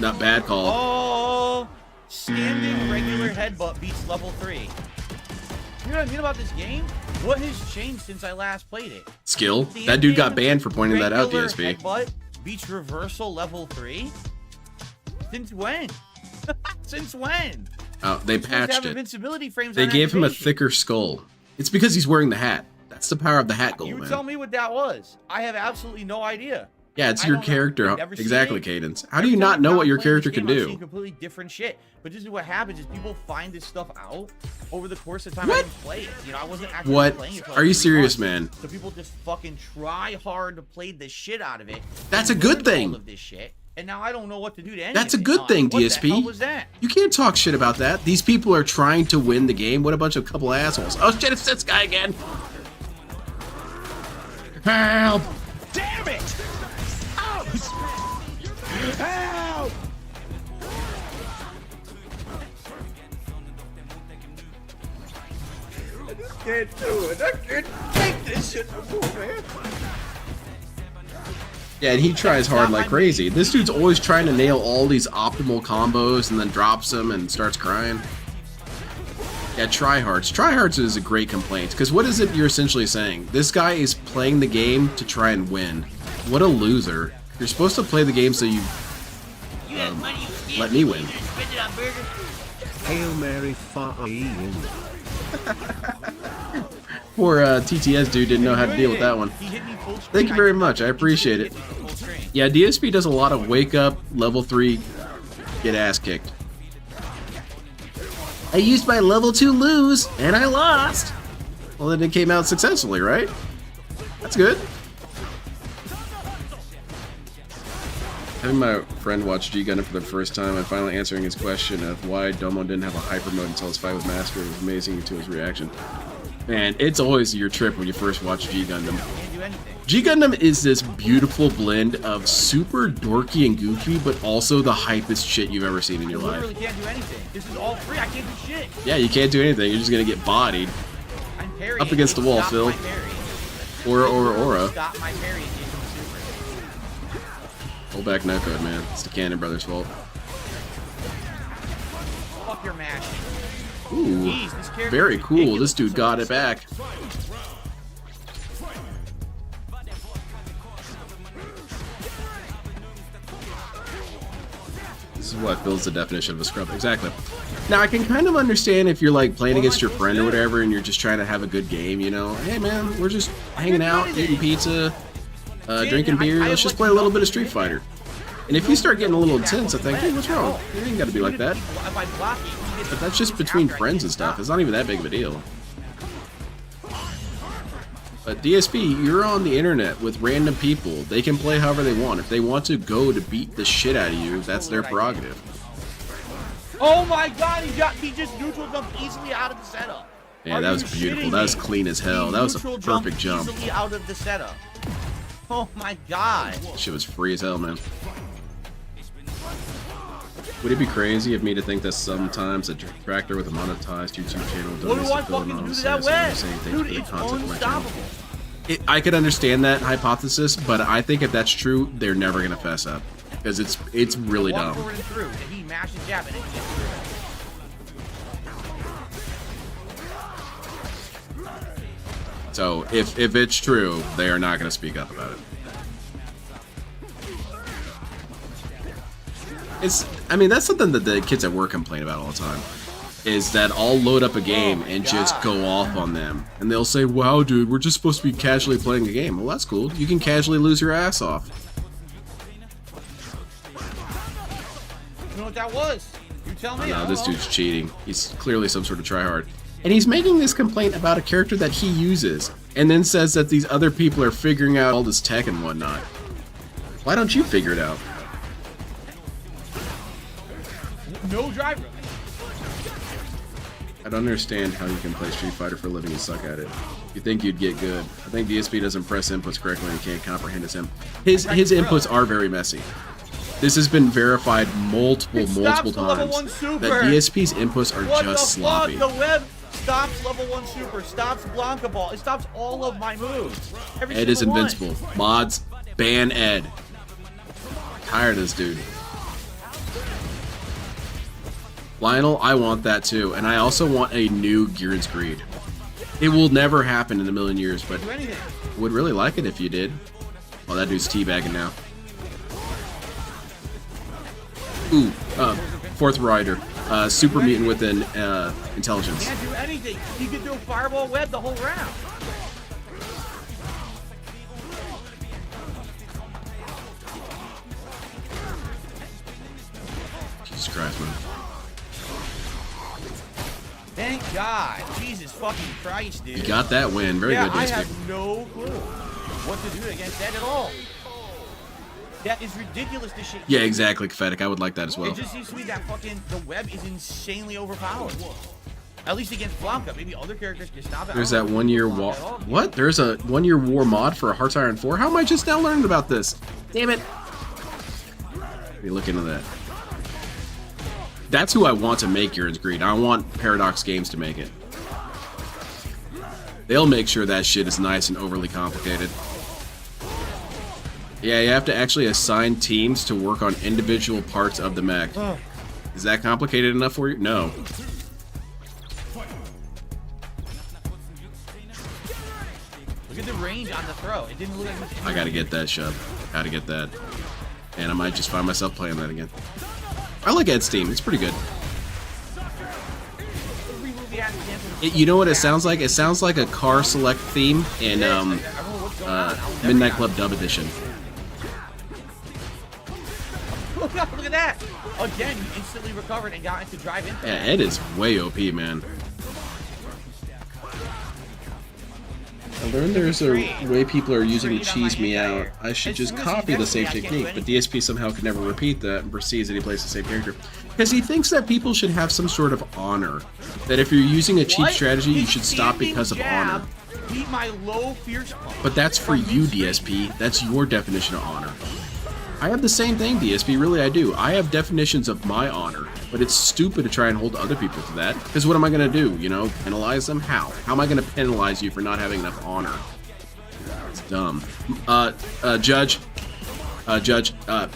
Not bad call. Oh, standing regular headbutt beats level 3. You know what I mean about this game? What has changed since I last played it? Skill? That dude got banned for pointing that out, DSP. Headbutt beats reversal level 3? Since when? Since when? Oh, they patched it. Invincibility frames they gave him a thicker skull. It's because he's wearing the hat. That's the power of the hat goal, you man. Tell me what that was. I have absolutely no idea. Yeah, it's your character. Exactly, Cadence. How do you not know what your character can do? I've seen completely different shit. But this is what happens: is people find this stuff out over the course of time. I didn't play it. You know, I wasn't actually playing it. Are you serious, man? So people just fucking try hard to play the shit out of it. That's a good thing. All of this shit. And now I don't know what to do to any That's a good thing, DSP. What the hell was that? You can't talk shit about that. These people are trying to win the game. What a bunch of couple assholes. Oh shit, it's this guy again. Help! Damn it! Out! Help! I just can't do it. I can't take this shit no more, man. Yeah, and he tries hard like crazy. This dude's always trying to nail all these optimal combos and then drops them and starts crying. Yeah, tryhards. Tryhards is a great complaint, because what is it you're essentially saying? This guy is playing the game to try and win. What a loser. You're supposed to play the game so you let me win. Hail Mary, fine. Poor TTS dude didn't know how to deal with that one. Thank you very much, I appreciate it. Yeah, DSP does a lot of wake up, level 3, get ass kicked. I used my level 2 lose, and I lost. Well, then it came out successfully, right? That's good. Having my friend watch G Gundam for the first time and finally answering his question of why Domo didn't have a hyper mode until his fight with Master was amazing to his reaction. Man, it's always your trip when you first watch G Gundam. G Gundam is this beautiful blend of super dorky and goofy, but also the hypest shit you've ever seen in your life. I literally can't do anything. This is all free. I can't do shit. Yeah, you can't do anything. You're just gonna get bodied. I'm parrying. Up against the wall, Phil. Aura. Stop my parry. Hold back no code, man. It's the Cannon Brothers' fault. Fuck your mash. Ooh, Jeez, very cool. This dude got it back. This is what builds the definition of a scrub. Exactly. Now, I can kind of understand if you're like playing against your friend or whatever and you're just trying to have a good game, you know? Hey, man, we're just hanging out, eating pizza, drinking beer. Let's just play a little bit of Street Fighter. And if you start getting a little intense, I think, hey, what's wrong? You ain't got to be like that. But that's just between friends and stuff. It's not even that big of a deal. But DSP, you're on the internet with random people. They can play however they want. If they want to go to beat the shit out of you, that's their prerogative. Oh my god, he just neutral jumped easily out of the setup. Yeah, that was beautiful. That was clean as hell. That was a perfect jump. Easily out of the setup. Oh my god. Shit was free as hell, man. Would it be crazy of me to think that sometimes a Detractor with a monetized YouTube channel What do I fucking do to that web? Dude, it's unstoppable. I could understand that hypothesis, but I think if that's true, they're never gonna fess up because it's really dumb. Forward and through, and he mashed and jab and it gets through. So if it's true, they are not gonna speak up about it. I mean, that's something that the kids at work complain about all the time. Is that I'll load up a game and just go off on them. And they'll say, wow, dude, we're just supposed to be casually playing a game. Well, that's cool. You can casually lose your ass off. You know what that was? You tell me. No, this dude's cheating. He's clearly some sort of tryhard. And he's making this complaint about a character that he uses. And then says that these other people are figuring out all this tech and whatnot. Why don't you figure it out? No driver. I don't understand how you can play Street Fighter for a living and suck at it. You think you'd get good. I think DSP doesn't press inputs correctly and can't comprehend his inputs are very messy. This has been verified multiple times that DSP's inputs are just sloppy. The web stops level 1 super, stops Blanca Ball, it stops all of my moves. Ed is invincible. Mods, ban Ed. Tired of this dude. Lionel, I want that too, and I also want a new Gearan's Greed. It will never happen in a million years, but would really like it if you did. Oh, that dude's teabagging now. Ooh, fourth rider, super mutant with an intelligence. Can't do anything. He could do a fireball web the whole round. Jesus Christ, man. Thank God. Jesus fucking Christ, dude. You got that win. Very good, DSP. I have no clue what to do against that at all. That is ridiculous, this shit. Yeah, exactly, Kefetic. I would like that as well. It just seems to me that the web is insanely overpowered. At least against Blanca. Maybe other characters can stop it. There's that 1 year war. What? There's a 1 year war mod for Hearts Iron 4? How am I just now learning about this? Damn it. Let me look into that. That's who I want to make Gearan's Greed. I want Paradox Games to make it. They'll make sure that shit is nice and overly complicated. Yeah, you have to actually assign teams to work on individual parts of the mech. Is that complicated enough for you? No. Look at the range on the throw. It didn't look like I gotta get that, Shub. Gotta get that. And I might just find myself playing that again. I like Ed's team. It's pretty good. You know what it sounds like? It sounds like a car select theme in Midnight Club Dub Edition. Look at that! Again, he instantly recovered and got into drive in. Yeah, Ed is way OP, man. I learned there's a way people are using to cheese me out. I should just copy the same technique, but DSP somehow can never repeat that and proceeds that he plays the same character. Because he thinks that people should have some sort of honor. That if you're using a cheap strategy, you should stop because of honor. Beat my low fierce pump. But that's for you, DSP. That's your definition of honor. I have the same thing, DSP, really I do. I have definitions of my honor, but it's stupid to try and hold other people to that. Because what am I going to do, you know? Penalize them? How? How am I going to penalize you for not having enough honor? It's dumb. Judge,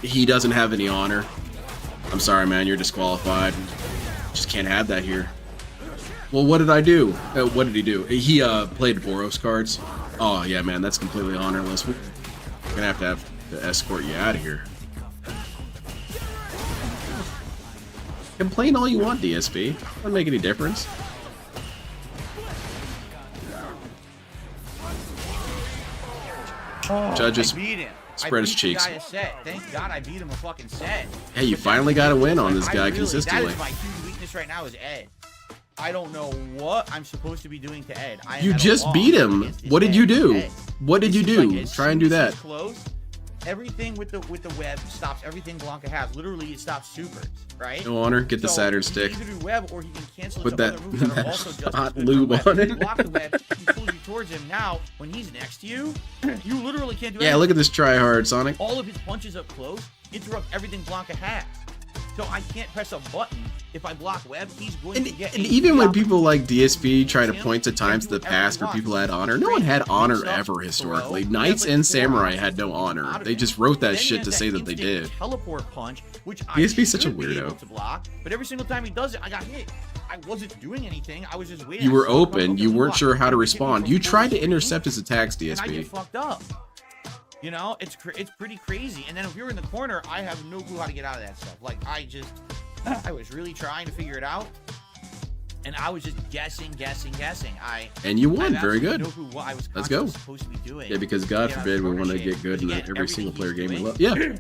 he doesn't have any honor. I'm sorry, man, you're disqualified. Just can't have that here. Well, what did I do? What did he do? He played Boros cards. Oh, yeah, man, that's completely honorless. We're going to have to escort you out of here. Complain all you want, DSP. Doesn't make any difference. Judges, spread his cheeks. Thank God I beat him a fucking set. Hey, you finally got a win on this guy consistently. That is my huge weakness right now is Ed. I don't know what I'm supposed to be doing to Ed. You just beat him. What did you do? What did you do? Try and do that. Everything with the web stops everything Blanca has. Literally, it stops supers, right? No honor. Get the Saturn stick. He can either do web or he can cancel put that hot lube on it. Block the web. He pulls you towards him. Now, when he's next to you, you literally can't do anything. Yeah, look at this tryhard, Sonic. All of his punches up close interrupt everything Blanca has. So I can't press a button. If I block web, he's going to get. And even when people like DSP try to point to times in the past where people had honor, no one had honor ever historically. Knights and Samurai had no honor. They just wrote that shit to say that they did. Teleport punch, which DSP's such a should be able weirdo. to block, but every single time he does it, I got hit. I wasn't doing anything. I was just waiting. You were I saw him come open. up You and weren't block. sure how to He hit me respond. from You full tried to speed, intercept his attacks, and I get DSP. fucked up. You know, it's pretty crazy. And then if you're in the corner, I have no clue how to get out of that stuff. Like I was really trying to figure it out, and I was just guessing. And you I won. have Very absolutely good. no clue what I was Let's go. constantly supposed to be doing. Yeah, because God Get out of forbid the we want to corner get good in shit. every Everything single player he's game we doing. love. Yeah.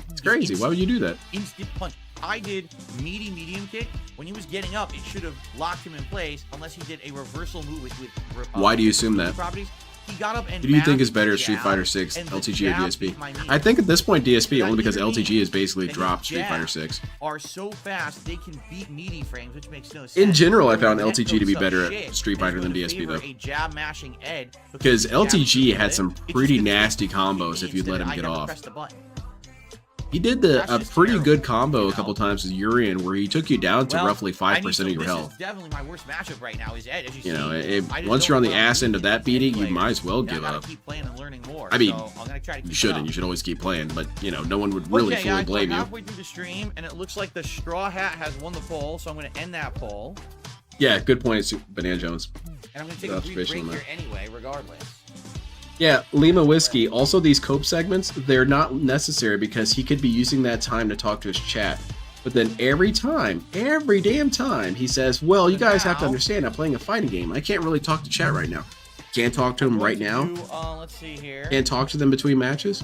It's crazy. Why would you do that? Instant punch. I did medium kick. When he was getting up, it should have locked him in place unless he did a reversal move with Why do you assume that? properties. He got up and Who do you think is mashed better the at Street jab, Fighter 6, and the LTG or jab DSP? beat my knee. I think at this point DSP, That only because either LTG means has basically that dropped his Street Fighter jabs 6. are so fast they can beat meaty frames, which makes no sense. In general, I found That LTG to be goes up better shit, at Street and Fighter it's than going to DSP favor though. a jab mashing Ed Because the jab is LTG so had good, some it pretty just nasty means combos if you let him that I get never off. pressed the button. He did That's a just pretty terrible, good combo you a know? couple times with Urian where he took you down to Well, roughly 5% of your this health. is definitely my worst matchup right now is Ed. As You see, know, I just once don't you're on the know ass how end to of that beat beating, you players. might as well And I give gotta up. keep playing and learning more. I mean, so I'm gonna try to keep You it shouldn't. up. You should always keep playing, but you know, no one would really Okay, fully guys, blame we're you. halfway through the stream, and it looks like the Straw Hat has won the poll, so I'm going to end that poll. Yeah, good point, Banana Jones. And I'm going to take Good a brief observation break on here anyway, regardless. Yeah, Lima Whiskey. Also, these cope segments, they're not necessary because he could be using that time to talk to his chat. But then every damn time, he says, well, you guys have to understand, I'm playing a fighting game. I can't really talk to chat right now. Can't talk to him right now. Let's see here. Can't talk to them between matches.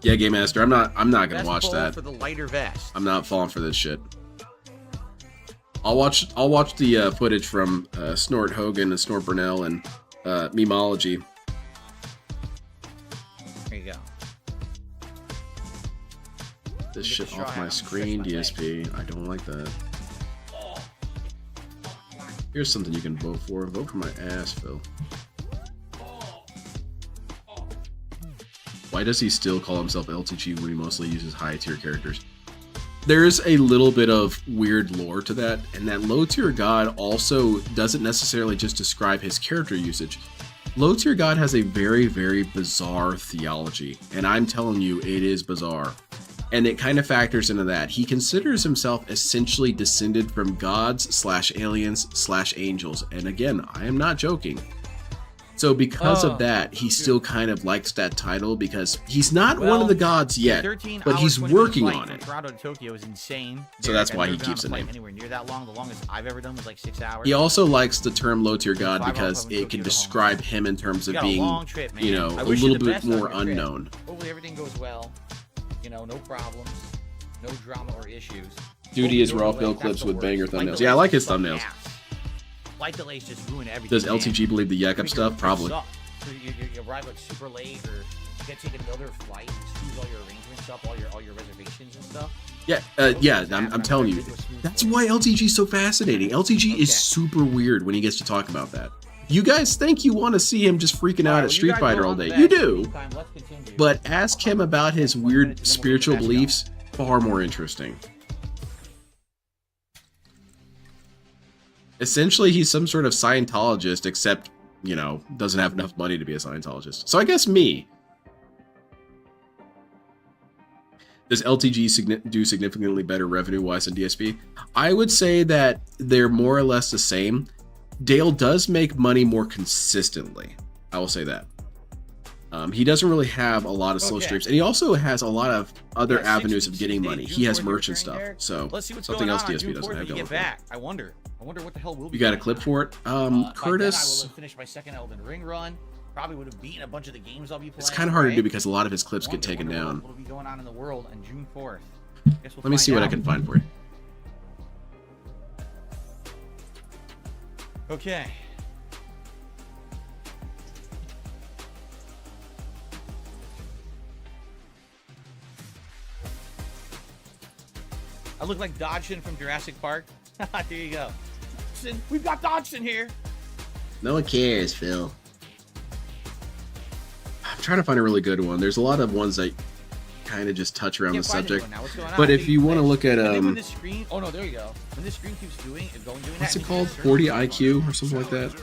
Yeah, Game Master, I'm not gonna Best watch poll that. for the lighter vest. I'm not falling for this shit. I'll watch the footage from Snort Hogan and Snort Burnell and Memology. There you go. This shit off my screen, DSP. I don't like that. Here's something you can vote for. Vote for my ass, Phil. Why does he still call himself LTG when he mostly uses high tier characters? There's a little bit of weird lore to that, and that low tier god also doesn't necessarily just describe his character usage. Low tier god has a very, very bizarre theology, and I'm telling you, it is bizarre. And it kind of factors into that. He considers himself essentially descended from gods / aliens / angels. And again, I am not joking. So because of that, he still kind of likes that title because he's not one of the gods yet, but he's working on it. Toronto to Tokyo is insane. So that's why he keeps the name. Anywhere near that long. The longest I've ever done was like 6 hours. He also likes the term low tier god because it can describe him in terms of being, you know, a little bit more unknown. Hopefully everything goes well. You know, no problems, no drama or issues. Duty is raw fill clips with banger thumbnails. Yeah, I like his thumbnails. Light delays just ruin everything. Does LTG believe the yak up stuff? Probably. So you arrive like super late, or you gotta take another flight, screws all your arrangements up, all your reservations and stuff. Yeah, I'm telling you, that's why LTG is so fascinating. LTG is super weird when he gets to talk about that. You guys think you want to see him just freaking out at Street Fighter all day. You do. But ask him about his weird spiritual beliefs. Far more interesting. Essentially, he's some sort of Scientologist, except, you know, doesn't have enough money to be a Scientologist. So I guess me. Does LTG do significantly better revenue-wise than DSP? I would say that they're more or less the same. Dale does make money more consistently. I will say that. He doesn't really have a lot of slow streams, and he also has a lot of other avenues of getting money. He has merch and stuff, so something else DSP doesn't have going for it. I wonder what the hell will be. You got a clip for it? Curtis. By then I will have finished my second Elden Ring run. Probably would have beaten a bunch of the games I'll be playing. It's kind of hard to do because a lot of his clips get taken down. What will be going on in the world on June 4th? Let me see what I can find for you. Okay. I look like Dodgson from Jurassic Park. There you go. We've got Dodgson here. No one cares, Phil. I'm trying to find a really good one. There's a lot of ones that kind of just touch around the Can't find subject. anyone now. What's going on? But if Maybe you want to glitched. look at And then when this screen, oh no, there you go. When this screen keeps doing what's that, it called? 40 IQ or something like that.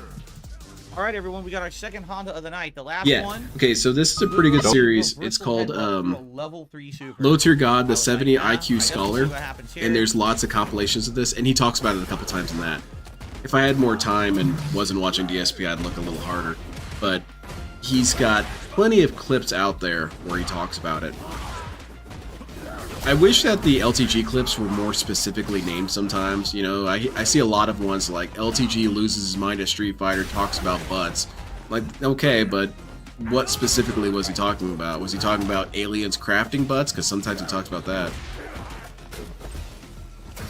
All right, everyone, we got our second Honda of the night. The last Yeah. one. Okay, so this is a pretty good series. It's called Level 3 Super. Low Tier God, the 70 IQ Let's see Scholar, what happens here. and there's lots of compilations of this, and he talks about it a couple times in that. If I had more time and wasn't watching DSP, I'd look a little harder, but he's got plenty of clips out there where he talks about it. I wish that the LTG clips were more specifically named sometimes. You know, I see a lot of ones like LTG loses his mind at Street Fighter, talks about butts. Like, okay, but what specifically was he talking about? Was he talking about aliens crafting butts? Because sometimes he talks about that.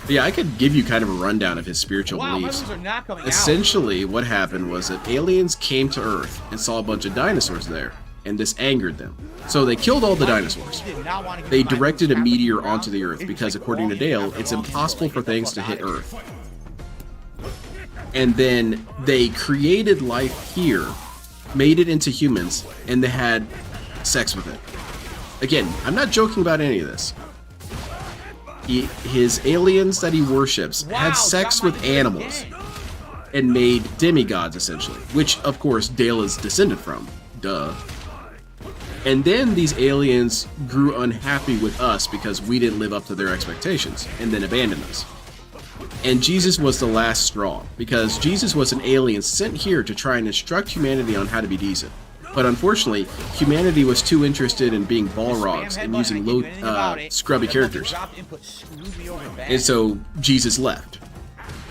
But yeah, I could give you kind of a rundown of his spiritual beliefs. Are not coming Essentially, what happened was that aliens came to Earth and saw a bunch of dinosaurs there, and this angered them. So they killed all the dinosaurs. They directed a meteor onto the Earth because, according to Dale, it's impossible for things to hit Earth. And then they created life here, made it into humans, and they had sex with it. Again, I'm not joking about any of this. His aliens that he worships had sex with animals and made demigods, essentially, which, of course, Dale is descended from. Duh. And then these aliens grew unhappy with us because we didn't live up to their expectations, and then abandoned us. And Jesus was the last straw, because Jesus was an alien sent here to try and instruct humanity on how to be decent. But unfortunately, humanity was too interested in being Balrogs and using low, scrubby characters. And so Jesus left.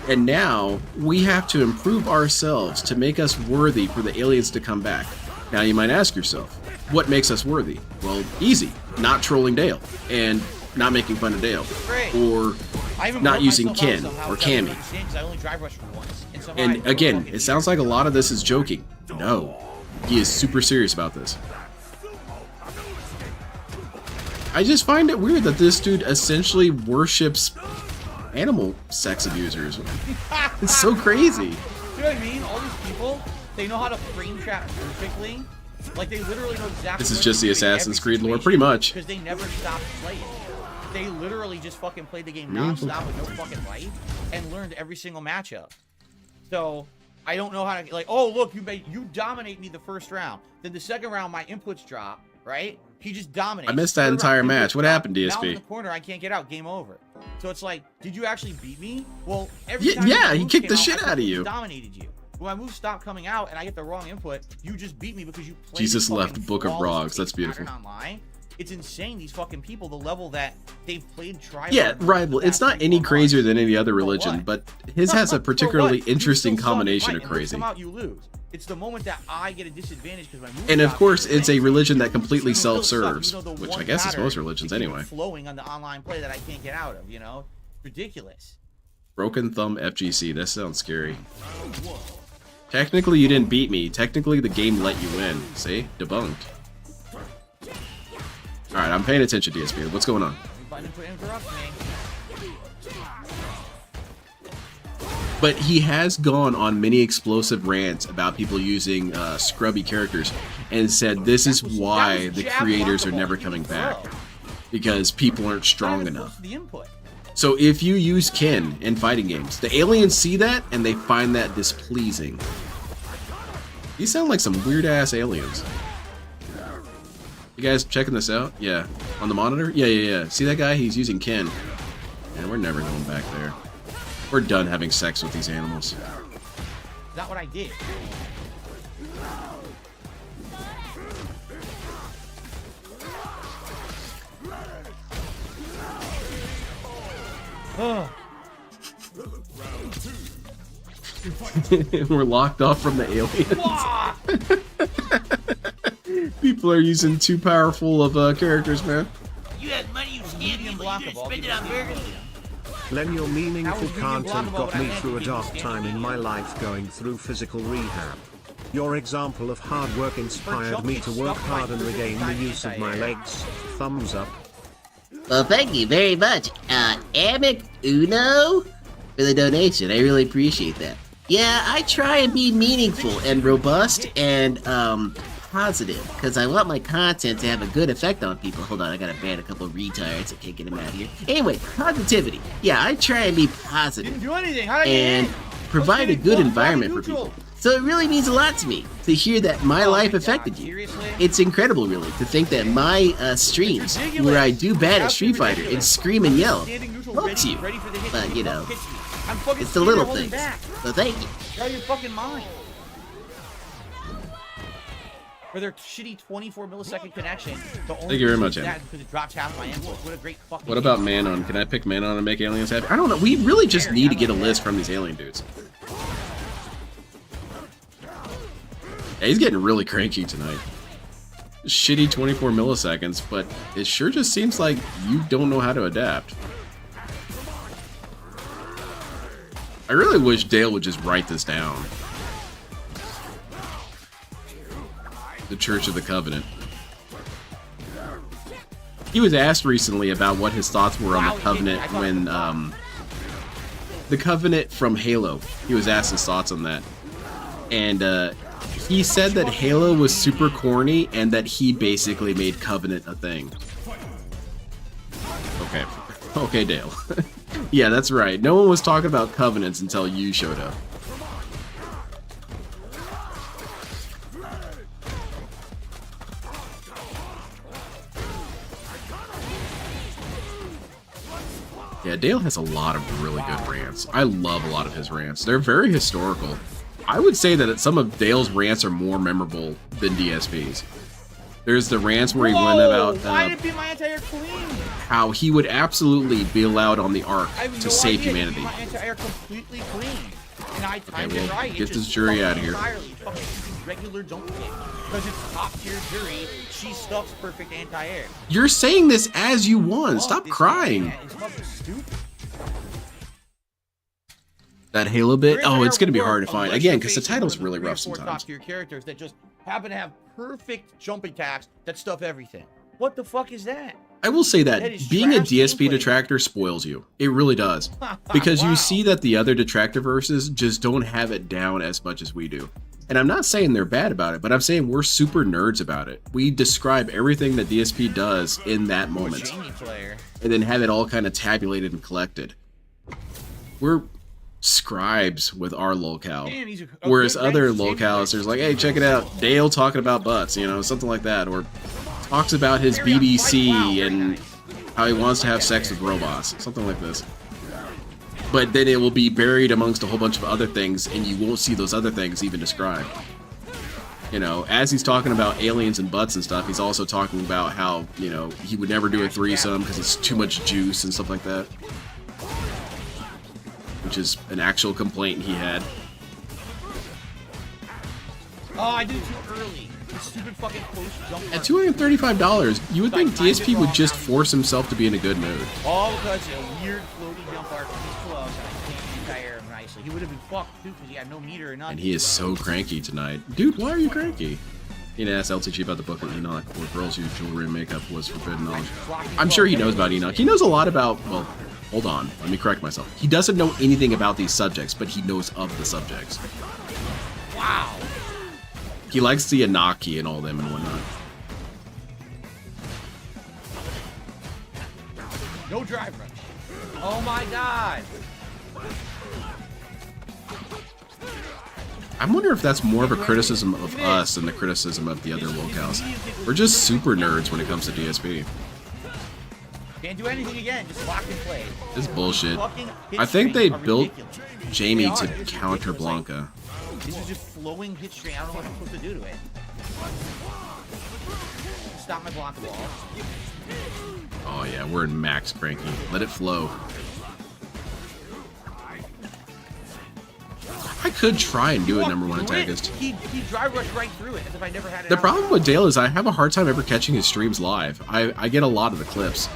And now we have to improve ourselves to make us worthy for the aliens to come back. Now you might ask yourself, what makes us worthy? Well, easy. Not trolling Dale, and not making fun of Dale, or not using Ken or Cammy. And again, it sounds like a lot of this is joking. No. He is super serious about this. I just find it weird that this dude essentially worships animal sex abusers. It's so crazy. You know what I mean? All these people, they know how to frame trap perfectly. Like, they literally know exactly. This is just the Assassin's Creed lore, pretty much. Because they never stopped playing. They literally just fucking played the game non-stop with no fucking life and learned every single matchup. So I don't know how to, like, oh look, you dominate me the first round. Then the second round, my inputs drop, right? He just dominates. I missed that entire match. What happened, DSP? Now in the corner, I can't get out. Game over. So it's like, did you actually beat me? Well, every time yeah, he kicked the shit out of you. Dominated you. When my moves stop coming out and I get the wrong input, you just beat me because you played Jesus left Book of Rogs. That's beautiful. Online. It's insane, these fucking people, the level that they've played tribal. Yeah, rival. It's not any crazier than any other religion, but his has a particularly interesting combination of crazy. Come out, you lose. It's the moment that I get a disadvantage because my moves. And of course, it's a religion that completely self-serves, which I guess is most religions anyway. Flowing on the online play that I can't get out of, you know, ridiculous. Broken Thumb FGC. That sounds scary. Technically, you didn't beat me. Technically, the game let you win. See? Debunked. Alright, I'm paying attention, DSP. What's going on? But he has gone on many explosive rants about people using scrubby characters and said this is why the creators are never coming back. Because people aren't strong enough. So if you use Ken in fighting games, the aliens see that and they find that displeasing. These sound like some weird-ass aliens. You guys checking this out? Yeah. On the monitor? Yeah. See that guy? He's using Ken. And we're never going back there. We're done having sex with these animals. Not what I did. We're locked off from the aliens. People are using too powerful of characters, man. You had money you scammed me, but you didn't spend it on burgers. Len, your meaningful content got me through a dark time in my life going through physical rehab. Your example of hard work inspired me to work hard and regain the use of my legs. Thumbs up. Well, thank you very much, Amic Uno, for the donation. I really appreciate that. Yeah, I try and be meaningful and robust and positive, because I want my content to have a good effect on people. Hold on, I gotta ban a couple of retards. I can't get them out of here. Anyway, positivity. Yeah, I try and be positive. Didn't do anything. How did I get And in? provide a good environment for people. So it really means a lot to me to hear that my life affected you. Seriously? It's incredible, really, to think that my streams, where I do bad at Street Fighter and scream and yell, helps you. But, you know, it's the little things. So thank you. Get out of your fucking mind. For their shitty 24 millisecond connection. Thank you very much, Andy. Andy. Because it drops half my input. What a great fucking What about Manon? Can I pick Manon and make aliens happy? I don't know. We really just need to get a list from these alien dudes. Yeah, he's getting really cranky tonight. Shitty 24 milliseconds, but it sure just seems like you don't know how to adapt. I really wish Dale would just write this down. The Church of the Covenant. He was asked recently about what his thoughts were on the Covenant when, the Covenant from Halo. He was asked his thoughts on that. And, he said that Halo was super corny and that he basically made Covenant a thing. Okay. Okay, Dale. Yeah, that's right. No one was talking about Covenants until you showed up. Yeah, Dale has a lot of really good rants. I love a lot of his rants. They're very historical. I would say that some of Dale's rants are more memorable than DSP's. There's the rants where he went about how he would absolutely bail out on the Ark to save humanity. Okay, well, get this jury out of here. Regular jump kick. Because it's top tier jury, she stuffs perfect anti-air. You're saying this as you won. Stop crying. That Halo bit? Oh, it's gonna be hard to find again because the title's really rough sometimes. Top tier characters that just happen to have perfect jump attacks that stuff everything. What the fuck is that? I will say that being a DSP detractor spoils you. It really does. Because you see that the other detractor verses just don't have it down as much as we do. And I'm not saying they're bad about it, but I'm saying we're super nerds about it. We describe everything that DSP does in that moment. And then have it all kind of tabulated and collected. We're scribes with our locale. Whereas other locales, there's like, hey, check it out, Dale talking about butts, you know, something like that. Or talks about his BBC and how he wants to have sex with robots. Something like this. But then it will be buried amongst a whole bunch of other things, and you won't see those other things even described. You know, as he's talking about aliens and butts and stuff, he's also talking about how, you know, he would never do a threesome because it's too much juice and stuff like that. Which is an actual complaint he had. Oh, I did it too early. Stupid fucking close jump. At $235, you would think DSP would just force himself to be in a good mood. All because a weird floating jump arc from his close and I can't anti-air him nicely. He would have been fucked too because he had no meter or nothing. And he is so cranky tonight. Dude, why are you cranky? He asked LTG about the book of Enoch, where girls use jewelry and makeup was forbidden knowledge. I'm sure he knows about Enoch. He knows a lot about, well, hold on, let me correct myself. He doesn't know anything about these subjects, but he knows of the subjects. Wow. He likes the Anaki and all them and whatnot. No drive rush. Oh my god. I wonder if that's more of a criticism of us than the criticism of the other locales. We're just super nerds when it comes to DSP. Can't do anything again, just lock and play. This is bullshit. I think they built Jamie to counter Blanca. This is just flowing hit string. I don't know what I'm supposed to do to it. Stop my block wall. Oh yeah, we're in max cranky. Let it flow. I could try and do it, number one antagonist. He drive rushed right through it as if I never had it. The problem with Dale is I have a hard time ever catching his streams live. I get a lot of the clips.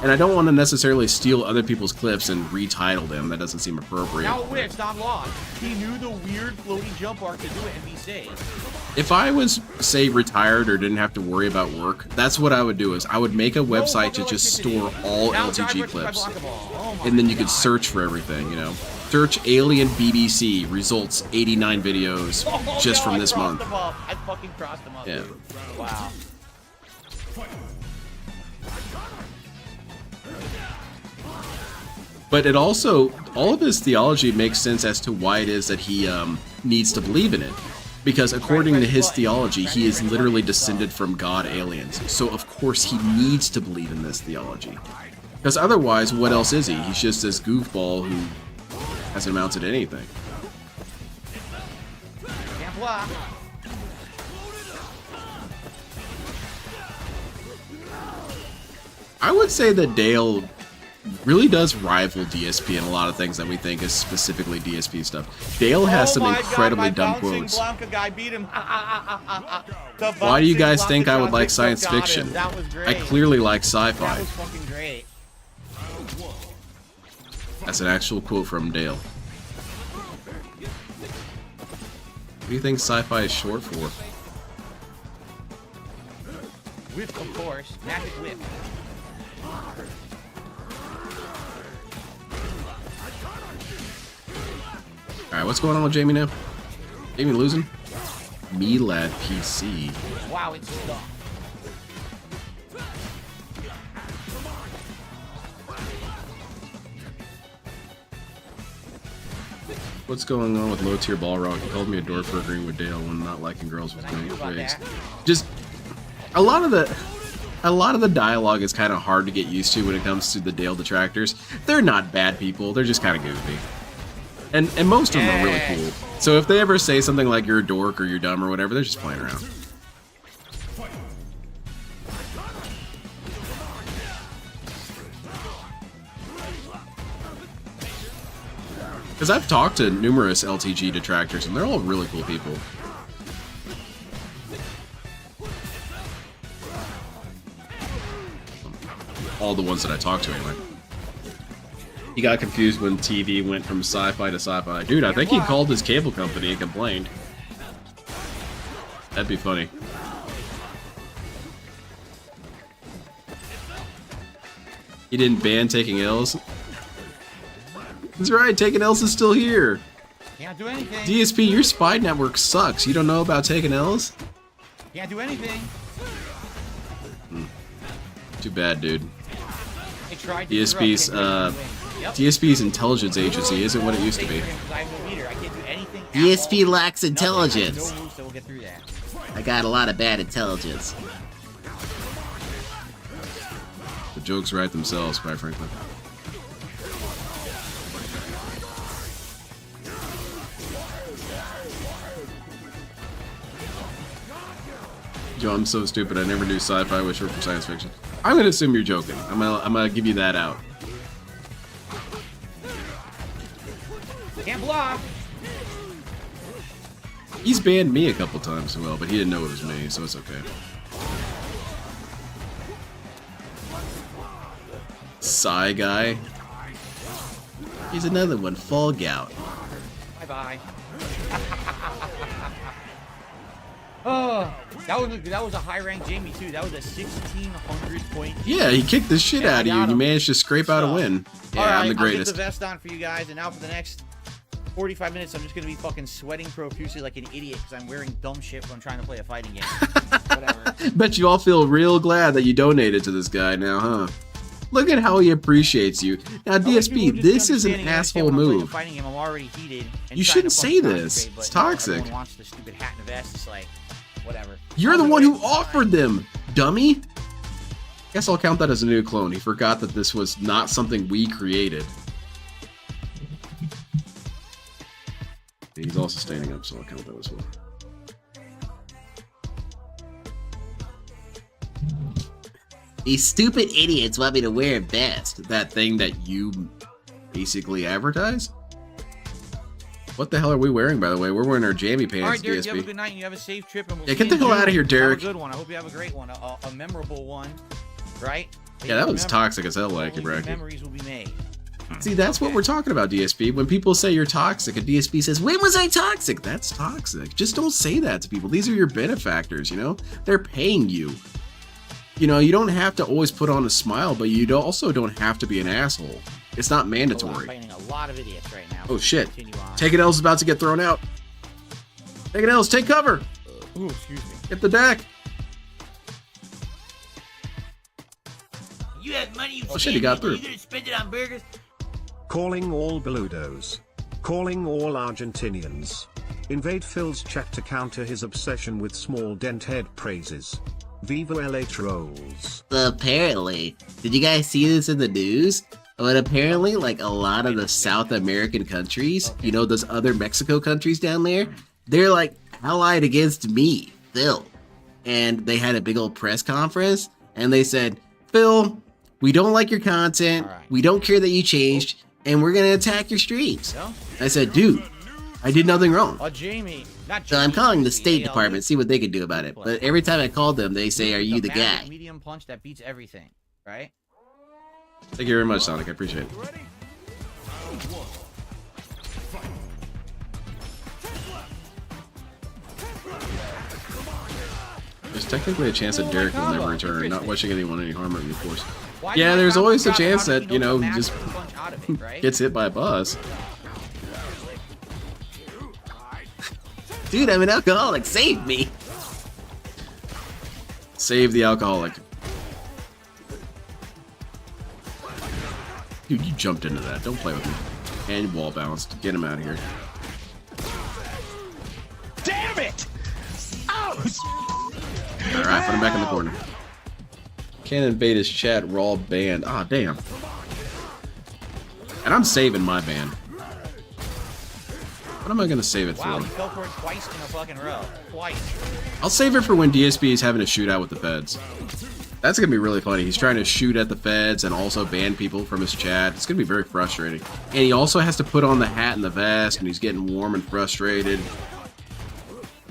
And I don't want to necessarily steal other people's clips and retitle them. That doesn't seem appropriate. Now it's not lost. He knew the weird floating jump arc to do it and be safe. If I was, say, retired or didn't have to worry about work, that's what I would do. Is I would make a website to just store all LTG clips. And then you could search for everything, you know. Search Alien BBC, results 89 videos just from this month. I fucking crossed them up. Yeah. Dude. Wow. But it also, all of his theology makes sense as to why it is that he needs to believe in it. Because according to his theology, he is literally descended from God aliens. So of course he needs to believe in this theology. Because otherwise, what else is he? He's just this goofball who hasn't amounted to anything. Can't block. I would say that Dale really does rival DSP in a lot of things that we think is specifically DSP stuff. Dale has some incredibly dumb quotes. Blanca guy beat him. Why do you guys think I would like science fiction? That was great. I clearly like That sci-fi. was fucking great. That's an actual quote from Dale. What do you think sci-fi is short for? Whip, of course. Magic whip. Alright, what's going on with Jamie now? Jamie losing? Me lad PC. Wow, it's stuck. What's going on with low tier ball rock? He called me a dork for agreeing with Dale when not liking girls with me praise. Just a lot of the dialogue is kind of hard to get used to when it comes to the Dale detractors. They're not bad people, they're just kind of goofy. And most of them are really cool. So if they ever say something like you're a dork or you're dumb or whatever, they're just playing around. Because I've talked to numerous LTG detractors and they're all really cool people. All the ones that I talked to anyway. He got confused when TV went from sci-fi to sci-fi. Dude, I think he called his cable company and complained. That'd be funny. He didn't ban taking L's. That's right, taking L's is still here. Can't do anything. DSP, your spy network sucks. You don't know about taking L's? Can't do anything. Too bad, dude. They tried to DSP's DSP's intelligence agency isn't what it used to be. DSP lacks intelligence. No moves, so we'll get through that. I got a lot of bad intelligence. The jokes write themselves, quite frankly. Yo, I'm so stupid. I never knew sci-fi was short for science fiction. I'm gonna assume you're joking. I'm gonna give you that out. Can't block. He's banned me a couple times as well, but he didn't know it was me, so it's okay. Psy guy. Here's another one, Fall Gout. Bye-bye. Oh, that was a high rank Jamie too. That was a 1600 point. Yeah, he kicked the shit out of you, and you managed to scrape out a win. Yeah, right, I'm the greatest. I'll get the vest on for you guys, and now for the next 45 minutes, I'm just gonna be fucking sweating profusely like an idiot because I'm wearing dumb shit when I'm trying to play a fighting game. Whatever. Bet you all feel real glad that you donated to this guy now, huh? Look at how he appreciates you. Now, DSP, this is an asshole move. Fighting game, I'm already heated and you shouldn't say this. It's toxic. Everyone wants the stupid hat and vest. It's like, whatever. You're the one who offered them, dummy. Guess I'll count that as a new clone. He forgot that this was not something we created. He's also standing up, so I'll count that as well. These stupid idiots want me to wear a vest. That thing that you basically advertise? What the hell are we wearing, by the way? We're wearing our jammy pants, All right, Derek, DSP. you have a good night and you have a safe trip. And we'll Yeah, see get the you in hell out of June. here, Derek. Have a good one. I hope you have a great one, a memorable one, right? Yeah, that was toxic as hell, like you, bracket. Memories will be made. See, that's what we're talking about, DSP. When people say you're toxic, and DSP says, when was I toxic? That's toxic. Just don't say that to people. These are your benefactors, you know? They're paying you. You know, you don't have to always put on a smile, but you also don't have to be an asshole. It's not mandatory. I'm fighting a lot of idiots right now. Oh shit. Continue on. Taking L's about to get thrown out. Taking L's, take cover. Ooh, excuse me. Get the deck. You have money, you Oh shit, he got through. You gonna spend it on burgers? Calling all Beludos. Calling all Argentinians. Invade Phil's chat to counter his obsession with small dent head praises. Viva LA trolls. Apparently, did you guys see this in the news? But apparently, like a lot of the South American countries, you know, those other Mexico countries down there, they're like allied against me, Phil. And they had a big old press conference, and they said, Phil, we don't like your content, we don't care that you changed, and we're gonna attack your streams. I said, dude, I did nothing wrong. Jamie. Not So I'm calling the State Department, see what they can do about it. But every time I call them, they say, are you the guy? Medium punch that beats everything, right? Thank you very much, Sonic. I appreciate it. There's technically a chance that Derek will never return, not wishing anyone any harm, of course. Yeah, there's always a chance that, you know, he just gets hit by a bus. Dude, I'm an alcoholic. Save me. Save the alcoholic. Dude, you jumped into that. Don't play with me. And wall bounced. Get him out of here. Damn it! Ouch! Alright, put him back in the corner. Can't invade his chat, raw banned. Ah, damn. And I'm saving my ban. What am I gonna save it Wow, for? he fell for it twice in a fucking row. Twice. I'll save it for when DSP is having a shootout with the feds. That's gonna be really funny. He's trying to shoot at the feds and also ban people from his chat. It's gonna be very frustrating. And he also has to put on the hat and the vest, and he's getting warm and frustrated.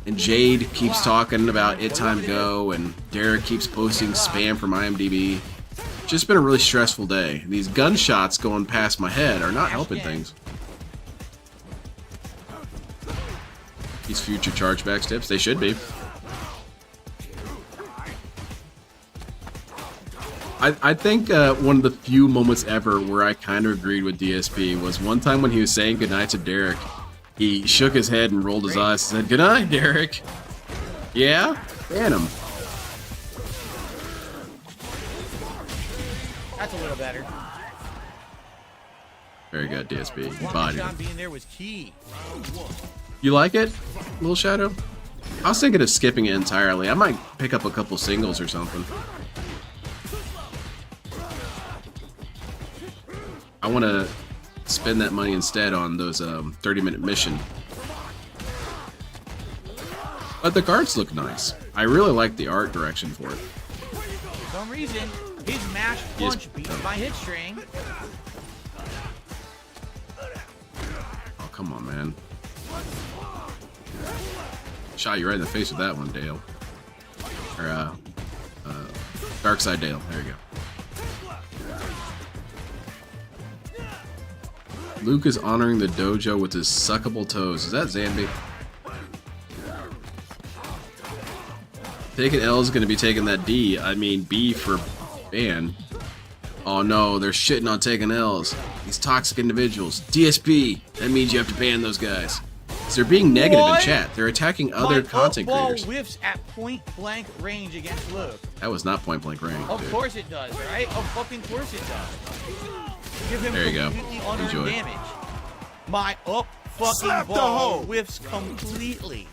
And Jade keeps talking about It Time Go, and Derek keeps posting spam from IMDb. Just been a really stressful day. These gunshots going past my head are not helping things. These future chargebacks tips, they should be. I think one of the few moments ever where I kind of agreed with DSP was one time when he was saying goodnight to Derek. He shook his head and rolled his eyes and said, "Good night, Derek." Yeah? Ban him. That's a little better. Very good, DSP. You One bodied shot him. being there was key. You like it, Little Shadow? I was thinking of skipping it entirely. I might pick up a couple singles or something. I want to spend that money instead on those 30-minute mission. But the cards look nice. I really like the art direction for it. For some reason, his mash punch beats my hit string. Oh, come on, man. Shot you right in the face with that one, Dale. Or, Dark Side Dale. There you go. Luke is honoring the dojo with his suckable toes. Is that Zambi? Taking L is going to be taking that D. I mean, B for ban. Oh no, they're shitting on taking L's. These toxic individuals. DSP. That means you have to ban those guys. They're being negative in chat. They're attacking other content creators. Whiffs at point blank range against Luke. That was not point blank range. Of dude. course it does, right? Of fucking course it does. Give him There you go. completely unearned Enjoy. damage. My up fucking Slap the ball hoe. whiffs completely.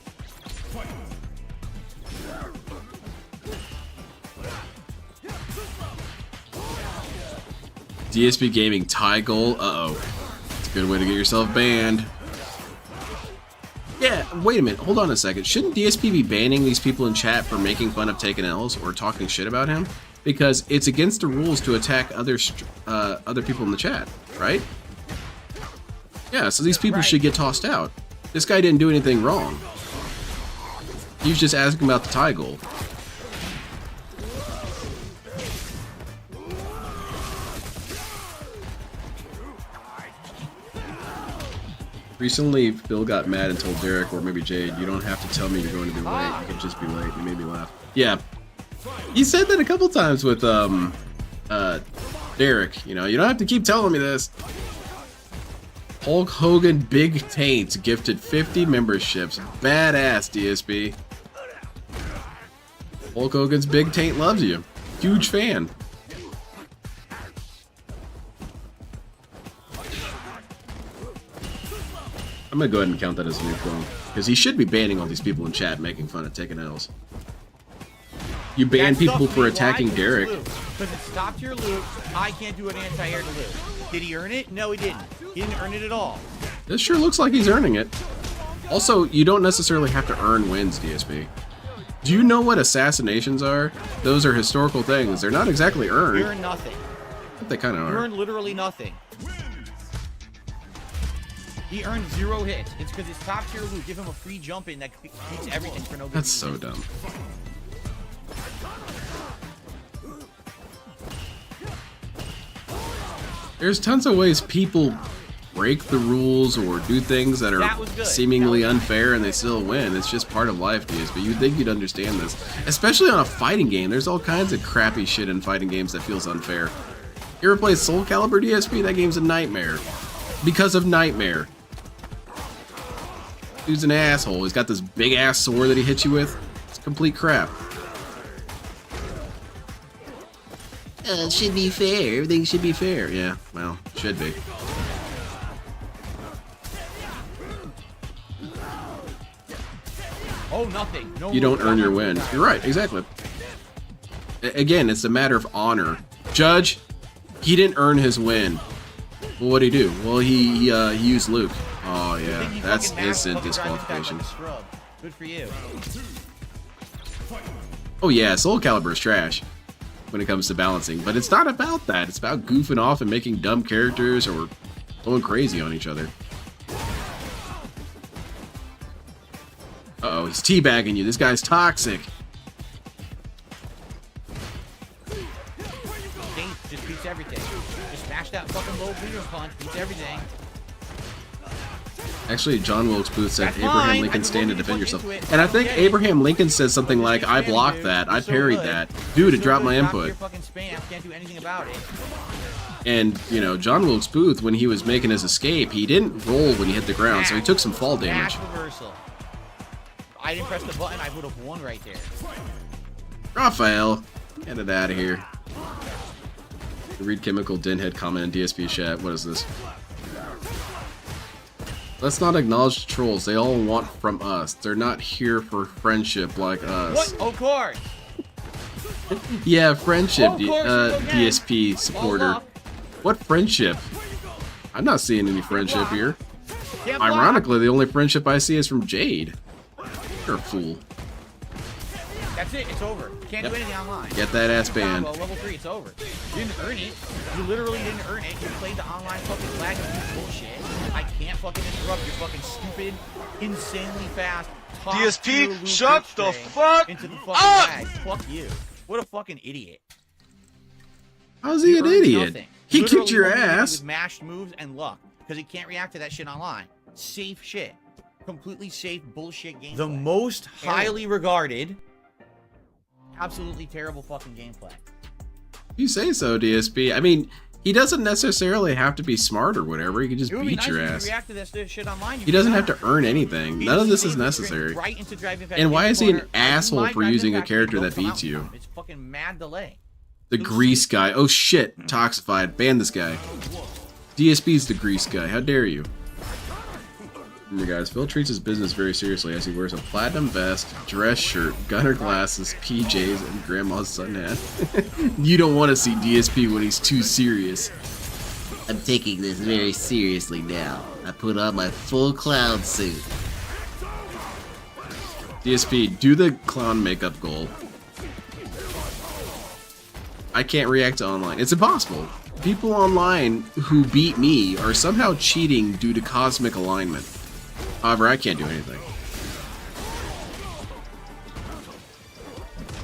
DSP Gaming tie goal. Uh-oh. It's a good way to get yourself banned. Yeah, wait a minute. Hold on a second. Shouldn't DSP be banning these people in chat for making fun of taking L's or talking shit about him? Because it's against the rules to attack other people in the chat, right? Yeah, so these people should get tossed out. This guy didn't do anything wrong. He was just asking about the tie goal. Recently, Phil got mad and told Derek, or maybe Jade, "You don't have to tell me you're going to be late. You can just be late." It made me laugh. Yeah, he said that a couple times with Derek. You know, you don't have to keep telling me this. Hulk Hogan Big Taint gifted 50 memberships. Badass, DSP. Hulk Hogan's Big Taint loves you. Huge fan. I'm gonna go ahead and count that as a new clone. Because he should be banning all these people in chat making fun of taking L's. You ban people for attacking Derek. Because it's top tier loot. I can't do an anti-air to loot. Did he earn it? No, he didn't. He didn't earn it at all. This sure looks like he's earning it. Also, you don't necessarily have to earn wins, DSP. Do you know what assassinations are? Those are historical things. They're not exactly earned. You earn nothing. But they kind of You are. earn literally nothing. He earned 0 hits. It's because it's top tier loot. Give him a free jump in that beats everything for no good That's reason. so dumb. There's tons of ways people break the rules or do things that are seemingly unfair and they still win. It's just part of life, DSP. You'd think you'd understand this. Especially on a fighting game. There's all kinds of crappy shit in fighting games that feels unfair. You ever play Soul Calibur, DSP? That game's a nightmare. Because of Nightmare. Dude's an asshole. He's got this big ass sword that he hits you with. It's complete crap. It should be fair. Everything should be fair. Yeah, well, should be. Oh, nothing. No You don't earn your win. You're right, exactly. Again, it's a matter of honor. Judge, he didn't earn his win. Well, what'd he do? Well, he used Luke. Oh, yeah, that's instant disqualification. Good for you. Oh, yeah, Soul Calibur is trash when it comes to balancing, but it's not about that. It's about goofing off and making dumb characters or going crazy on each other. Uh-oh, he's teabagging you. This guy's toxic. Just beats everything. Just smash that fucking low bleeder punch. Beats everything. Actually, John Wilkes Booth said, That's Abraham fine. Lincoln I stand to just defend looked yourself. into it. And I think Okay. Abraham Lincoln says something like, I blocked that, I parried that. Dude, it dropped my input. Fucking spam. Can't do anything about it. And, you know, John Wilkes Booth, when he was making his escape, he didn't roll when he hit the ground, so he took some fall damage. Smash reversal. I didn't press the button, I would have won right there. Raphael, get it out of here. Read Chemical Denhead comment in DSP chat. What is this? Let's not acknowledge the trolls. They all want from us. They're not here for friendship like us. What? Of course. Yeah, friendship, Of course, again. DSP supporter. What friendship? I'm not seeing any friendship here. Can't block. Ironically, the only friendship I see is from Jade. You're a fool. That's it, it's over. Can't do anything online. Get that ass banned. Combo, level 3, it's over. You didn't earn it. You literally didn't earn it. You played the online fucking flag and you bullshit. I can't fucking interrupt your fucking stupid, insanely fast DSP, shut the fuck into the fucking up! flag. Fuck you. What a fucking idiot. How's he an earned idiot? nothing. He Literally kicked your only won ass. with mashed moves and luck. Because he can't react to that shit online. Safe shit. Completely safe bullshit gameplay. The most highly regarded, absolutely terrible fucking gameplay. You say so, DSP. I mean, he doesn't necessarily have to be smart or whatever. He can just It would be beat nice your if you ass. react to this shit online. He doesn't have to earn anything. None of this is necessary. Right into Drive Impact And why is he an corner. asshole My for Drive using a Impact character don't that come beats out. you? It's fucking mad delay. The grease guy. Oh shit. Toxified. Ban this guy. DSP's the grease guy. How dare you? Remember guys, Phil treats his business very seriously as he wears a platinum vest, dress shirt, gunner glasses, PJs, and grandma's sun hat. You don't want to see DSP when he's too serious. I'm taking this very seriously now. I put on my full clown suit. DSP, do the clown makeup goal. I can't react to online. It's impossible. People online who beat me are somehow cheating due to cosmic alignment. However, I can't do anything.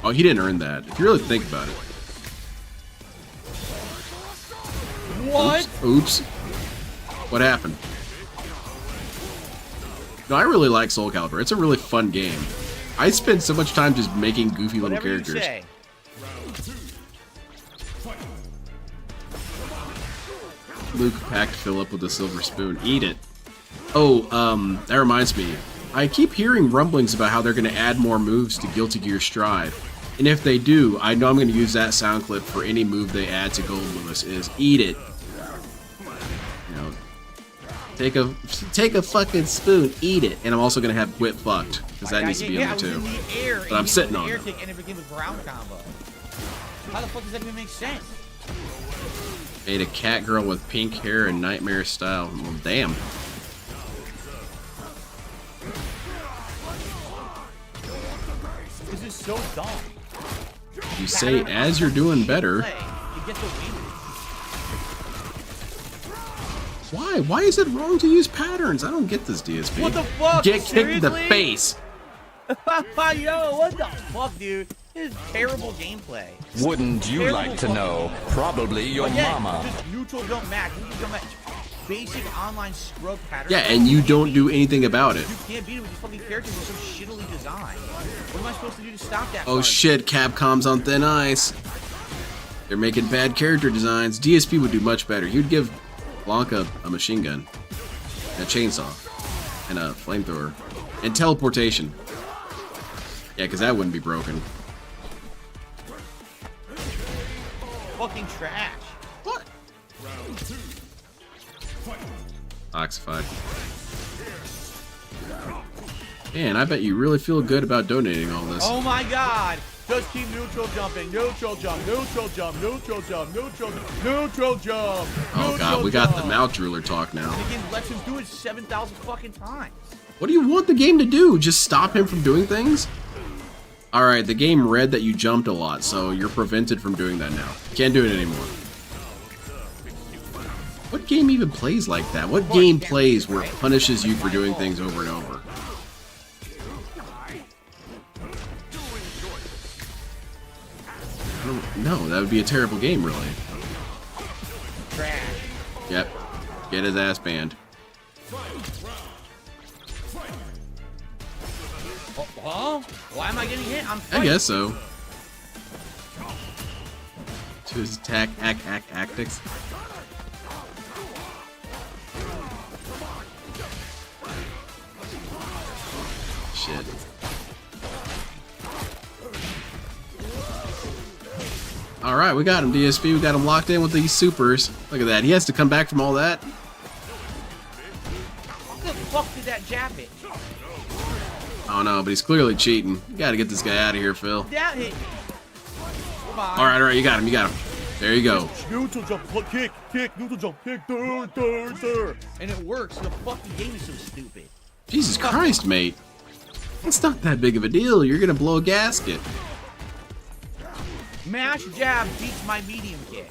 Oh, he didn't earn that. If you really think about it. What? Oops. What happened? No, I really like Soul Calibur. It's a really fun game. I spend so much time just making goofy little Whatever you characters. say. Luke packed Philip with a silver spoon. Eat it. Oh, that reminds me. I keep hearing rumblings about how they're going to add more moves to Guilty Gear Strive. And if they do, I know I'm going to use that sound clip for any move they add to Gold Lewis is eat it. You know, take a fucking spoon, eat it. And I'm also going to have Quit Fucked, because that needs to be in there too. But I'm sitting on it. And it became a ground combo. How the fuck does that even make sense? Made a cat girl with pink hair and nightmare style. Well, damn. This is so dumb. You say as you're doing better. Why? Why is it wrong to use patterns? I don't get this, DSP. What the fuck? Get kicked in the face. Yo, what the fuck, dude? This is terrible gameplay. Wouldn't you like to know? Probably your mama. Just neutral jump match. Neutral jump match. Basic online scrub pattern. Yeah, and you don't do anything about it. You can't beat it with these fucking characters. They're so shittily designed. What am I supposed to do to stop that? Oh shit, Capcom's on thin ice. They're making bad character designs. DSP would do much better. He would give Blanca a machine gun, and a chainsaw, and a flamethrower, and teleportation. Yeah, because that wouldn't be broken. Fucking trash. What? Oxified. Man, I bet you really feel good about donating all this. Oh my god! Just keep neutral jumping. Neutral jump. Neutral jump. Neutral jump. Neutral jump. Neutral jump. Oh god, we got the mouth drooler talk now. And again, lets him do it 7,000 fucking times. What do you want the game to do? Just stop him from doing things? Alright, the game read that you jumped a lot, so you're prevented from doing that now. Can't do it anymore. What game even plays like that? What game plays where it punishes you for doing things over and over? No, that would be a terrible game, really. Trash. Yep. Get his ass banned. Oh, why am I getting hit? I'm I guess so. To his attack, tactics. Shit. Alright, we got him, DSP. We got him locked in with these supers. Look at that. He has to come back from all that. What the fuck did that jab hit? I don't know, but he's clearly cheating. You gotta get this guy out of here, Phil. That hit. Alright, you got him, There you go. Neutral jump, kick, neutral jump, kick, and it works. The fucking game is so stupid. Jesus Christ, mate. It's not that big of a deal. You're gonna blow a gasket. Mash jab beats my medium kick.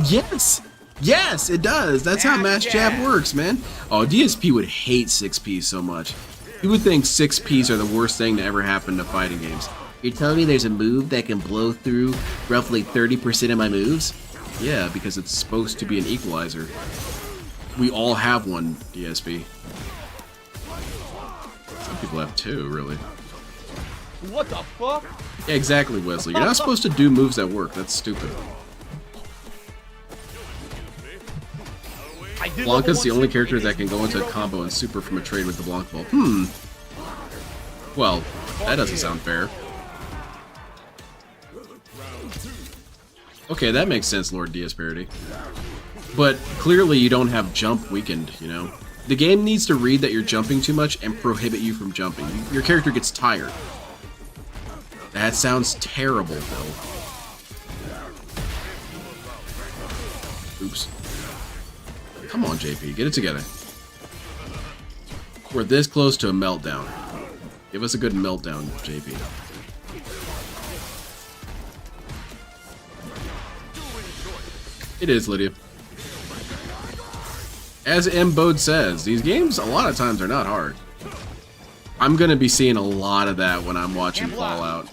Yes! Yes, it does. That's how mash jab works, man. Oh, DSP would hate 6Ps so much. He would think 6Ps are the worst thing to ever happen to fighting games. You're telling me there's a move that can blow through roughly 30% of my moves? Yeah, because it's supposed to be an equalizer. We all have one, DSP. Some people have two, really. What the fuck? Yeah, exactly, Wesley. You're not supposed to do moves that work. That's stupid. Blanca's the only character that can go into a combo and super from a trade with the Blanca Ball. Well, that doesn't sound fair. Okay, that makes sense, Lord DS Parody. But clearly you don't have jump weakened, you know? The game needs to read that you're jumping too much and prohibit you from jumping. Your character gets tired. That sounds terrible, Phil. Oops. Come on, JP, get it together. We're this close to a meltdown. Give us a good meltdown, JP. It is, Lydia. As M. Bode says, these games a lot of times are not hard. I'm gonna be seeing a lot of that when I'm watching Fallout.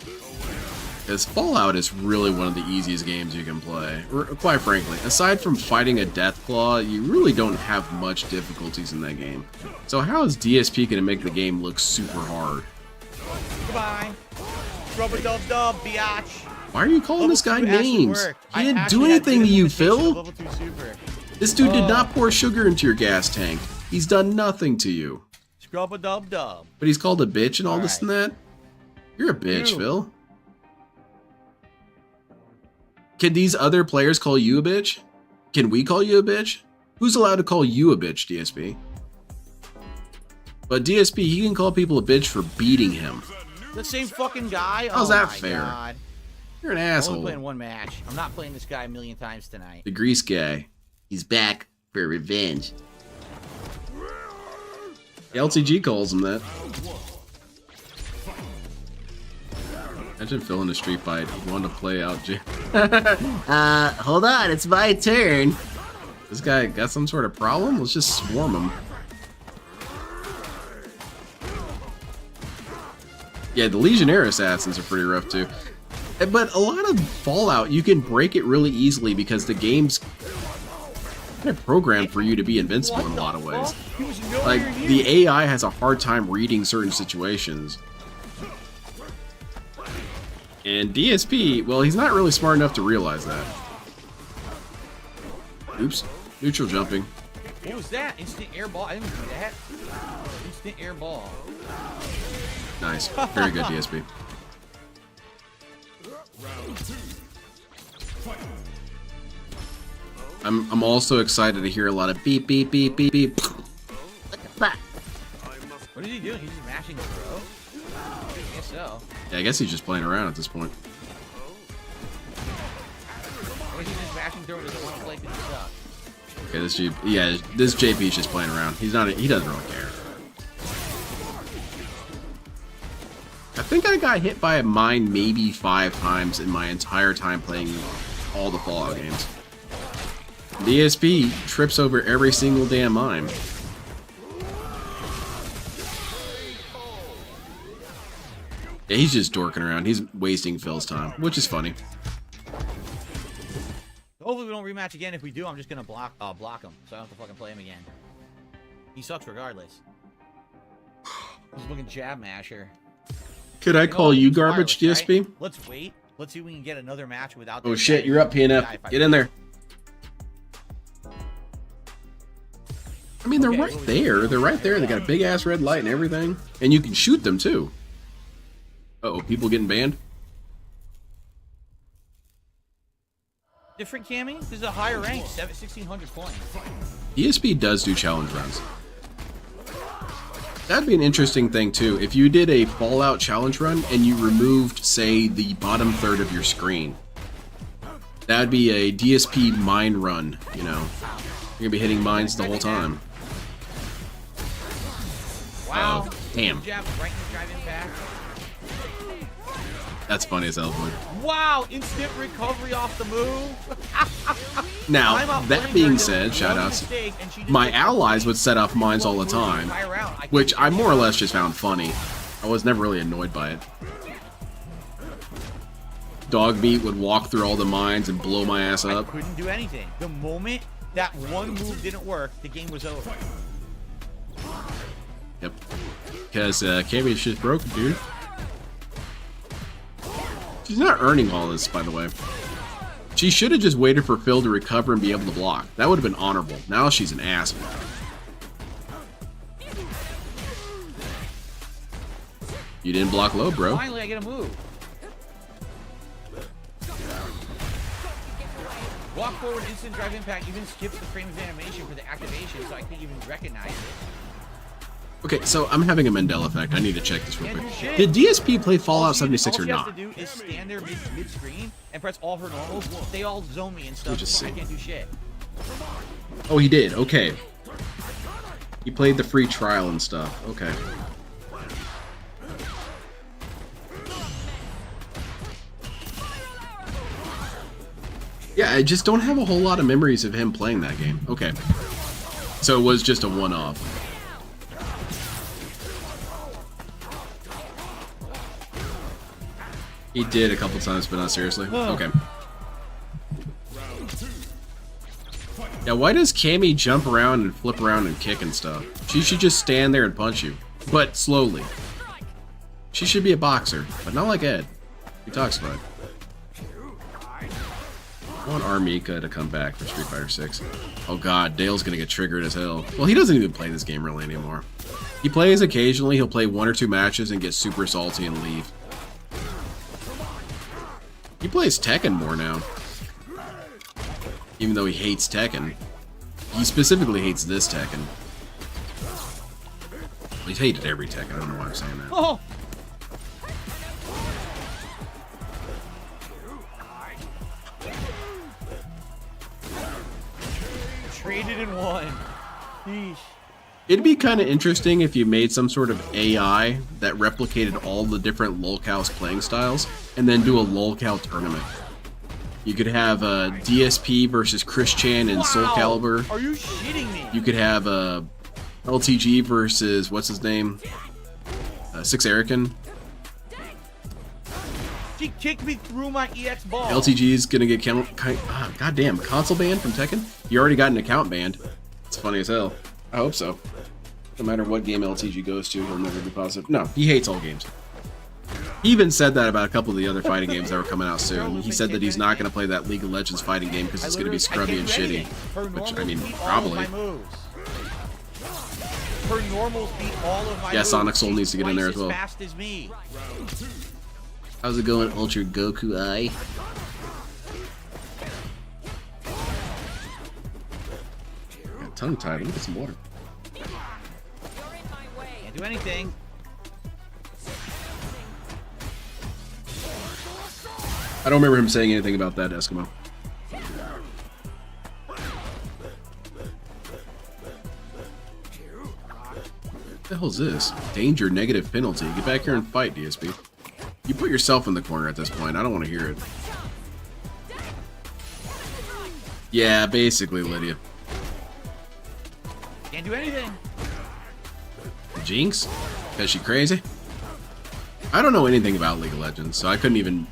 Because Fallout is really one of the easiest games you can play. Quite frankly, aside from fighting a Deathclaw, you really don't have much difficulties in that game. So how is DSP gonna make the game look super hard? Goodbye. Rub-a-dub-dub, biatch. Why are you calling this guy names? He didn't do anything to you, Phil. Level 2 super. This dude did not pour sugar into your gas tank. He's done nothing to you. Scrub-a-dub-dub. But he's called a bitch and all this and that? You're a bitch, Ew. Phil. Can these other players call you a bitch? Can we call you a bitch? Who's allowed to call you a bitch, DSP? But DSP, he can call people a bitch for beating him. The same fucking guy? How's Oh that my fair? God. You're an I'm asshole. only playing one match. I'm not playing this guy a million times tonight. The grease guy. He's back for revenge. LTG calls him that. Imagine Phil in a street fight. He wanted to play out. Hold on, it's my turn. This guy got some sort of problem? Let's just swarm him. Yeah, the Legionnaire assassins are pretty rough too. But a lot of Fallout, you can break it really easily because the game's kind of programmed for you to be invincible in a lot of ways. Like, the AI has a hard time reading certain situations. And DSP, well, he's not really smart enough to realize that. Oops. Neutral jumping. What was that? Instant air ball? I didn't do that. Instant air ball. Nice. Very good, DSP. I'm also excited to hear a lot of beep, beep, beep, beep, beep. What is he doing? He's just mashing the throw? I guess so. Yeah, I guess he's just playing around at this point. Or he's just mashing throw and doesn't want to play because he sucks. Okay, this JP's just playing around. He doesn't really care. I think I got hit by a mine maybe 5 times in my entire time playing all the Fallout games. DSP trips over every single damn mine. Yeah, he's just dorking around. He's wasting Phil's time, which is funny. Hopefully we don't rematch again. If we do, I'm just gonna block him, so I don't have to fucking play him again. He sucks regardless. He's a fucking jab masher. Could I call you garbage, wireless, DSP? right? Let's wait. Let's see if we can get another match without. Oh this shit, guy. you're up, PNF. Get in there. I mean, they're right there. They're right there. They got a big ass red light and everything. And you can shoot them too. Uh-oh, people getting banned? Different Cammy? This is a higher rank, 1,600 points. DSP does do challenge runs. That'd be an interesting thing too. If you did a Fallout challenge run and you removed, say, the bottom third of your screen. That'd be a DSP mine run, you know. You're gonna be hitting mines the whole time. Wow. Damn. Jab right in the drive impact. That's funny as hell, boy. Wow, instant recovery off the move. Now, that being said, shoutouts, my allies would set off mines all the time, which I more or less just found funny. I was never really annoyed by it. Dog meat would walk through all the mines and blow my ass up. I couldn't do anything. The moment that one move didn't work, the game was over. Yep. Because Cammy's shit's broken, dude. She's not earning all this, by the way. She should have just waited for Phil to recover and be able to block. That would have been honorable. Now she's an asshole. You didn't block low, bro. Finally, I get a move. Walk forward, instant drive impact even skips the frame of animation for the activation, so I can't even recognize it. Okay, so I'm having a Mandela effect. I need to check this real quick. Did DSP play Fallout 76 or not? All she has to do is stand there mid-screen and press all her normals. They all zone me and stuff, so I can't do shit. Oh, he did. Okay. He played the free trial and stuff. Okay. Yeah, I just don't have a whole lot of memories of him playing that game. Okay. So it was just a one-off. He did a couple times, but not seriously. Okay. Yeah, why does Cammy jump around and flip around and kick and stuff? She should just stand there and punch you, but slowly. She should be a boxer, but not like Ed. He talks about it. I want Armika to come back for Street Fighter 6. Oh god, Dale's gonna get triggered as hell. Well, he doesn't even play this game really anymore. He plays occasionally, he'll play 1 or 2 matches and get super salty and leave. He plays Tekken more now. Even though he hates Tekken. He specifically hates this Tekken. He's hated every Tekken, I don't know why I'm saying that. Oh! Traded in one. Sheesh. It'd be kind of interesting if you made some sort of AI that replicated all the different lolcows playing styles and then do a lolcow tournament. You could have DSP versus Chris Chan and Soul Calibur. Are you shitting me? You could have LTG versus what's his name? Six Erican. She kicked me through my EX ball. LTG is gonna get goddamn console banned from Tekken. You already got an account banned. It's funny as hell. I hope so. No matter what game LTG goes to, he'll never be positive. No, he hates all games. He even said that about a couple of the other fighting games that were coming out soon. He said that he's not going to play that League of Legends fighting game because it's going to be scrubby and shitty. Which, I mean, probably. Her normals beat all of my yeah, Sonic Soul needs to get in there as well. Fast as me. How's it going, Ultra Goku Eye? Tongue tied. Look at some water. Can't do anything. I don't remember him saying anything about that, Eskimo. What the hell is this? Danger, negative penalty. Get back here and fight, DSP. You put yourself in the corner at this point. I don't want to hear it. Yeah, basically, Lydia. Can't do anything. Jinx? Is she crazy? I don't know anything about League of Legends, so I couldn't even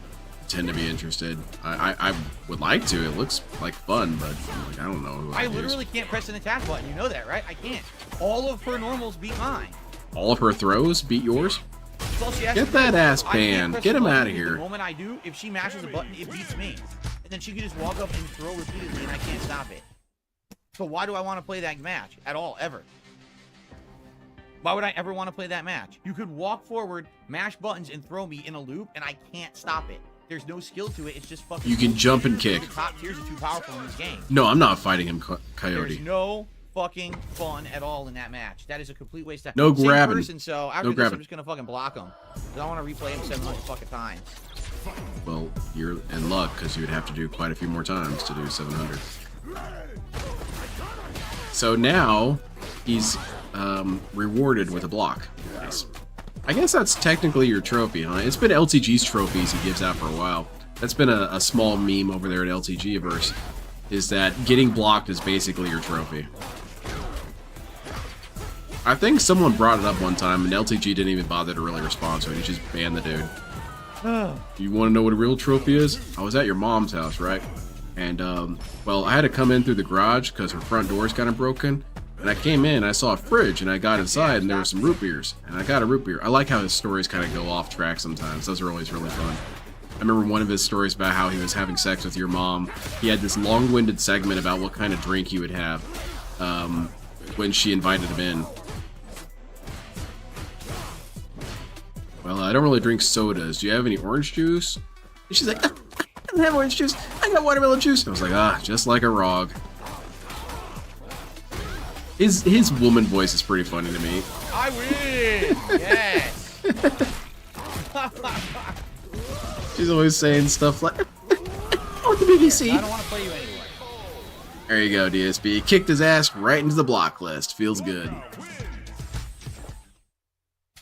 tend to be interested. I would like to. It looks like fun, but like, I don't know who I literally can't press an attack button. You know that, right? I can't. All of her normals beat mine. All of her throws beat yours? Get that ass banned. Get him out of here. The moment I do, if she mashes a button, it beats me. And then she can just walk up and throw repeatedly, and I can't stop it. So why do I want to play that match at all, ever? Why would I ever want to play that match? You could walk forward, mash buttons, and throw me in a loop, and I can't stop it. There's no skill to it. It's just fucking... You can jump and kick. The top tiers are too powerful in this game. No, I'm not fighting him, Coyote. There's no fucking fun at all in that match. That is a complete waste of time. No grabbing. Person, so after this, I'm just gonna fucking block him. Because I want to replay him 700 fucking times. Well, you're in luck, because you would have to do quite a few more times to do 700. So now, he's rewarded with a block. Nice. I guess that's technically your trophy, huh? It's been LTG's trophies he gives out for a while. That's been a small meme over there at LTGverse, is that getting blocked is basically your trophy. I think someone brought it up one time, and LTG didn't even bother to really respond to it. He just banned the dude. You want to know what a real trophy is? I was at your mom's house, right? And, well, I had to come in through the garage because her front door is kind of broken. And I came in, I saw a fridge, and I got inside, and there were some root beers. And I got a root beer. I like how his stories kind of go off track sometimes. Those are always really fun. I remember one of his stories about how he was having sex with your mom. He had this long-winded segment about what kind of drink he would have when she invited him in. Well, I don't really drink sodas. Do you have any orange juice? And she's like, I don't have orange juice. I got watermelon juice. I was like, just like a rog. His woman voice is pretty funny to me. I win! Yes! She's always saying stuff like, oh, the BBC. I don't want to play you anyway. There you go, DSP. Kicked his ass right into the block list. Feels good.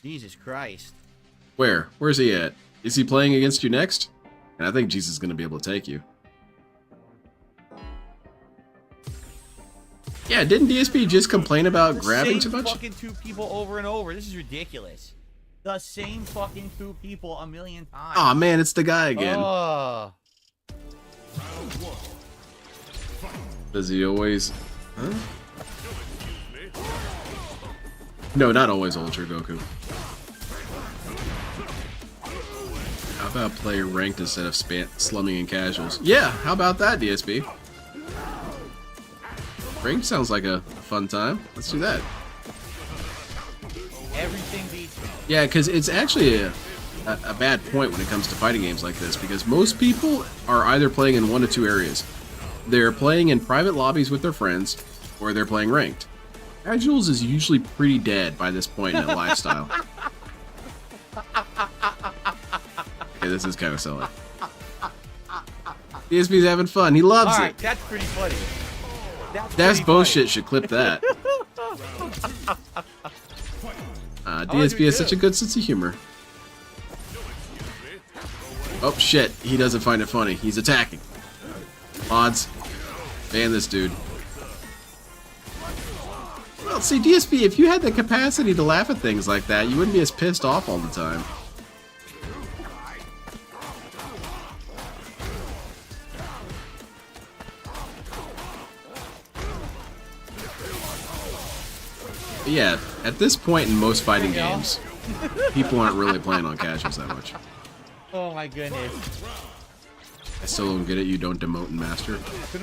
Jesus Christ. Where? Where's he at? Is he playing against you next? And I think Jesus is going to be able to take you. Yeah, didn't DSP just complain about grabbing too much? Fucking two people over and over. This is ridiculous. The same fucking two people a million times. Aw, man, it's the guy again. Does he always... Huh? No, not always Ultra Goku. about play ranked instead of slumming in casuals? Yeah, how about that, DSP? Ranked sounds like a fun time. Let's do that. Everything beats me. Yeah, because it's actually a bad point when it comes to fighting games like this, because most people are either playing in one of two areas. They're playing in private lobbies with their friends, or they're playing ranked. Casuals is usually pretty dead by this point in a lifestyle. Okay, this is kind of silly. DSP's having fun. He loves All right, it. that's pretty funny. That's bullshit. Should clip that. DSP has such a good sense of humor. Oh shit, he doesn't find it funny. He's attacking. Mods, ban this dude. Well, see, DSP, if you had the capacity to laugh at things like that, you wouldn't be as pissed off all the time. But yeah, at this point in most fighting games, people aren't really playing on casuals that much. Oh my goodness. I still don't get it, you don't demote and master.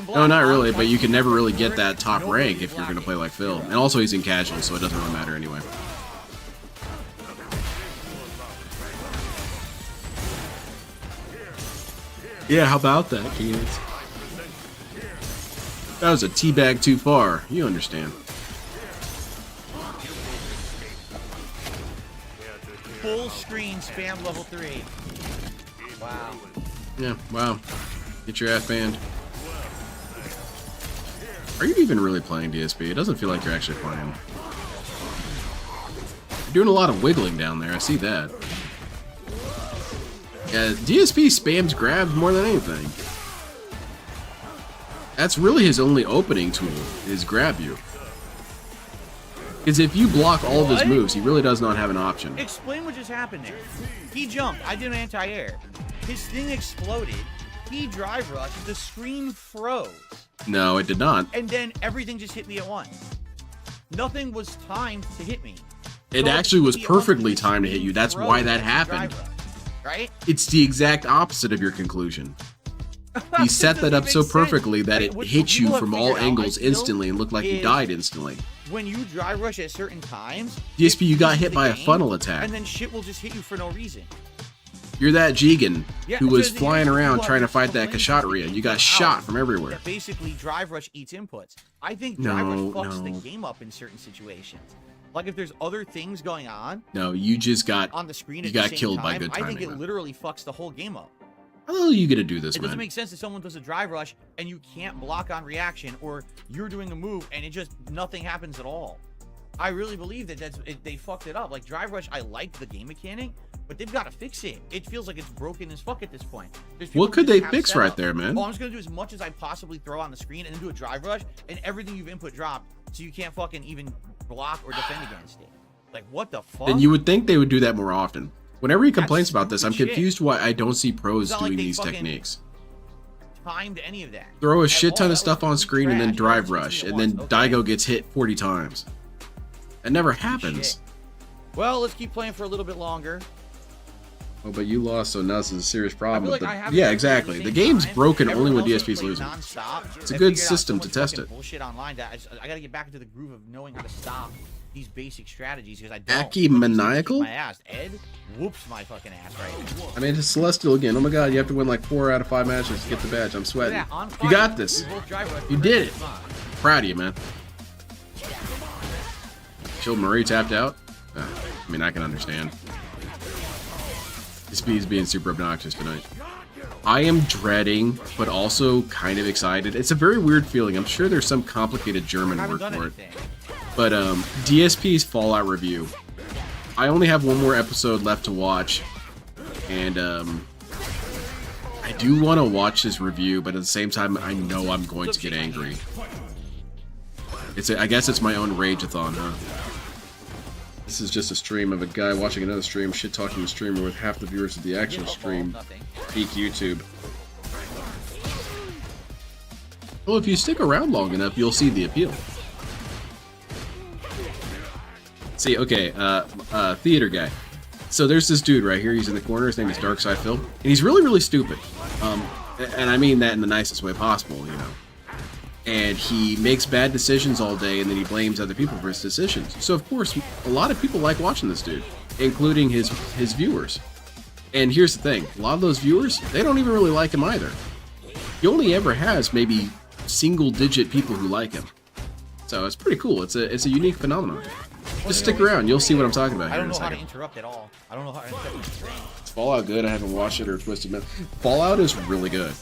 No, not really, but you can never really get that top rank if you're going to play like Phil. And also he's in casual, so it doesn't really matter anyway. Yeah, how about that, kids? That was a teabag too far. You understand. Full screen spam level 3. Wow. Yeah, wow. Get your ass banned. Are you even really playing DSP? It doesn't feel like you're actually playing. You're doing a lot of wiggling down there, I see that. Yeah, DSP spams grabs more than anything. That's really his only opening tool, is grab you. Because if you block all of his moves, he really does not have an option. Explain what just happened there. He jumped. I did an anti-air. His thing exploded. He drive rushed. The screen froze. No, it did not. And then everything just hit me at once. Nothing was timed to hit me. It actually was perfectly timed to hit you. That's why that happened. Right? It's the exact opposite of your conclusion. He set that up so perfectly that it hit you from all angles instantly and looked like you died instantly. When you dry rush at certain times, DSP, you got hit by a funnel attack. And then shit will just hit you for no reason. You're that Jigen who was flying around trying to fight that Kashatria. You got shot from everywhere. Basically, drive rush eats inputs. I think drive rush fucks the game up in certain situations. Like if there's other things going on. No, you just got on the screen. You got killed by good timing. I think it literally fucks the whole game up. How are you gonna do this, man? It doesn't make sense if someone does a drive rush and you can't block on reaction, or you're doing a move and it just nothing happens at all. I really believe that they fucked it up. Like drive rush, I like the game mechanic, but they've got to fix it. It feels like it's broken as fuck at this point. What could they fix right there, man? Oh, I'm just gonna do as much as I possibly throw on the screen and then do a drive rush, and everything you've input dropped, so you can't fucking even block or defend against it. Like what the fuck? And you would think they would do that more often. Whenever he complains about this, I'm confused why I don't see pros doing these techniques. Timed any of that. Throw a shit ton of stuff on screen and then drive rush, and then Daigo gets hit 40 times. That never happens. Well, let's keep playing for a little bit longer. Oh, but you lost, so now this is a serious problem. Like yeah, exactly. The game's broken only when DSP's losing. It's a good system to test it. Bullshit online. I gotta get back into the groove of knowing how to stop these basic strategies, because I don't. Aki Maniacal? My ass. Ed whoops my fucking ass right now. I mean, it's Celestial again. Oh my god, you have to win like 4 out of 5 matches to get the badge. I'm sweating. You got this. You did it. Proud of you, man. Shield Marie tapped out. I mean, I can understand. This is being super obnoxious tonight. I am dreading, but also kind of excited. It's a very weird feeling. I'm sure there's some complicated German word for it. But DSP's Fallout review. I only have one more episode left to watch, and I do want to watch this review, but at the same time, I know I'm going to get angry. I guess it's my own rage-a-thon, huh? This is just a stream of a guy watching another stream, shit-talking the streamer with half the viewers of the actual stream. Peak YouTube. Well, if you stick around long enough, you'll see the appeal. See, okay, theater guy. So there's this dude right here. He's in the corner. His name is Darkside Phil, and he's really, really stupid. And I mean that in the nicest way possible, you know. And he makes bad decisions all day, and then he blames other people for his decisions. So of course, a lot of people like watching this dude, including his viewers. And here's the thing: a lot of those viewers, they don't even really like him either. He only ever has maybe single-digit people who like him. So it's pretty cool. It's a unique phenomenon. Just stick around. You'll see what I'm talking about here in a second. I don't know how to interrupt at all. I don't know how to interrupt my stream. Is Fallout good? I haven't watched it or Twisted Metal. Fallout is really good.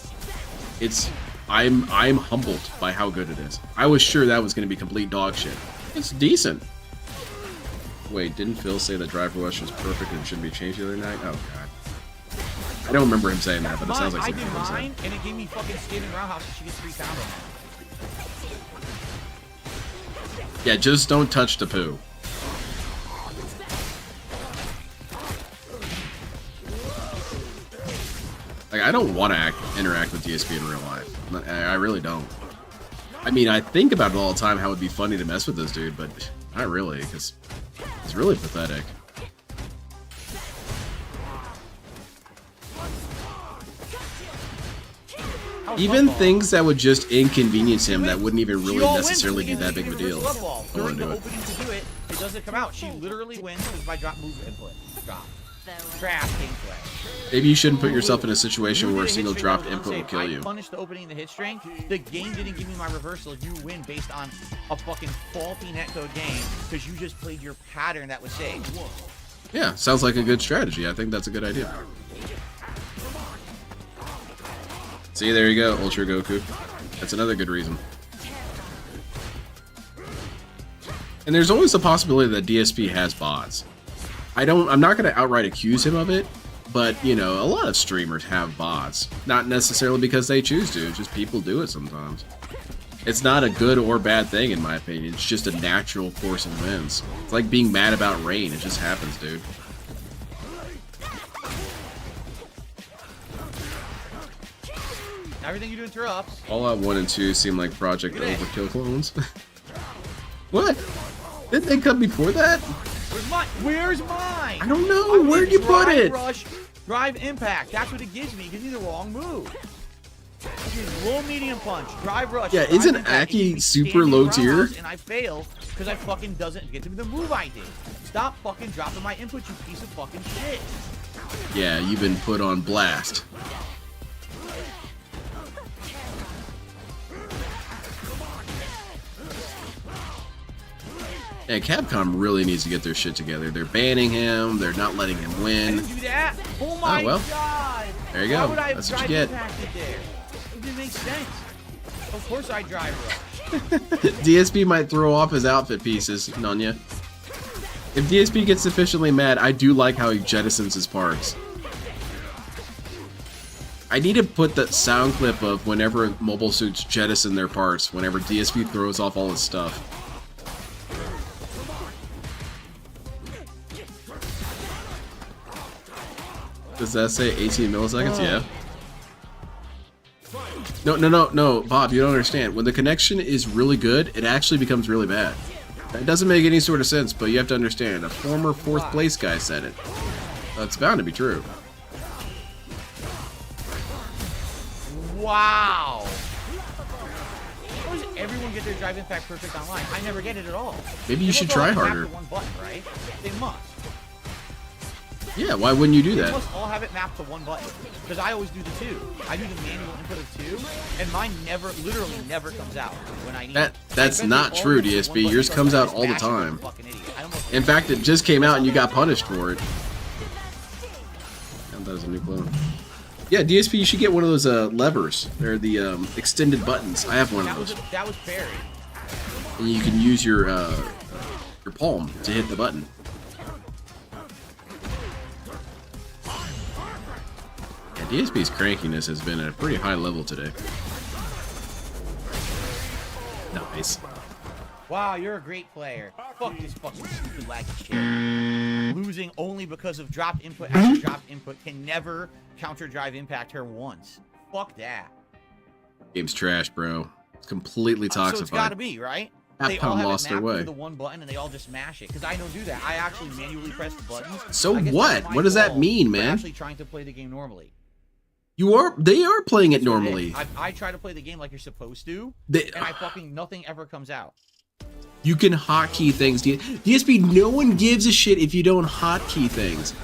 I'm humbled by how good it is. I was sure that was going to be complete dog shit. It's decent. Wait, didn't Phil say that Driver Rush was perfect and shouldn't be changed the other night? Oh god. I don't remember him saying that, but it sounds like something he said. I did mine, and it gave me fucking standing roundhouse, and she gets 3 pound on that. Yeah, just don't touch the poo. Like, I don't want to interact with DSP in real life. I really don't. I mean, I think about it all the time how it would be funny to mess with this dude, but not really, because he's really pathetic. Even things that would just inconvenience him that wouldn't even really necessarily be that big of a deal. I want to do it. It doesn't come out. She literally wins because my drop move input. Drop. Trash gameplay. Maybe you shouldn't put yourself in a situation where a single dropped input will kill you. I punished the opening of the hit string. The game didn't give me my reversal. You win based on a fucking faulty netcode game because you just played your pattern that was saved. Yeah, sounds like a good strategy. I think that's a good idea. See, there you go, Ultra Goku. That's another good reason. And there's always the possibility that DSP has bots. I'm not going to outright accuse him of it, but, you know, a lot of streamers have bots. Not necessarily because they choose to, just people do it sometimes. It's not a good or bad thing, in my opinion. It's just a natural course of events. It's like being mad about rain. It just happens, dude. Everything you do interrupts. Fallout 1 and 2 seem like Project Overkill clones. What? Didn't they come before that? Where's mine? I don't know. Where'd you put it? Rush, drive impact. That's what it gives me. It gives me the wrong move. Low medium punch, drive rush. Yeah, isn't Aki super low tier? And I fail because I fucking doesn't get to the move I did. Stop fucking dropping my input, you piece of fucking shit. Yeah, you've been put on blast. Yeah, Capcom really needs to get their shit together. They're banning him. They're not letting him win. I didn't do that. Oh my god. There you go. Why would I That's what you get. There? It didn't make sense. Of course I drive rush. DSP might throw off his outfit pieces, Nunya. If DSP gets sufficiently mad, I do like how he jettisons his parts. I need to put that sound clip of whenever mobile suits jettison their parts, whenever DSP throws off all his stuff. Does that say 18 milliseconds? Yeah. No, Bob, you don't understand. When the connection is really good, it actually becomes really bad. That doesn't make any sort of sense, but you have to understand. A former 4th place guy said it. That's bound to be true. Wow. How does everyone get their drive impact perfect online? I never get it at all. Maybe you should try harder. One button, right? They must. Yeah, why wouldn't you do that? They must all have it mapped to one button. Because I always do the 2. I do the manual input of 2, and mine literally never comes out when I need it. That's not true, DSP. Yours comes out all the time. In fact, it just came out and you got punished for it. And that was a new clone. Yeah, DSP, you should get one of those levers. They're the extended buttons. I have one of those. That was buried. And you can use your palm to hit the button. DSP's crankiness has been at a pretty high level today. Nice. Wow, you're a great player. Fuck this fucking stupid laggy shit. Losing only because of dropped input after dropped input can never counter drive impact her once. Fuck that. Game's trash, bro. It's completely toxified. So it's gotta be, right? they all Capcom have lost it their mapped way. to the one button and they all just mash it. Because I don't do that. I actually manually press the buttons. So I guess what? that's my What does that fault mean, for man? Actually trying to play the game normally. They are playing it That's what is. normally. I try to play the game like you're supposed to, They- and I fucking nothing ever comes out. You can hotkey things. DSP, no one gives a shit if you don't hotkey things.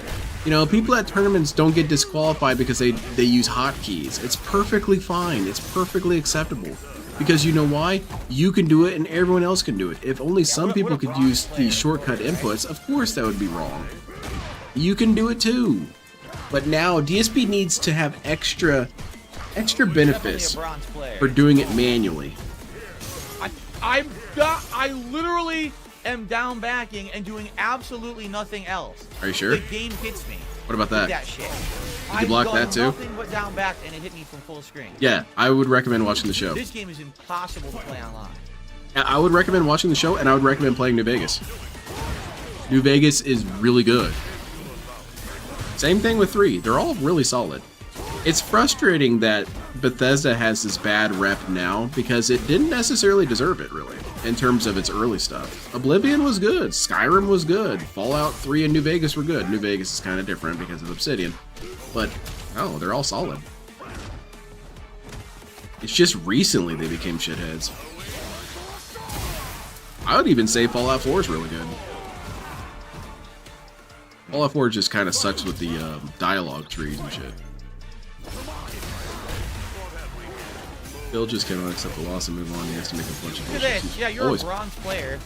You know, people at tournaments don't get disqualified because they use hotkeys. It's perfectly fine. It's perfectly acceptable. Because you know why? You can do it and everyone else can do it. If only some people could use these shortcut inputs, of course that would be wrong. You can do it too. But now DSP needs to have extra benefits for doing it manually. I literally am down backing and doing absolutely nothing else. Are you sure? The game hits me. What about with that? that shit. Did you block that too? Nothing but down back and it hit me from full screen. Yeah, I would recommend watching the show. This game is impossible to play online. I would recommend watching the show, and I would recommend playing New Vegas. New Vegas is really good. Same thing with 3. They're all really solid. It's frustrating that Bethesda has this bad rep now because it didn't necessarily deserve it, really, in terms of its early stuff. Oblivion was good. Skyrim was good. Fallout 3 and New Vegas were good. New Vegas is kind of different because of Obsidian. But, oh, they're all solid. It's just recently they became shitheads. I would even say Fallout 4 is really good. Fallout 4 just kind of sucks with the dialogue trees and shit. Bill just cannot accept the loss and move on. He has to make a bunch of Look at this. Yeah, you're always, a bronze player.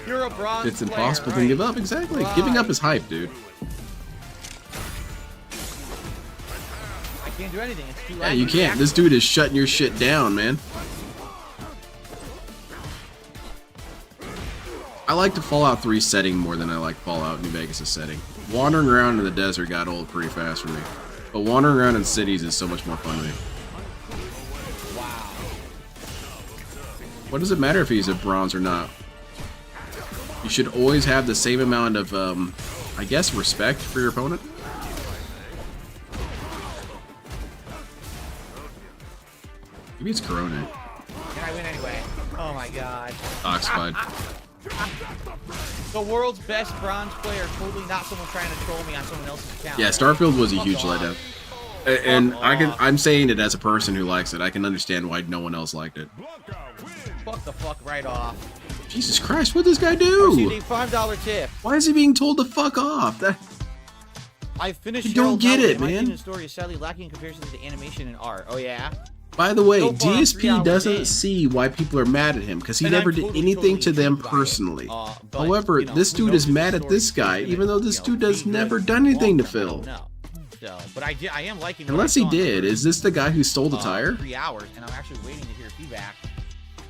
You're a bronze it's impossible player, to give up. Exactly. Right. Giving up is hype, dude. I can't do anything. It's too Yeah, laggy. you can't. This dude is shutting your shit down, man. I like the Fallout 3 setting more than I like Fallout New Vegas' setting. Wandering around in the desert got old pretty fast for me. But wandering around in cities is so much more fun to me. Wow. What does it matter if he's a bronze or not? You should always have the same amount of, I guess, respect for your opponent. Maybe it's Corona. Can I win anyway? Oh my god. Oxfide. The world's best bronze player, totally not someone trying to troll me on someone else's account. Yeah, Starfield was a huge letdown. And I'm saying it as a person who likes it. I can understand why no one else liked it. Fuck the fuck right off. Jesus Christ, what does this guy do? RCD, $5 tip. Why is he being told to fuck off? I finished. You don't get it, man. The story is sadly lacking in comparison to the animation and art. Oh yeah. By the way, So far, I'm 3 DSP hours doesn't in. see why people are mad at him because he And never I'm did totally, anything to them intrigued by it. personally. But, However, you know, this who dude knows is if mad the at this story's guy, gonna, even though this dude has be never good done anything to long term, I Phil. don't know. So, but I am liking. what Unless I he saw in the did. first, Is this the guy who stole the tire? 3 hours, and I'm actually waiting to hear feedback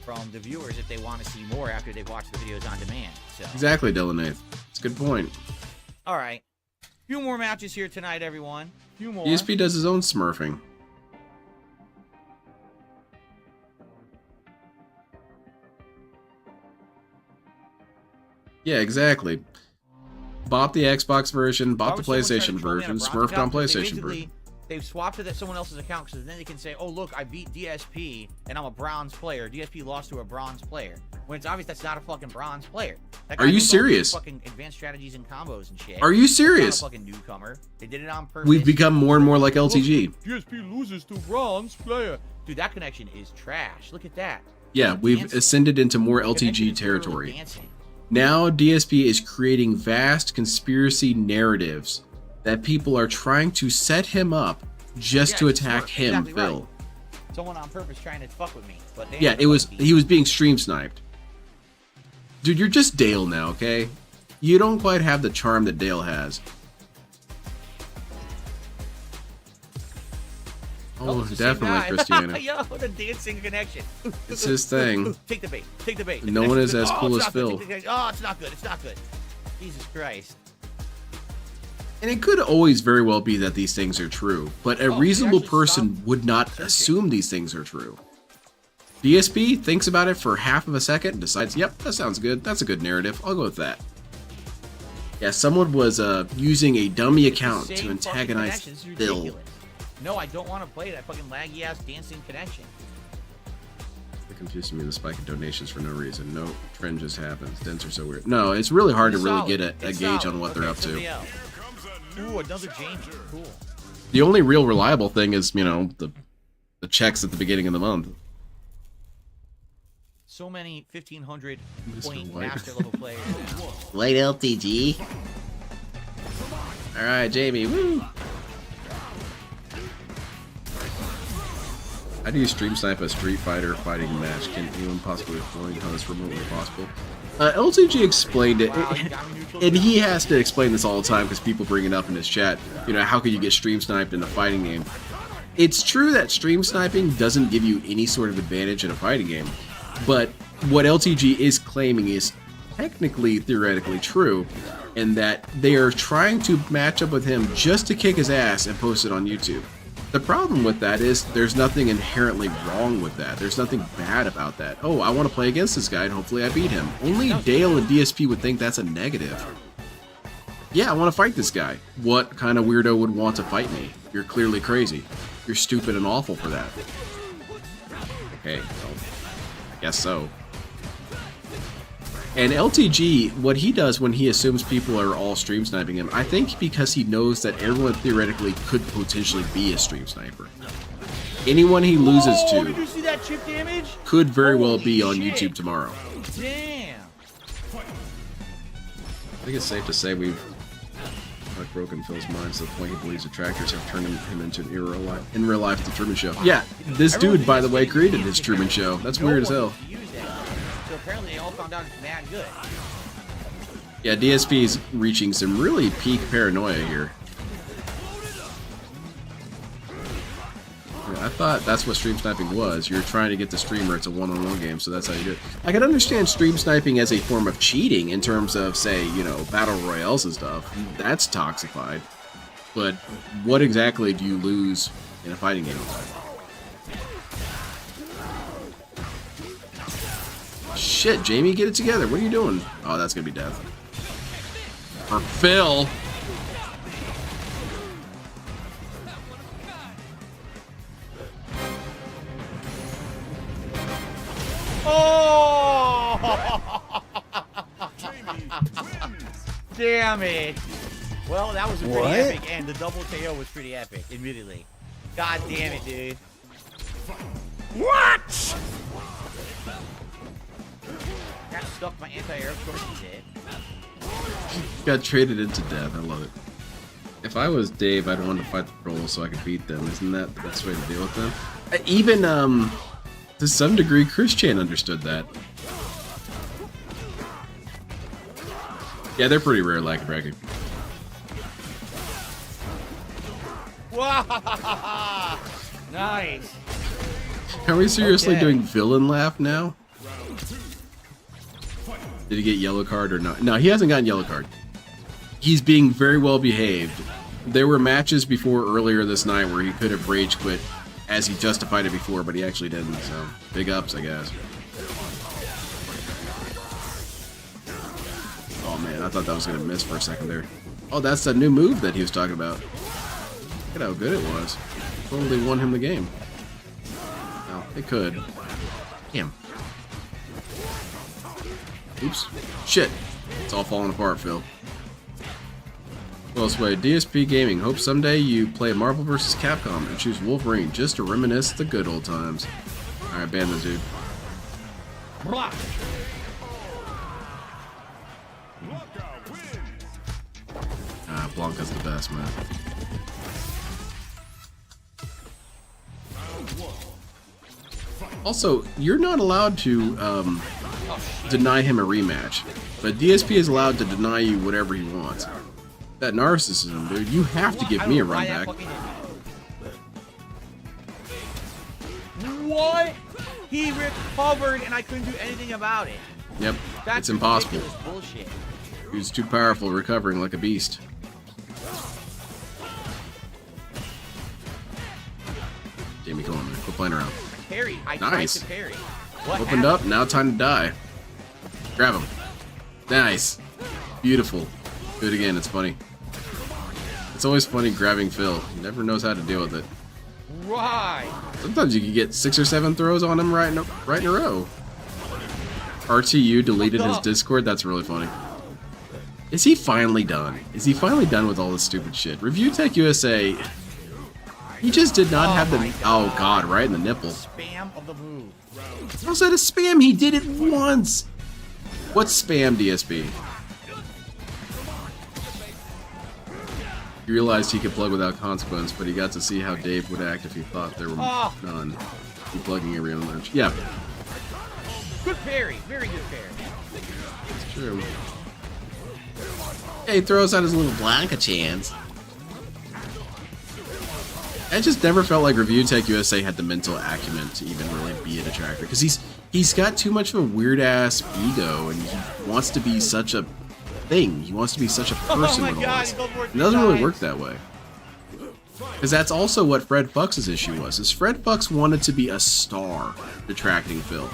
from the viewers if they want to see more after they've watched the videos on demand. So Exactly, Dylan Nath. It's a good point. all right, few more matches here tonight, everyone. Few more. DSP does his own smurfing. Yeah, exactly. Bought the Xbox version, bought the PlayStation version, smurfed on PlayStation version. They've swapped it at someone else's account because then they can say, oh, look, I beat DSP and I'm a bronze player. DSP lost to a bronze player. When it's obvious that's not a fucking bronze player. That guy Are you knows all these serious? Fucking advanced strategies and combos and shit. Are you serious? He's not a fucking newcomer. They did it on purpose. We've become more and more like LTG. DSP loses to bronze player. Dude, that connection is trash. Look at that. Yeah, we've ascended into more LTG territory. Now DSP is creating vast conspiracy narratives that people are trying to set him up just to attack him, exactly Phil. right. Someone on purpose trying to fuck with me. But they Yeah, ended it up was beating he was being stream sniped. Dude, you're just Dale now, okay? You don't quite have the charm that Dale has. Oh, it's the same definitely guy. Cristiano. Yo, the dancing connection. It's his thing. Take the bait. Take the bait. No one is as cool it's as not good. Phil. Take the bait. Oh, it's not good. It's not good. Jesus Christ. And it could always very well be that these things are true, but a reasonable person would not assume these things are true. DSP thinks about it for half of a second and decides, yep, that sounds good. That's a good narrative. I'll go with that. Yeah, someone was using a dummy account to Same antagonize fucking connection. It's Phil. ridiculous. No, I don't want to play that fucking laggy ass dancing connection. confusing me the spike in donations for no reason. No trend just happens. Dents are so weird. No, it's really hard to really get a gauge on what they're up to. Ooh, another Jamie. Cool. The only real reliable thing is, you know, the checks at the beginning of the month. So many 1,500 point master level players. White LTG. All right, Jamie. Woo. How do you stream snipe a Street Fighter fighting match? Can anyone possibly explain how this remotely possible? LTG explained it, and he has to explain this all the time because people bring it up in his chat. You know, how could you get stream sniped in a fighting game? It's true that stream sniping doesn't give you any sort of advantage in a fighting game, but what LTG is claiming is technically, theoretically true, in that they are trying to match up with him just to kick his ass and post it on YouTube. The problem with that is there's nothing inherently wrong with that. There's nothing bad about that. Oh, I want to play against this guy and hopefully I beat him. Only Dale and DSP would think that's a negative. Yeah, I want to fight this guy. What kind of weirdo would want to fight me? You're clearly crazy. You're stupid and awful for that. Okay, well, I guess so. And LTG, what he does when he assumes people are all stream sniping him, I think because he knows that everyone theoretically could potentially be a stream sniper. Anyone he loses to did you see that chip damage? could very well be on YouTube tomorrow. Damn. I think it's safe to say we've broken Phil's mind to the point he believes detractors have turned him into an in real life The Truman Show. Yeah, this dude, by the way, created his Truman Show. That's weird as hell. So apparently they all found out it's mad good. Yeah, DSP is reaching some really peak paranoia here. Yeah, I thought that's what stream sniping was. You're trying to get the streamer. It's a one-on-one game, so that's how you do it. I can understand stream sniping as a form of cheating in terms of, say, you know, battle royales and stuff. That's toxified. But what exactly do you lose in a fighting game? Shit, Jamie, get it together. What are you doing? Oh, that's gonna be death. For Phil. Oh! Damn it. Well, that was a pretty epic, and the double KO was pretty epic, admittedly. God damn it, dude. What? Got stuck my anti-air, of course he did. Got traded into death. I love it. If I was Dave, I'd want to fight the trolls so I could beat them. Isn't that the best way to deal with them? Even, to some degree, Chris Chan understood that. Yeah, they're pretty rare, like bragging. Wow! Nice. Are we seriously doing villain laugh now? Did he get yellow card or not? No, he hasn't gotten yellow card. He's being very well behaved. There were matches before earlier this night where he could have rage quit as he justified it before, but he actually didn't, so big ups, I guess. Oh man, I thought that was gonna miss for a second there. Oh, that's the new move that he was talking about. Look at how good it was. Totally won him the game. No, it could. Damn. Oops. Shit. It's all falling apart, Phil. Well, Sway, DSP Gaming. Hope someday you play Marvel vs. Capcom and choose Wolverine just to reminisce the good old times. Alright, ban the dude. Ah, Blanca's the best, man. Also, you're not allowed to deny him a rematch, but DSP is allowed to deny you whatever he wants. That narcissism, dude. You have to give me a run back. What? He recovered and I couldn't do anything about it. Yep, That's it's impossible. Bullshit. He was too powerful, recovering like a beast. Jamie, come on, man. Quit playing around. Parry. I Nice. tried to parry. What Opened up, now time to die. Grab him. Nice. Beautiful. Do it again, it's funny. It's always funny grabbing Phil. He never knows how to deal with it. Right. Sometimes you can get 6 or 7 throws on him right in a row. RTU deleted his Discord. That's really funny. Is he finally done? Is he finally done with all this stupid shit? Review Tech USA. He just did not have the. Oh god, right in the nipple. Spam of the move. How's that a spam? He did it once. What's spam, DSP? He realized he could plug without consequence, but he got to see how Dave would act if he thought there were none. Deplugging every other match. Yeah. Good parry. Very good parry. It's true. He throws out his little Blanca chance. I just never felt like Review Tech USA had the mental acumen to even really be a detractor, because he's got too much of a weird ass ego, and he wants to be such a thing. He wants to be such a person with all this. It doesn't really work that way. Because that's also what Fred Fux's issue was. Is Fred Fux wanted to be a star detracting Phil,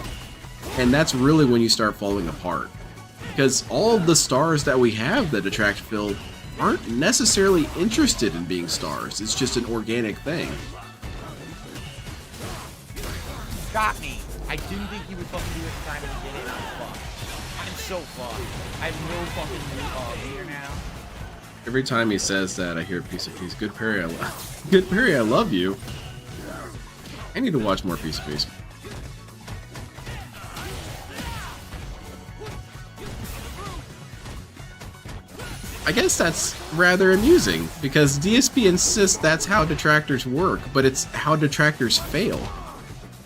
and that's really when you start falling apart. Because all of the stars that we have that detract Phil aren't necessarily interested in being stars. It's just an organic thing. Got me. I didn't think he would fucking do it the time he did it. I'm fucked. I'm so fucked. I have no fucking meter now. Every time he says that, I hear a piece of peace. Good parry, good parry, I love you. I need to watch more Piece of Peace. I guess that's rather amusing, because DSP insists that's how detractors work, but it's how detractors fail.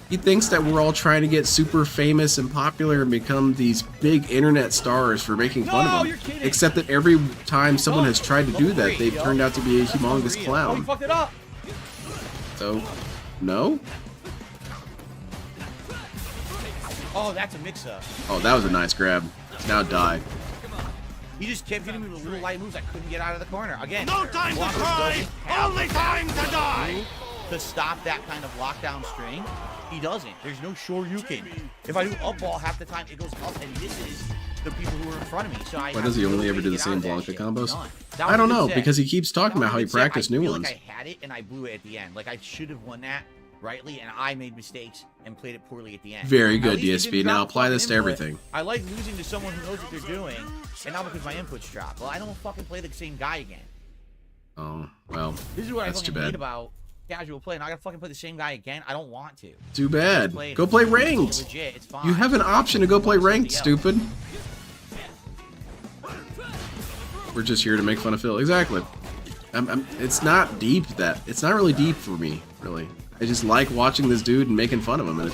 He thinks that we're all trying to get super famous and popular and become these big internet stars for making fun of him. Except that every time someone has tried to do that, they've turned out to be a humongous clown. Fucked it up. So, no? Oh, that's a mix-up. Oh, that was a nice grab. Now die. He just kept hitting me with little light moves I couldn't get out of the corner. Again, No time to cry, only time to die. To stop that kind of lockdown string, he doesn't. There's no Shoryuken. If I do up ball half the time, it goes up and misses the people who are in front of me. So Why does he only ever do the same Blanca combos? I don't know, because he keeps talking about how he practiced new ones. I feel like I had it and I blew it at the end. Like I should have won that rightly, and I made mistakes and played it poorly at the end. Very good, DSP. Now apply this to everything. I like losing to someone who knows what they're doing, and not because my inputs drop. Well, I don't fucking play the same guy again. Oh, well, this is what that's I fucking too hate bad. about casual play. Now I gotta fucking play the same guy again. I don't want to. Too bad. Go play ranked. Legit, it's fine. You have an option to go play ranked, stupid. We're just here to make fun of Phil. Exactly. It's not deep. It's not really deep for me, really. I just like watching this dude and making fun of him, and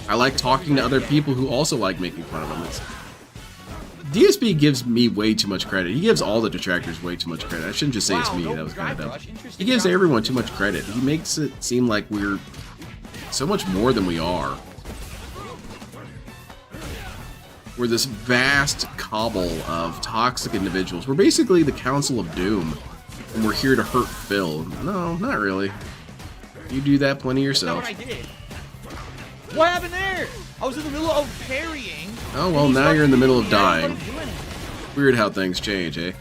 I like talking to other people who also like making fun of him. DSP gives me way too much credit. He gives all the detractors way too much credit. I shouldn't just say it's me. That was kind of dumb. He gives everyone too much credit. He makes it seem like we're so much more than we are. We're this vast cobble of toxic individuals. We're basically the Council of Doom, and we're here to hurt Phil. No, not really. You do that plenty yourself. That's not what I did. What happened there? I was in the middle of parrying. Oh, well, now you're in the middle of dying. Weird how things change, eh?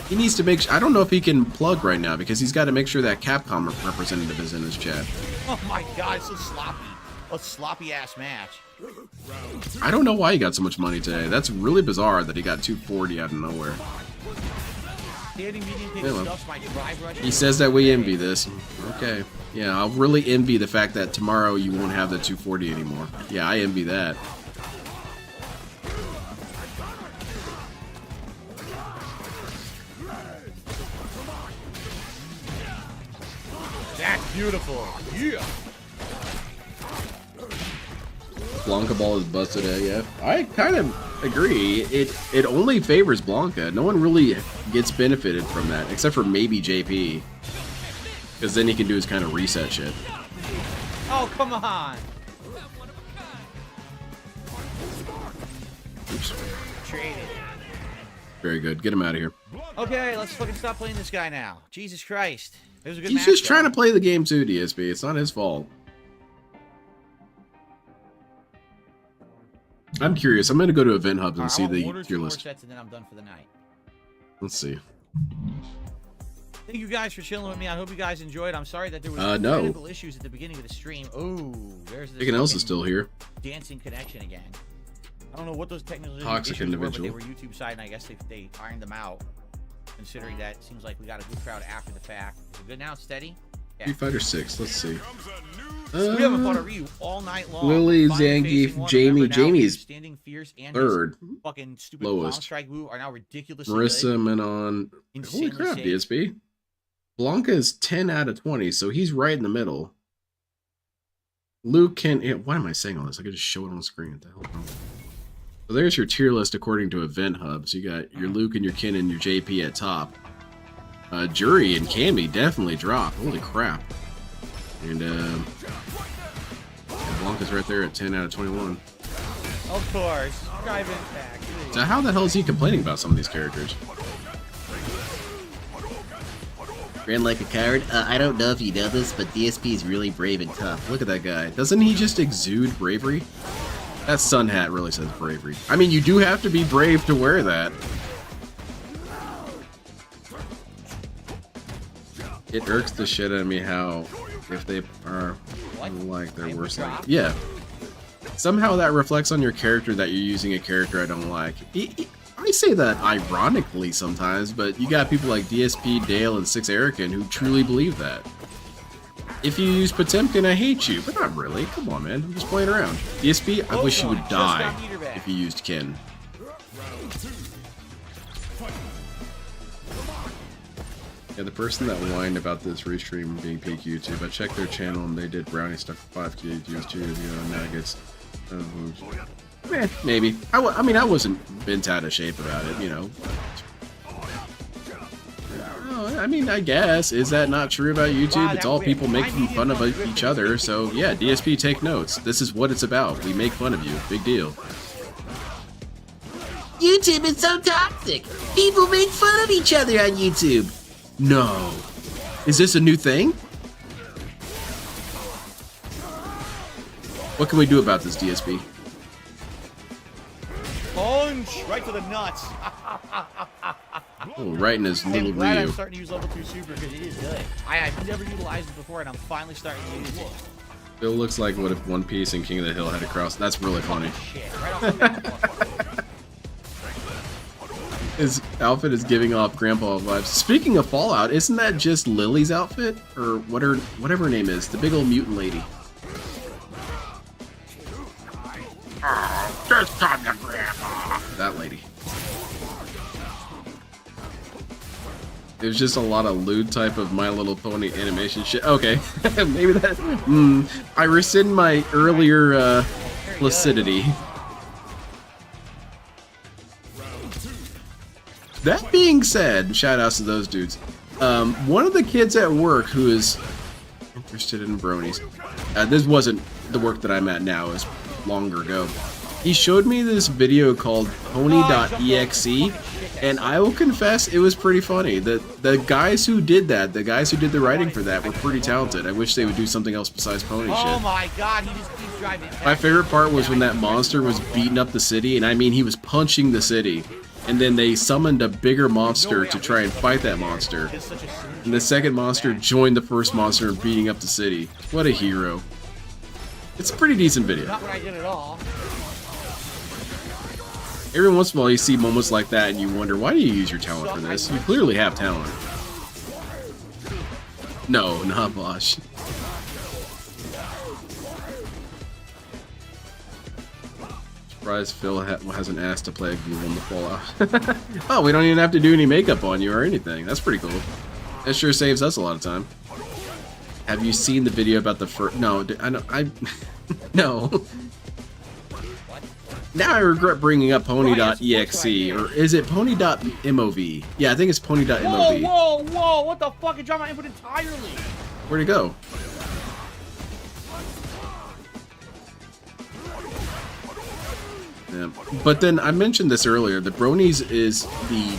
He needs to make sure. I don't know if he can plug right now, because he's got to make sure that Capcom representative is in his chat. Oh my god, it's so sloppy. A sloppy ass match. I don't know why he got so much money today. That's really bizarre that he got 240 out of nowhere. He says that we envy this. Okay. Yeah, I'll really envy the fact that tomorrow you won't have the 240 anymore. Yeah, I envy that. That's beautiful. Yeah. Blanca ball is busted AF. I kind of agree. It only favors Blanca. No one really gets benefited from that, except for maybe JP. Because then he can do his kind of reset shit. Oh, come on. Oops. Traded. Very good. Get him out of here. Okay, let's fucking stop playing this guy now. Jesus Christ. It was a good He's match, just though. trying to play the game too, DSP. It's not his fault. I'm curious. I'm going to go to Event Hubs and see the tier list. Sets and then I'm done for the night. Let's see. Thank you guys for chilling with me. I hope you guys enjoyed. I'm sorry that there was No. technical issues at the beginning of the stream. Oh, there's this Everything else is fucking still here. dancing connection again. I don't know what those technical Toxic issues individual. were, but they were YouTube side, and I guess they ironed them out. Considering that it seems like we got a good crowd after the fact. Is it good now? Steady? Yeah. Street Fighter 6. Let's see. We haven't fought a Ryu all night long. Lily, Finally Zangief, facing one. Jamie. Remember now, Jamie's standing fierce and third. his fucking stupid Lowest. bomb strike move are now ridiculously Marissa good. Menon. Holy Insanely crap, safe. DSP. Blanca is 10 out of 20, so he's right in the middle. Luke can... Why am I saying all this? I could just show it on screen. What the hell? So there's your tier list according to Event Hub. So you got your Luke and your Ken and your JP at top. Jury and Cammy definitely dropped. Holy crap. And Blanca's right there at 10 out of 21. Of course. Drive in back. So how the hell is he complaining about some of these characters? Ran like a coward. I don't know if you know this, but DSP is really brave and tough. Look at that guy. Doesn't he just exude bravery? That sun hat really says bravery. I mean, you do have to be brave to wear that. It irks the shit out of me how if they are like their worst like yeah. Somehow that reflects on your character that you're using a character I don't like. I say that ironically sometimes, but you got people like DSP, Dale, and 6Erican who truly believe that. If you use Potemkin, I hate you, but not really. Come on, man. I'm just playing around. DSP, I wish you would die if you used Ken. Yeah, the person that whined about this restream being peak YouTube, I checked their channel and they did brownie stuff for 5K views too, nuggets. Maybe. I mean, I wasn't bent out of shape about it, you know. I mean, I guess. Is that not true about YouTube? It's all people making fun of each other, so yeah, DSP, take notes. This is what it's about. We make fun of you. Big deal. YouTube is so toxic. People make fun of each other on YouTube. No. Is this a new thing? What can we do about this, DSP? Punch right to the nuts. Oh, right in his little I'm glad I'm Ryu. starting to use level 2 super because it is good. I've never utilized it before, and I'm finally starting to use it. Bill looks like what if One Piece and King of the Hill had a cross. That's really funny. Shit, right off the bat. His outfit is giving off grandpa vibes. Speaking of Fallout, isn't that just Lily's outfit? Or whatever her name is, the big old mutant lady. Just time to grandma. That lady. There's just a lot of lewd type of My Little Pony animation shit. Okay, maybe that. I rescind my earlier placidity. That being said, shout outs to those dudes. One of the kids at work who is interested in bronies. This wasn't the work that I'm at now. It was longer ago. He showed me this video called Pony.exe, and I will confess it was pretty funny. The guys who did that, the guys who did the writing for that, were pretty talented. I wish they would do something else besides pony shit. Oh my god, he just keeps driving. My favorite part was when that monster was beating up the city, and I mean he was punching the city. And then they summoned a bigger monster to try and fight that monster. And the second monster joined the first monster in beating up the city. What a hero. It's a pretty decent video. Not what I did at all. Every once in a while you see moments like that and you wonder, why do you use your talent for this? You clearly have talent. No, not Bosch. Surprised Phil hasn't asked to play a Google in the Fallout. Oh, we don't even have to do any makeup on you or anything. That's pretty cool. That sure saves us a lot of time. Have you seen the video about the first? No, no. Now I regret bringing up Pony.exe, or is it Pony.mov? Yeah, I think it's Pony.mov. Whoa, whoa, what the fuck? It dropped my input entirely. Where'd it go? Yeah. But then I mentioned this earlier. The bronies is the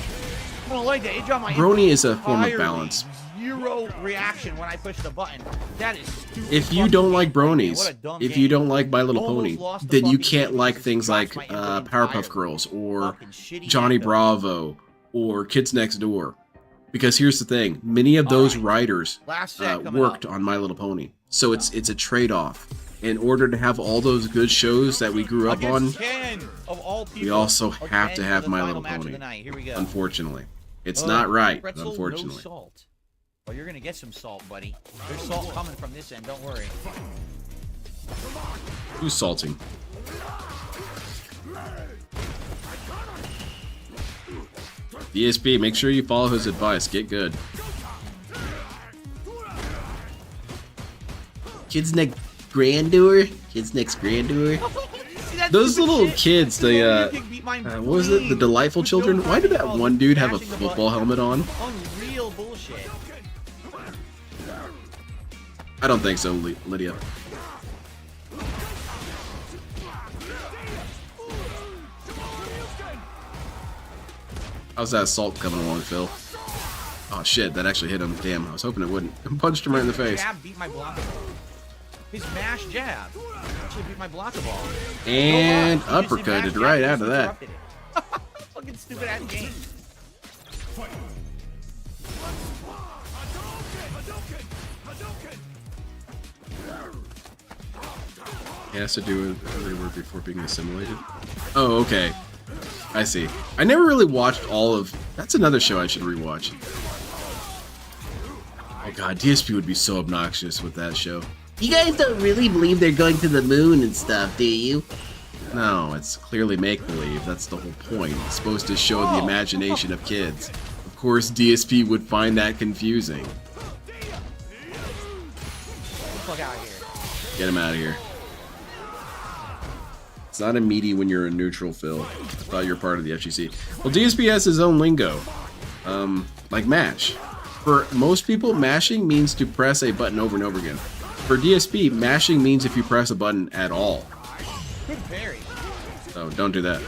I don't like that. It dropped my brony is a form of entirely. balance. Zero reaction when I push the button. That is stupid. If you don't like bronies, What a dumb if game. you don't like My Little Almost Pony, lost the then you fucking can't game like because things it like dropped my input Powerpuff entirely. Girls or Fucking shitty Johnny game. Bravo or Kids Next Door Because here's the thing, many of those writers Last set coming worked up. on My Little Pony. So it's a trade-off. In order to have all those good shows that we grew up on, Against Ken, of all people, we also have to again have for the My final Little match of Pony. the night. Here we go. Unfortunately. It's not right, pretzel, unfortunately. No salt. Well, you're gonna get some salt, buddy. There's salt coming from this end. Don't worry. Who's salting? DSP, make sure you follow his advice. Get good. Kids next grandeur. Kids next grandeur. Those little kids, the what was it? The Delightful Children. Why did that one dude have a football helmet on? Unreal bullshit. I don't think so, Lydia. How's that assault coming along, Phil? Oh shit, that actually hit him. Damn, I was hoping it wouldn't. Punched him right in the face. Jab beat my block. His mash jab actually beat my block ball. And uppercutted right out of that. Fucking stupid ass game. It has to do with how they were before being assimilated. Oh, okay. I see. I never really watched all of... That's another show I should rewatch. Oh god, DSP would be so obnoxious with that show. You guys don't really believe they're going to the moon and stuff, do you? No, it's clearly make-believe. That's the whole point. It's supposed to show the imagination of kids. Of course, DSP would find that confusing. Get the fuck out of here. Get him out of here. It's not a meaty when you're a neutral, Phil. I thought you were part of the FGC. Well, DSP has his own lingo. Like mash. For most people, mashing means to press a button over and over again. For DSP, mashing means if you press a button at all. Good parry. So don't do that.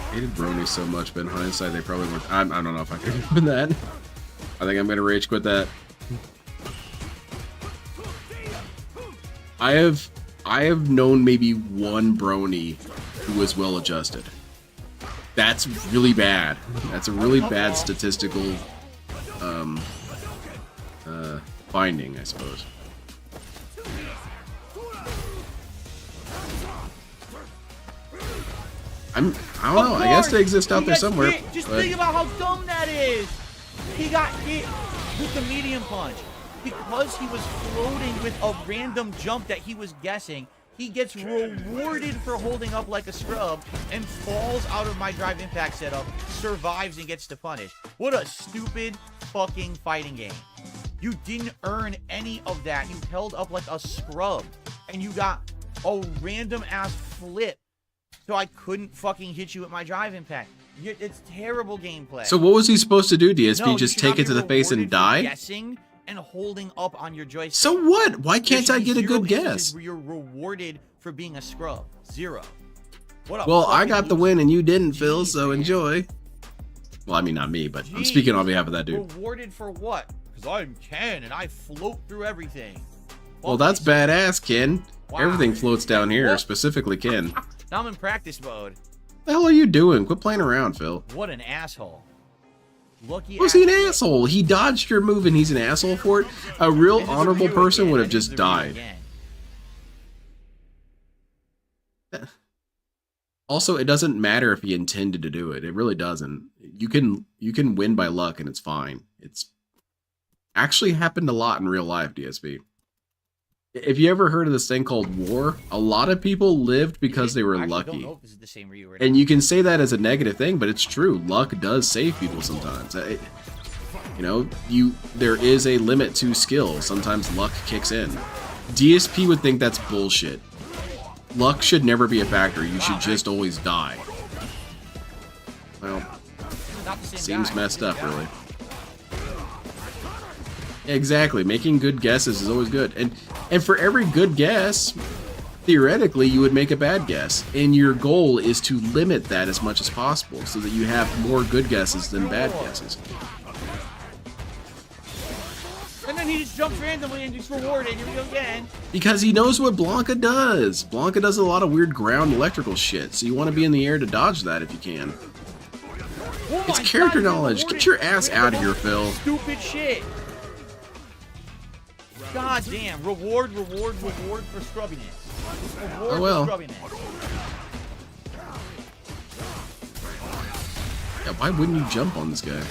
I hated bronies so much, but in hindsight, they probably weren't. I don't know if I could have done that. I think I'm gonna rage quit that. I have known maybe one brony who was well adjusted. That's really bad. That's a really bad statistical finding, I suppose. I don't know. I guess they exist out there somewhere. Just but think about how dumb that is. He got hit with the medium punch. Because he was floating with a random jump that he was guessing, he gets rewarded for holding up like a scrub and falls out of my drive impact setup, survives and gets to punish. What a stupid fucking fighting game. You didn't earn any of that. You held up like a scrub and you got a random ass flip. So I couldn't fucking hit you with my drive impact. It's terrible gameplay. So what was he supposed to do, DSP? No, just take it to the face and die? Guessing and holding up on your joystick. So what? Why can't I get a good guess? Where you're rewarded for being a scrub. 0. What a Well, I fucking got the win and you didn't, Phil, so enjoy. Well, I mean, not me, but I'm speaking on behalf of that dude. Rewarded for what? Because I'm Ken and I float through everything. Well, that's badass, Ken. Wow. Everything floats down here, What? specifically Ken. Now I'm in practice mode. What the hell are you doing? Quit playing around, Phil. What an asshole. Lucky Was he an asshole? He dodged your move and he's an asshole for it? A real honorable person would have just died. Also, it doesn't matter if he intended to do it. It really doesn't. You can win by luck and it's fine. It's actually happened a lot in real life, DSP. If you ever heard of this thing called war, a lot of people lived because they were lucky. Don't know if this is the same Ryu or And not. you can say that as a negative thing, but it's true. Luck does save people sometimes. You know, there is a limit to skill. Sometimes luck kicks in. DSP would think that's bullshit. Luck should never be a factor. You should just always die. Well, seems messed up, really. Exactly. Making good guesses is always good. And for every good guess, theoretically, you would make a bad guess. And your goal is to limit that as much as possible so that you have more good guesses than bad guesses. then he just jumps randomly and gets rewarded. Here we go again. Because he knows what Blanca does. Blanca does a lot of weird ground electrical shit, so you want to be in the air to dodge that if you can. Oh It's my character God, knowledge. Get your ass out of here, Phil. Stupid shit. God damn. Reward for scrubbiness. Reward Oh, well. for scrubbiness. Yeah, why wouldn't you jump on this guy?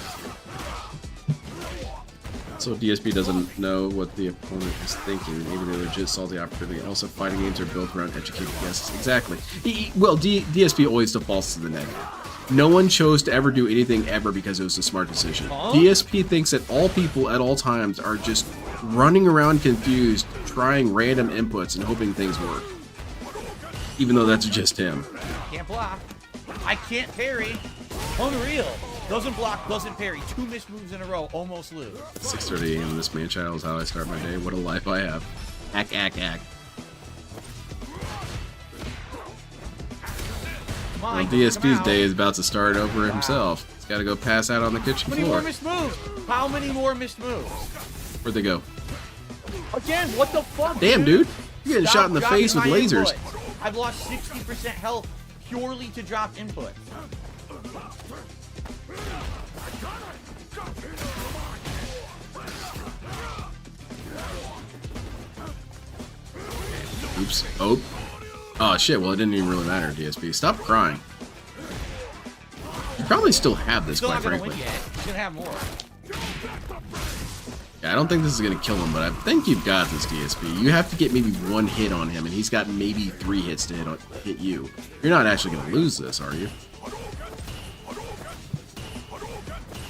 So DSP doesn't know what the opponent is thinking. Maybe they legit saw the opportunity. And also, fighting games are built around educated guesses. Exactly. DSP always defaults to the negative. No one chose to ever do anything ever because it was a smart decision. Huh? DSP thinks that all people at all times are just running around confused, trying random inputs and hoping things work. Even though that's just him. Can't block. I can't parry. Unreal. Doesn't block, doesn't parry. 2 missed moves in a row. Almost lose. 6:30 a.m. This man child is how I start my day. What a life I have. Ack, ack, ack. Well, DSP's day is about to start over himself. He's got to go pass out on the kitchen How many floor. more missed moves? How many more missed moves? Where'd they go? Again, what the fuck? Damn, dude. You're getting shot in the dropping face with my lasers. input. I've lost 60% health purely to drop input. Oops. Oh. Oh, shit. Well, it didn't even really matter, DSP. Stop crying. You probably still have this, Still quite not gonna frankly. win yet. He's gonna have more. Yeah, I don't think this is going to kill him, but I think you've got this, DSP. You have to get maybe 1 hit on him, and he's got maybe 3 hits to hit you. You're not actually going to lose this, are you?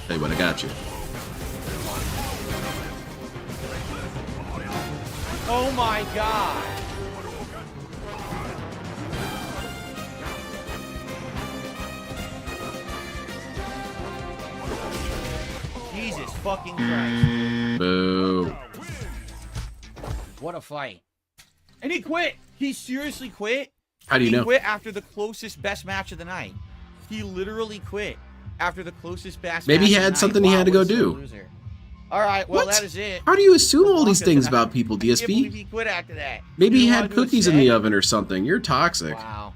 Tell you what, I got you. Oh my god. Jesus fucking Christ. Boo. What a fight. And he quit. He seriously quit. How do you He know? quit after the closest best match of the night. He literally quit after the closest best Maybe match he of the had night. something he had to Wow, go what a do. loser. All right, well, What? that is it. How do you assume all these Blanca things tonight. about people, I can't believe DSP? he quit after that. Maybe he You had wanna do a cookies in the set? oven or something. You're toxic. Wow.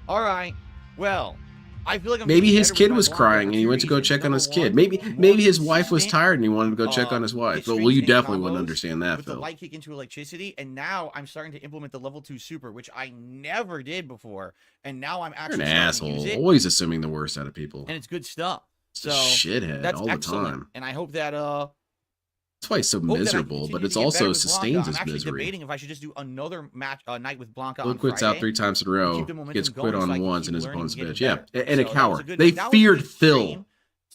All right. Well, I feel like I'm Maybe getting his better kid with my was Blanca crying for and he 2 went to go reasons. check on his Number kid. one, Maybe his wife was consistent, tired and he wanted to go check on his wife. hit But straight well, you in definitely wouldn't combos understand that, with the Phil. light kick into electricity, and now I'm starting to implement the level 2 super, which I never did before, and now I'm You're actually an starting to use asshole. it, Always assuming the worst out of people. and it's good stuff. It's a So shithead that's all the excellent, time. and I hope that That's why he's so hope that I miserable, continue but to it's get better also with Blanca. sustains I'm his actually misery. debating if I should just do another match night with Blanca Phil on quits Friday. out 3 times in a to row, keep the momentum gets going quit so I on can once, keep and his learning opponent's and bitch. getting Yeah, better. and a So that was a coward. good They one. That was a feared good Phil. stream.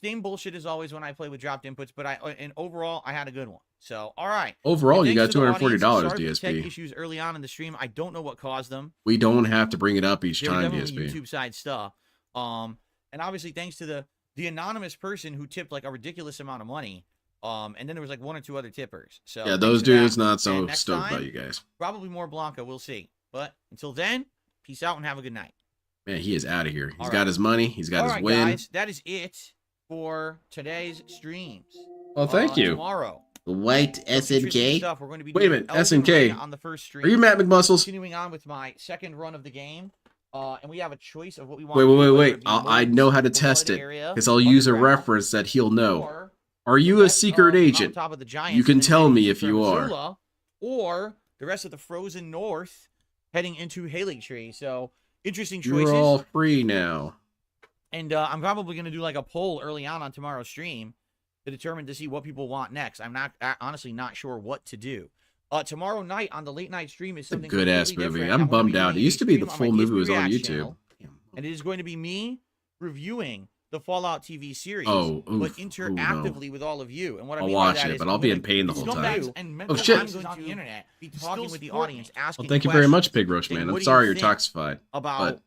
Same bullshit as always when I play with dropped inputs, but and overall I had a good one. So all right. Overall, And you thanks got to the audience. $240, Sorry for the tech DSP. issues early on in the stream. I don't know what caused them. We don't have to bring it up each They were time, definitely DSP. YouTube side stuff. And obviously thanks to the anonymous person who tipped like a ridiculous amount of money. And then there was like 1 or 2 other tippers. So Yeah, thanks those to that. dudes not And so next stoked time, about you guys. Probably more Blanca. We'll see. But until then, peace out and have a good night. Man, he is out of here. He's All got right. his money. He's got All his right, win. guys, that is it for today's streams. Well, thank you. Tomorrow. The white Interesting SNK. stuff. We're going to be Wait a doing minute, Elden SNK. Ring on the first stream. Are you Matt McMuscles? Continuing on with my second run of the game. And we have a choice of what we want Wait, to do, whether wait. it be I modes, know how to the test mud it area, because I'll use a underground, reference that he'll know. or Are you the a rest secret of the agent? mountaintop of the Giants You can and then tell heading me into if you are. Missoula, or the rest of the frozen north heading into Haley Tree. So interesting choices. You're all free now. And I'm probably going to do like a poll early on tomorrow's stream to determine to see what people want next. I'm not honestly not sure what to do. Tomorrow night on the late night stream is It's a something good ass completely movie. different. I'm going to bummed be out. It doing used a to be the stream on full my movie DSP was on Reaction YouTube. channel, and it is going to be me reviewing the Fallout TV series, Oh, but oof. interactively with all of you. And what I I'll mean watch by that it, is but I'm I'll be gonna in pain the do whole scumbags time. and mental Oh, shit. I'm going on the internet, be talking with the audience, asking Well, thank you very much, questions, Pig Roach saying, Man. I'm what do sorry you you're think toxified. about But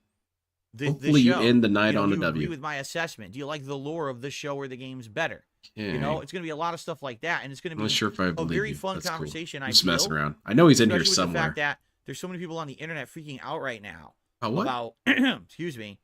the hopefully you show? end the night You know, on do a you agree W. with my assessment? Do you like the lore of the show or the game's better? Yeah. You know, it's going to be a lot of stuff like that, and it's going to I'm not be sure if I a believe very you. fun That's cool. conversation. I'm I just feel, messing around. I know he's in here especially with the somewhere. fact that there's so many people on the internet freaking out right now About what? about excuse me,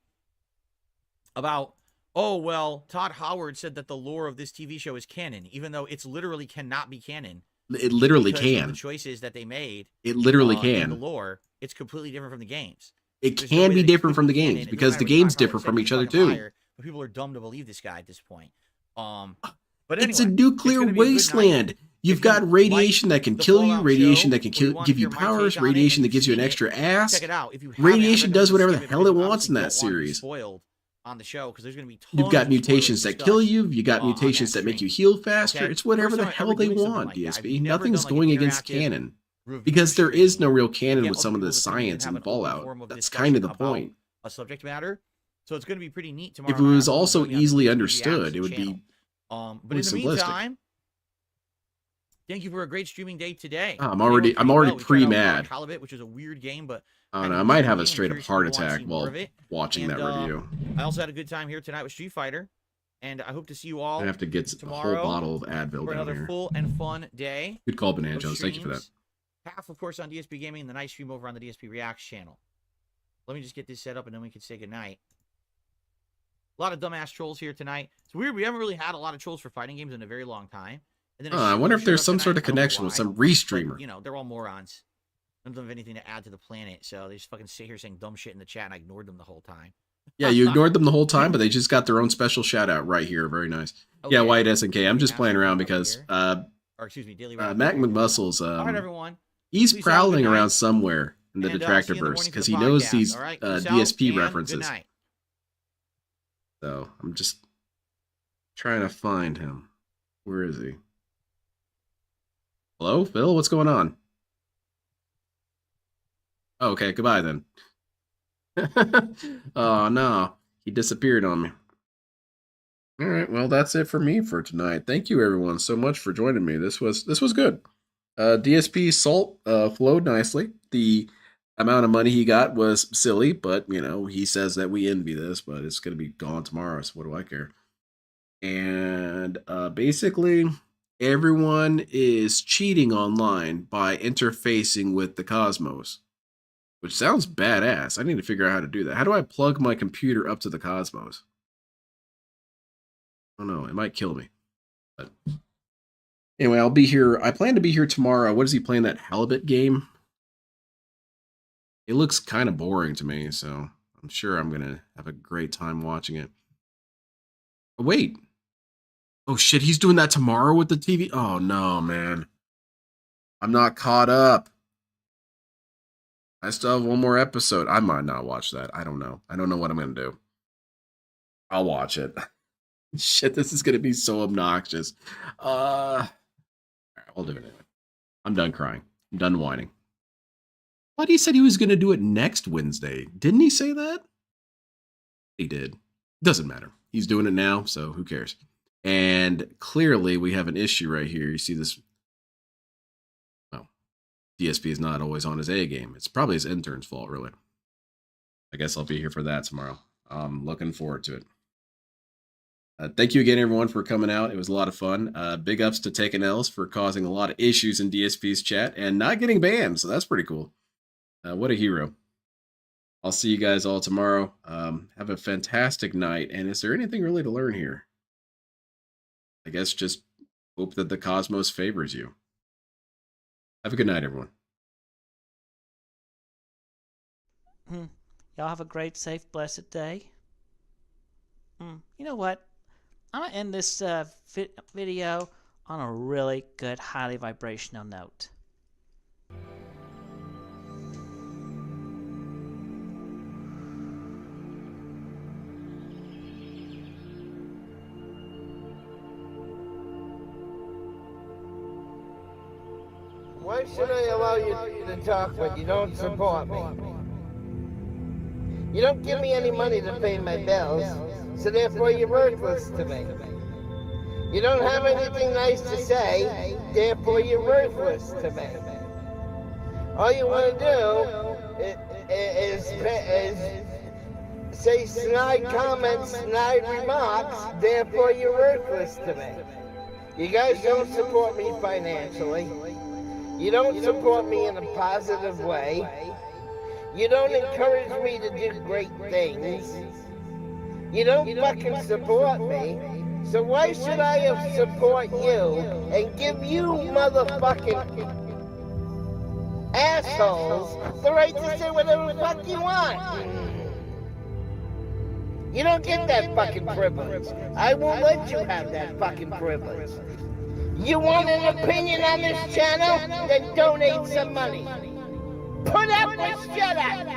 about, oh well, Todd Howard said that the lore of this TV show is canon, even though it's literally cannot be canon It literally Because of can. the choices that they made. It literally In can. the lore, it's completely different from the games. It There's can no way be that different it from the could be games canon. It because doesn't the matter what games Tom differ Holland from said, each he's a other fucking too. liar, but people are dumb to believe this guy at this point. But It's a anyway, nuclear gonna be a good wasteland. night. You've If you got radiation like that can the kill you, Fallout radiation show, that can or you wanna give you hear my powers, take on it, radiation and that gives you an you've seen extra it, ass. check it out. If you haven't, I'm not Radiation gonna does whatever the describe it hell it because I wants in obviously that don't wanna be series. spoiled on the show because there's going to be tons You've got of mutations spoilers that kill discussed, you. You got on mutations that that make you stream. heal faster. Okay? It's whatever First the time hell ever they doing something want, like that. I've DSP. never Nothing's done, like, going an against interactive canon. review Because there is stream no real to canon get with other some of the people's opinions and science have in an open Fallout. forum of That's discussion kind of the about point. a subject matter. So it's going to be pretty neat tomorrow. If it night. was I'm gonna also join you on the easily DSP understood, Reacts it would channel. be But really in the simplistic. meantime, thank you for a great streaming day today. I'm Today went already pretty well. We tried out pre-mad. Halibut, which is a weird game, but I kinda don't know. I might have intriguing. a I'm straight up curious if heart people wanna attack see more while of it. watching And, that review. I also had a good time here tonight with Street Fighter, and I hope to see you all I have to get a whole tomorrow bottle of Advil for down another here. full and fun day. Good call, of Bananjos. Thank you for that. streams. Half, of course, on DSP Gaming, and the night stream over on the DSP Reacts channel. Let me just get this set up, and then we can say goodnight. A lot of dumbass trolls here tonight. It's weird. We haven't really had a lot of trolls for fighting games in a very long time. And then I wonder if there's some sort of tonight. I don't know connection with why, some but, restreamer. you know, they're all morons. None of them have anything to add to the planet, so they just fucking sit here saying dumb shit in the chat, and I ignored them the whole time. Yeah, you ignored them the whole time, but they just got their own special shout out right here. Very nice. Yeah, Okay. White SNK. I'm just playing around because Or excuse me, Daily Round. Mac McMuscles, All right, everyone. he's Please have a prowling good night. around somewhere in the And, Detractor see you in the verse morning for because the he knows podcast, these all right? Peace out, DSP and references. Good night. So I'm just trying to find him. Where is he? Hello, Phil? What's going on? Oh, okay, goodbye then. Oh no, he disappeared on me. All right, well that's it for me for tonight. Thank you everyone so much for joining me. This was good. DSP Salt flowed nicely. The amount of money he got was silly, but you know he says that we envy this, but it's gonna be gone tomorrow. So what do I care? And basically, everyone is cheating online by interfacing with the cosmos, which sounds badass. I need to figure out how to do that. How do I plug my computer up to the cosmos? I don't know. It might kill me. But anyway, I'll be here. I plan to be here tomorrow. What is he playing, that Halibut game? It looks kind of boring to me, so I'm sure I'm going to have a great time watching it. Oh, wait. Oh, shit. He's doing that tomorrow with the TV? Oh, no, man. I'm not caught up. I still have one more episode. I might not watch that. I don't know. I don't know what I'm going to do. I'll watch it. Shit, this is going to be so obnoxious. All right, I'll do it anyway. I'm done crying. I'm done whining. But he said he was going to do it next Wednesday. Didn't he say that? He did. Doesn't matter. He's doing it now, so who cares? And clearly we have an issue right here. You see this? Well, DSP is not always on his A game. It's probably his intern's fault, really. I guess I'll be here for that tomorrow. I'm looking forward to it. Thank you again, everyone, for coming out. It was a lot of fun. Big ups to Taken L's for causing a lot of issues in DSP's chat and not getting banned, so that's pretty cool. What a hero. I'll see you guys all tomorrow. Have a fantastic night. And is there anything really to learn here? I guess just hope that the cosmos favors you. Have a good night, everyone. Y'all have a great, safe, blessed day. You know what? I'm going to end this video on a really good, highly vibrational note. Why should I allow you to talk when you don't support me? You don't give me any money to pay my bills, so therefore you're worthless to me. You don't have anything nice to say, therefore you're worthless to me. All you want to do is say snide comments, snide remarks, therefore you're worthless to me. You guys don't support me financially. You don't support me in a positive way. You don't encourage me to do great things. You don't fucking support me, So why should I support you and give you motherfucking assholes the right to say whatever the fuck you want? You don't get that fucking privilege. I won't let you have that fucking privilege. You want an opinion on this channel? Then donate some money. Put up or shut up.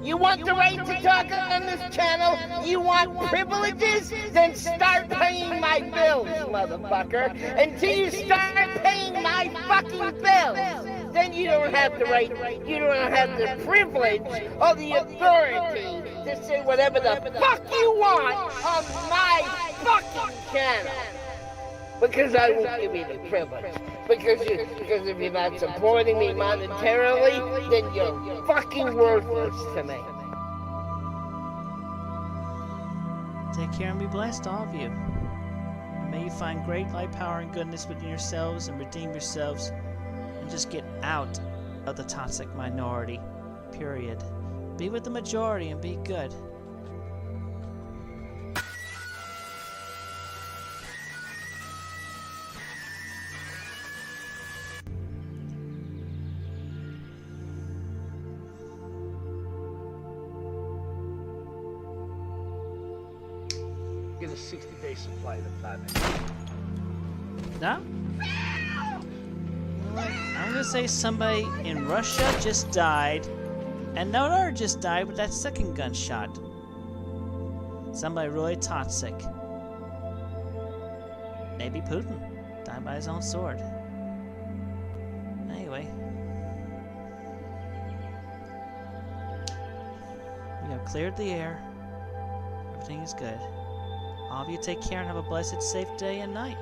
You want the right to talk on this channel? You want privileges? Then start paying my bills, motherfucker. Until you start paying my fucking bills, then you don't have the right, you don't have the privilege or the authority to say whatever the fuck you want on my fucking channel. Because I won't give you the privilege. Because if you're not supporting me monetarily, then you're fucking worthless to me. Take care and be blessed, all of you. And may you find great light, power, and goodness within yourselves and redeem yourselves and just get out of the toxic minority. Period. Be with the majority and be good. Get a 60-day supply of platinum. No? You know what? I'm gonna say somebody in Russia just died, and no other just died with that second gunshot. Somebody really toxic. Maybe Putin died by his own sword. Anyway. We have cleared the air. Everything is good. All of you take care and have a blessed, safe day and night.